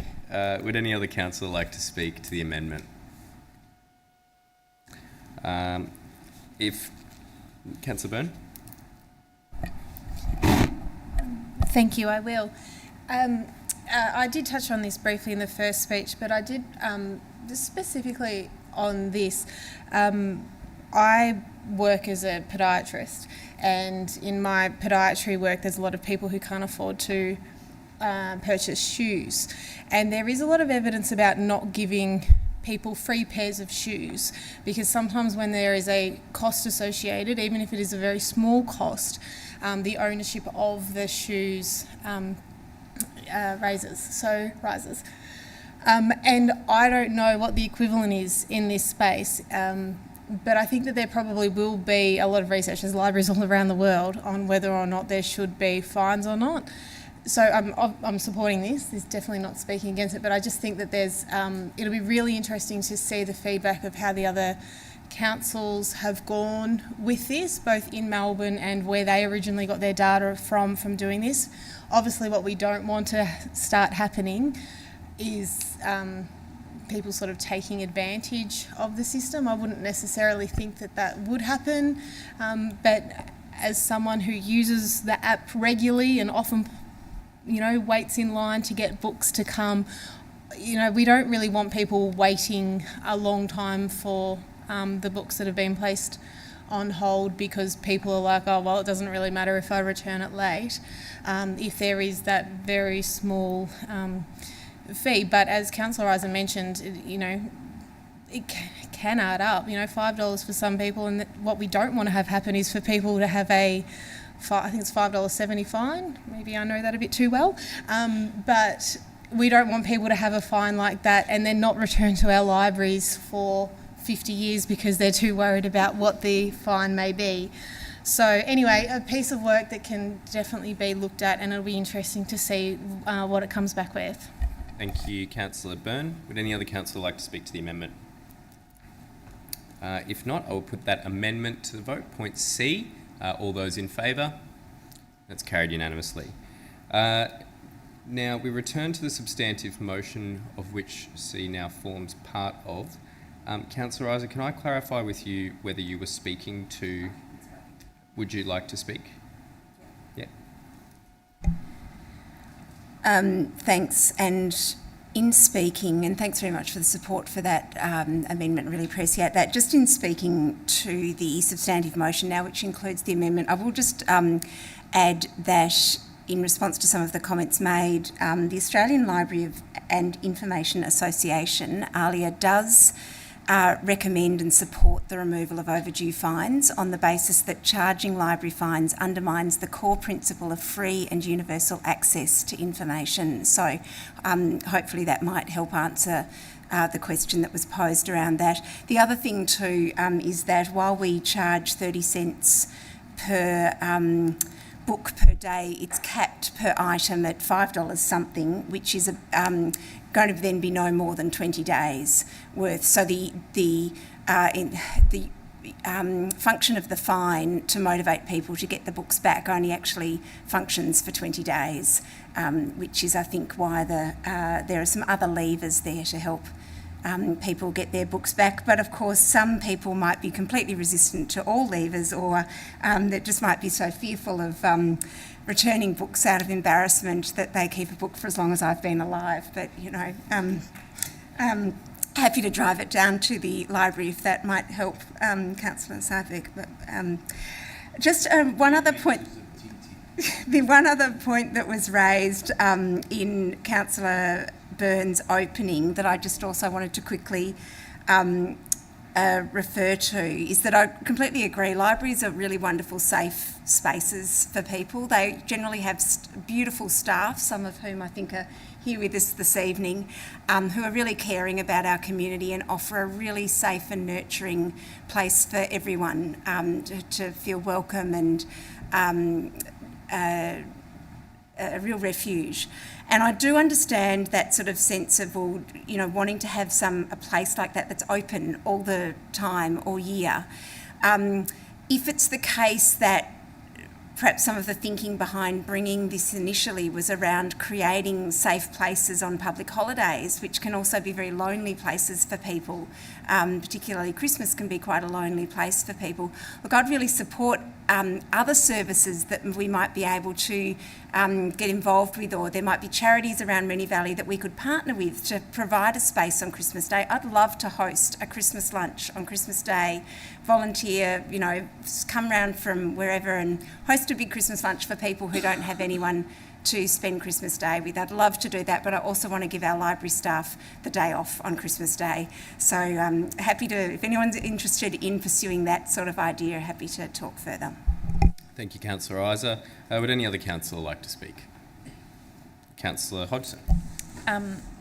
Would any other councillor like to speak to the amendment? If Councillor Byrne.
Thank you, I will. I did touch on this briefly in the first speech, but I did, just specifically on this, I work as a podiatrist, and in my podiatry work there's a lot of people who can't afford to purchase shoes, and there is a lot of evidence about not giving people free pairs of shoes, because sometimes when there is a cost associated, even if it is a very small cost, the ownership of the shoes rises. And I don't know what the equivalent is in this space, but I think that there probably will be a lot of research, there's libraries all around the world, on whether or not there should be fines or not. So I'm supporting this. This is definitely not speaking against it, but I just think that there's, it'll be really interesting to see the feedback of how the other councils have gone with this, both in Melbourne and where they originally got their data from doing this. Obviously what we don't want to start happening is people sort of taking advantage of the system. I wouldn't necessarily think that that would happen, but as someone who uses the app regularly and often, you know, waits in line to get books to come, you know, we don't really want people waiting a long time for the books that have been placed on hold, because people are like, oh, well, it doesn't really matter if I return it late, if there is that very small fee. But as Councillor Isa mentioned, you know, it can add up, you know, $5 for some people, and what we don't want to have happen is for people to have I think it's $5.70 fine. Maybe I know that a bit too well. But we don't want people to have a fine like that and then not return to our libraries for 50 years because they're too worried about what the fine may be. So anyway, a piece of work that can definitely be looked at, and it'll be interesting to see what it comes back with.
Thank you, Councillor Byrne. Would any other councillor like to speak to the amendment? If not, I will put that amendment to the vote. Point C. All those in favour? That's carried unanimously. Now we return to the substantive motion, of which C now forms part of. Councillor Isa, can I clarify with you whether you were speaking to... Would you like to speak? Yeah.
Thanks. And in speaking, and thanks very much for the support for that amendment, really appreciate that. Just in speaking to the substantive motion now, which includes the amendment, I will just add that in response to some of the comments made, the Australian Library and Information Association, ALIA, does recommend and support the removal of overdue fines on the basis that charging library fines undermines the core principle of free and universal access to information. So hopefully that might help answer the question that was posed around that. The other thing too is that while we charge 30 cents per book per day, it's capped per item at $5 something, which is going to then be no more than 20 days worth. So the function of the fine to motivate people to get the books back only actually functions for 20 days, which is, I think, why there are some other levers there to help people get their books back. But of course, some people might be completely resistant to all leavers, or that just might be so fearful of returning books out of embarrassment that they keep a book for as long as I've been alive. But, you know, happy to drive it down to the library if that might help, Councillor Sarvik. But just one other point. The one other point that was raised in Councillor Byrne's opening that I just also wanted to quickly refer to is that I completely agree. Libraries are really wonderful, safe spaces for people. They generally have beautiful staff, some of whom I think are here with us this evening, who are really caring about our community and offer a really safe and nurturing place for everyone to feel welcome and a real refuge. And I do understand that sort of sense of, well, you know, wanting to have a place like that that's open all the time, all year. If it's the case that perhaps some of the thinking behind bringing this initially was around creating safe places on public holidays, which can also be very lonely places for people, particularly Christmas can be quite a lonely place for people. Look, I'd really support other services that we might be able to get involved with, or there might be charities around Moonee Valley that we could partner with to provide a space on Christmas Day. I'd love to host a Christmas lunch on Christmas Day, volunteer, you know, come round from wherever and host a big Christmas lunch for people who don't have anyone to spend Christmas Day with. I'd love to do that, but I also want to give our library staff the day off on Christmas Day. So happy to, if anyone's interested in pursuing that sort of idea, happy to talk further.
Thank you, Councillor Isa. Would any other councillor like to speak? Councillor Hodgson.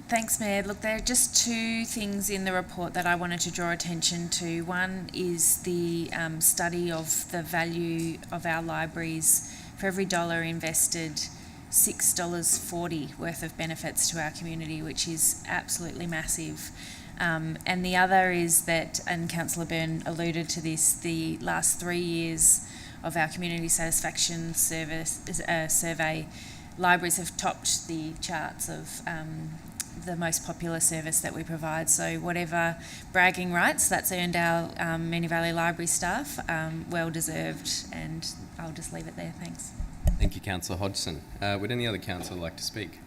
Thanks, Mayor. Look, there are just two things in the report that I wanted to draw attention to. One is the study of the value of our libraries. For every dollar invested, $6.40 worth of benefits to our community, which is absolutely massive. And the other is that, and Councillor Byrne alluded to this, the last 3 years of our community satisfaction survey, libraries have topped the charts of the most popular service that we provide. So whatever bragging rights that's earned our Moonee Valley Library staff, well deserved, and I'll just leave it there. Thanks.
Thank you, Councillor Hodgson. Would any other councillor like to speak?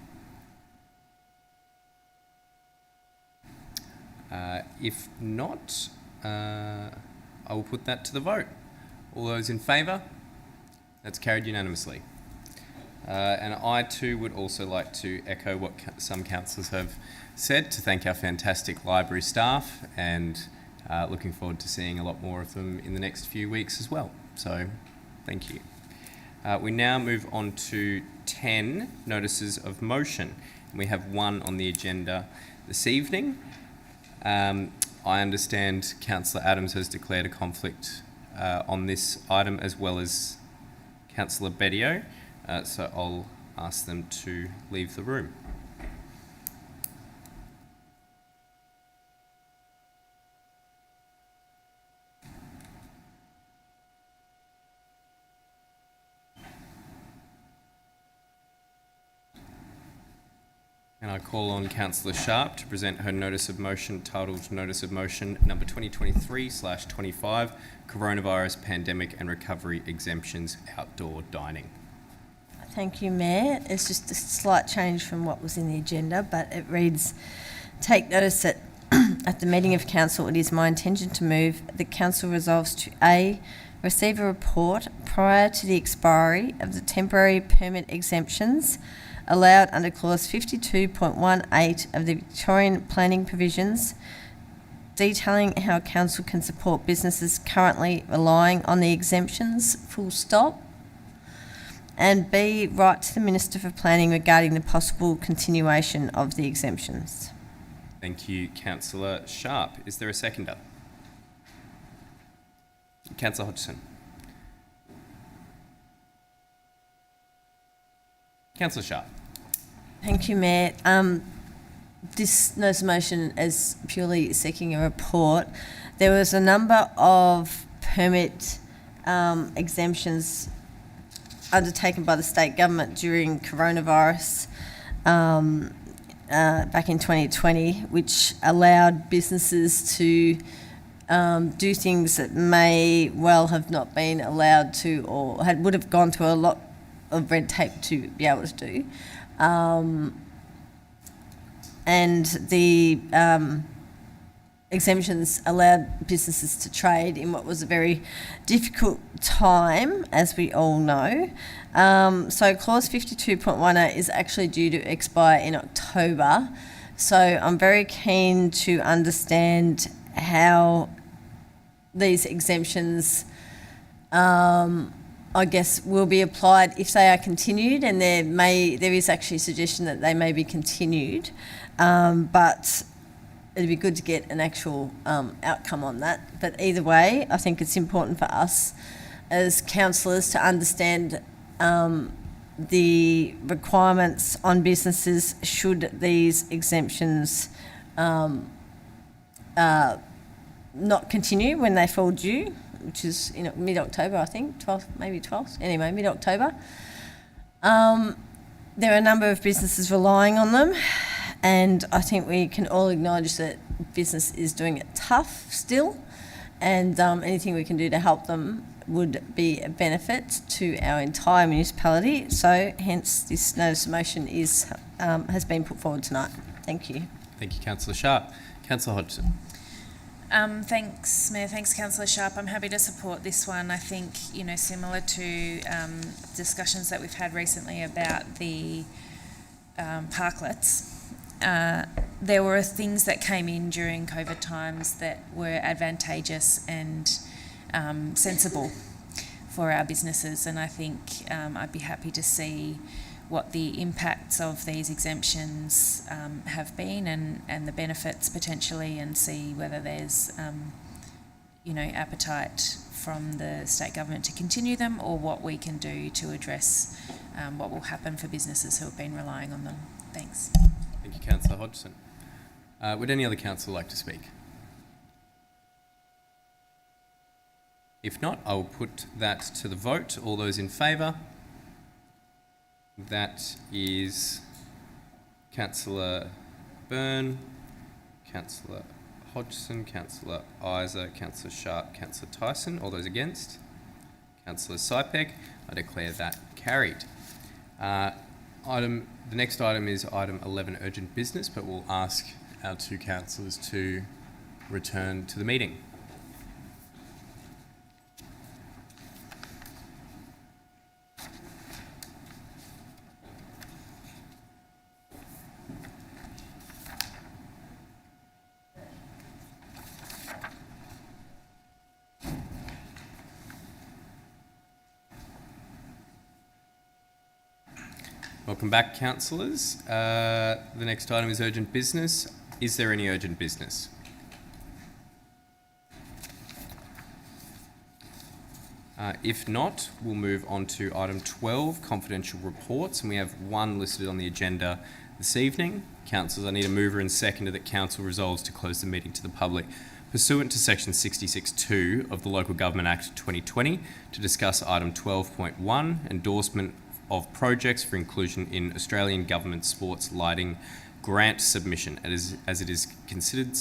If not, I will put that to the vote. All those in favour? That's carried unanimously. And I too would also like to echo what some councillors have said, to thank our fantastic library staff, and looking forward to seeing a lot more of them in the next few weeks as well. So thank you. We now move on to 10 notices of motion. We have one on the agenda this evening. I understand Councillor Adams has declared a conflict on this item, as well as Councillor Bedio, so I'll ask them to leave the room. And I call on Councillor Sharp to present her notice of motion, titled Notice of Motion number 2023/25, Coronavirus Pandemic and Recovery Exemptions Outdoor Dining.
Thank you, Mayor. It's just a slight change from what was in the agenda, but it reads, take notice that at the meeting of Council, it is my intention to move that Council resolves to A, receive a report prior to the expiry of the temporary permit exemptions allowed under clause 52.18 of the Victorian planning provisions, detailing how Council can support businesses currently relying on the exemptions, full stop. And B, write to the Minister for Planning regarding the possible continuation of the exemptions.
Thank you, Councillor Sharp. Is there a seconder? Councillor Hodgson. Councillor Sharp.
Thank you, Mayor. This notice of motion is purely seeking a report. There was a number of permit exemptions undertaken by the state government during coronavirus back in 2020, which allowed businesses to do things that may well have not been allowed to, or would have gone through a lot of red tape to be able to do. And the exemptions allowed businesses to trade in what was a very difficult time, as we all know. So clause 52.10 is actually due to expire in October. So I'm very keen to understand how these exemptions, I guess, will be applied if they are continued, and there is actually a suggestion that they may be continued, but it'd be good to get an actual outcome on that. But either way, I think it's important for us as councillors to understand the requirements on businesses should these exemptions not continue when they fall due, which is in mid-October, I think, 12th, maybe 12th, anyway, mid-October. There are a number of businesses relying on them, and I think we can all acknowledge that business is doing it tough still, and anything we can do to help them would be a benefit to our entire municipality. So hence this notice of motion has been put forward tonight. Thank you.
Thank you, Councillor Sharp. Councillor Hodgson.
Thanks, Mayor. Thanks, Councillor Sharp. I'm happy to support this one. I think, similar to discussions that we've had recently about the parklets, there were things that came in during COVID times that were advantageous and sensible for our businesses, and I think I'd be happy to see what the impacts of these exemptions have been and the benefits potentially, and see whether there's appetite from the state government to continue them, or what we can do to address what will happen for businesses who have been relying on them. Thanks.
Thank you, Councillor Hodgson. Would any other councillor like to speak? If not, I will put that to the vote. All those in favour? That is Councillor Byrne, Councillor Hodgson, Councillor Isa, Councillor Sharp, Councillor Tyson. All those against? Councillor Sypek. I declare that carried. The next item is item 11, urgent business, but we'll ask our two councillors to return to the meeting. Welcome back, councillors. The next item is urgent business. Is there any urgent business? If not, we'll move on to item 12, confidential reports, and we have one listed on the agenda this evening. Councillors, I need a mover and seconder that council resolves to close the meeting to the public pursuant to section 66(2) of the Local Government Act 2020 to discuss item 12.1, endorsement of projects for inclusion in Australian Government Sports Lighting Grant submission, as it is considered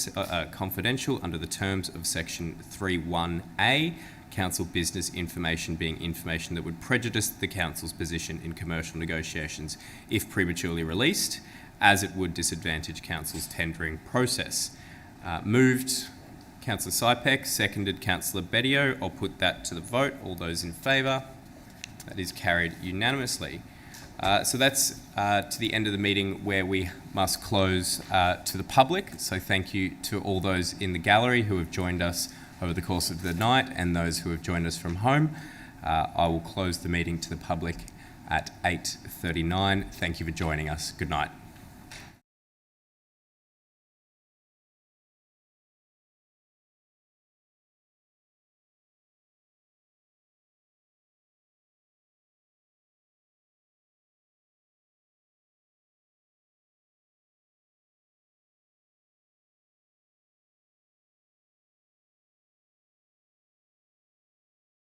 confidential under the terms of section 3(1)(a), council business information being information that would prejudice the council's position in commercial negotiations if prematurely released, as it would disadvantage council's tendering process. Moved Councillor Sypek, seconded Councillor Bedio. I'll put that to the vote. All those in favour? That is carried unanimously. So that's to the end of the meeting where we must close to the public. So thank you to all those in the gallery who have joined us over the course of the night and those who have joined us from home. I will close the meeting to the public at 8:39. Thank you for joining us. Good night.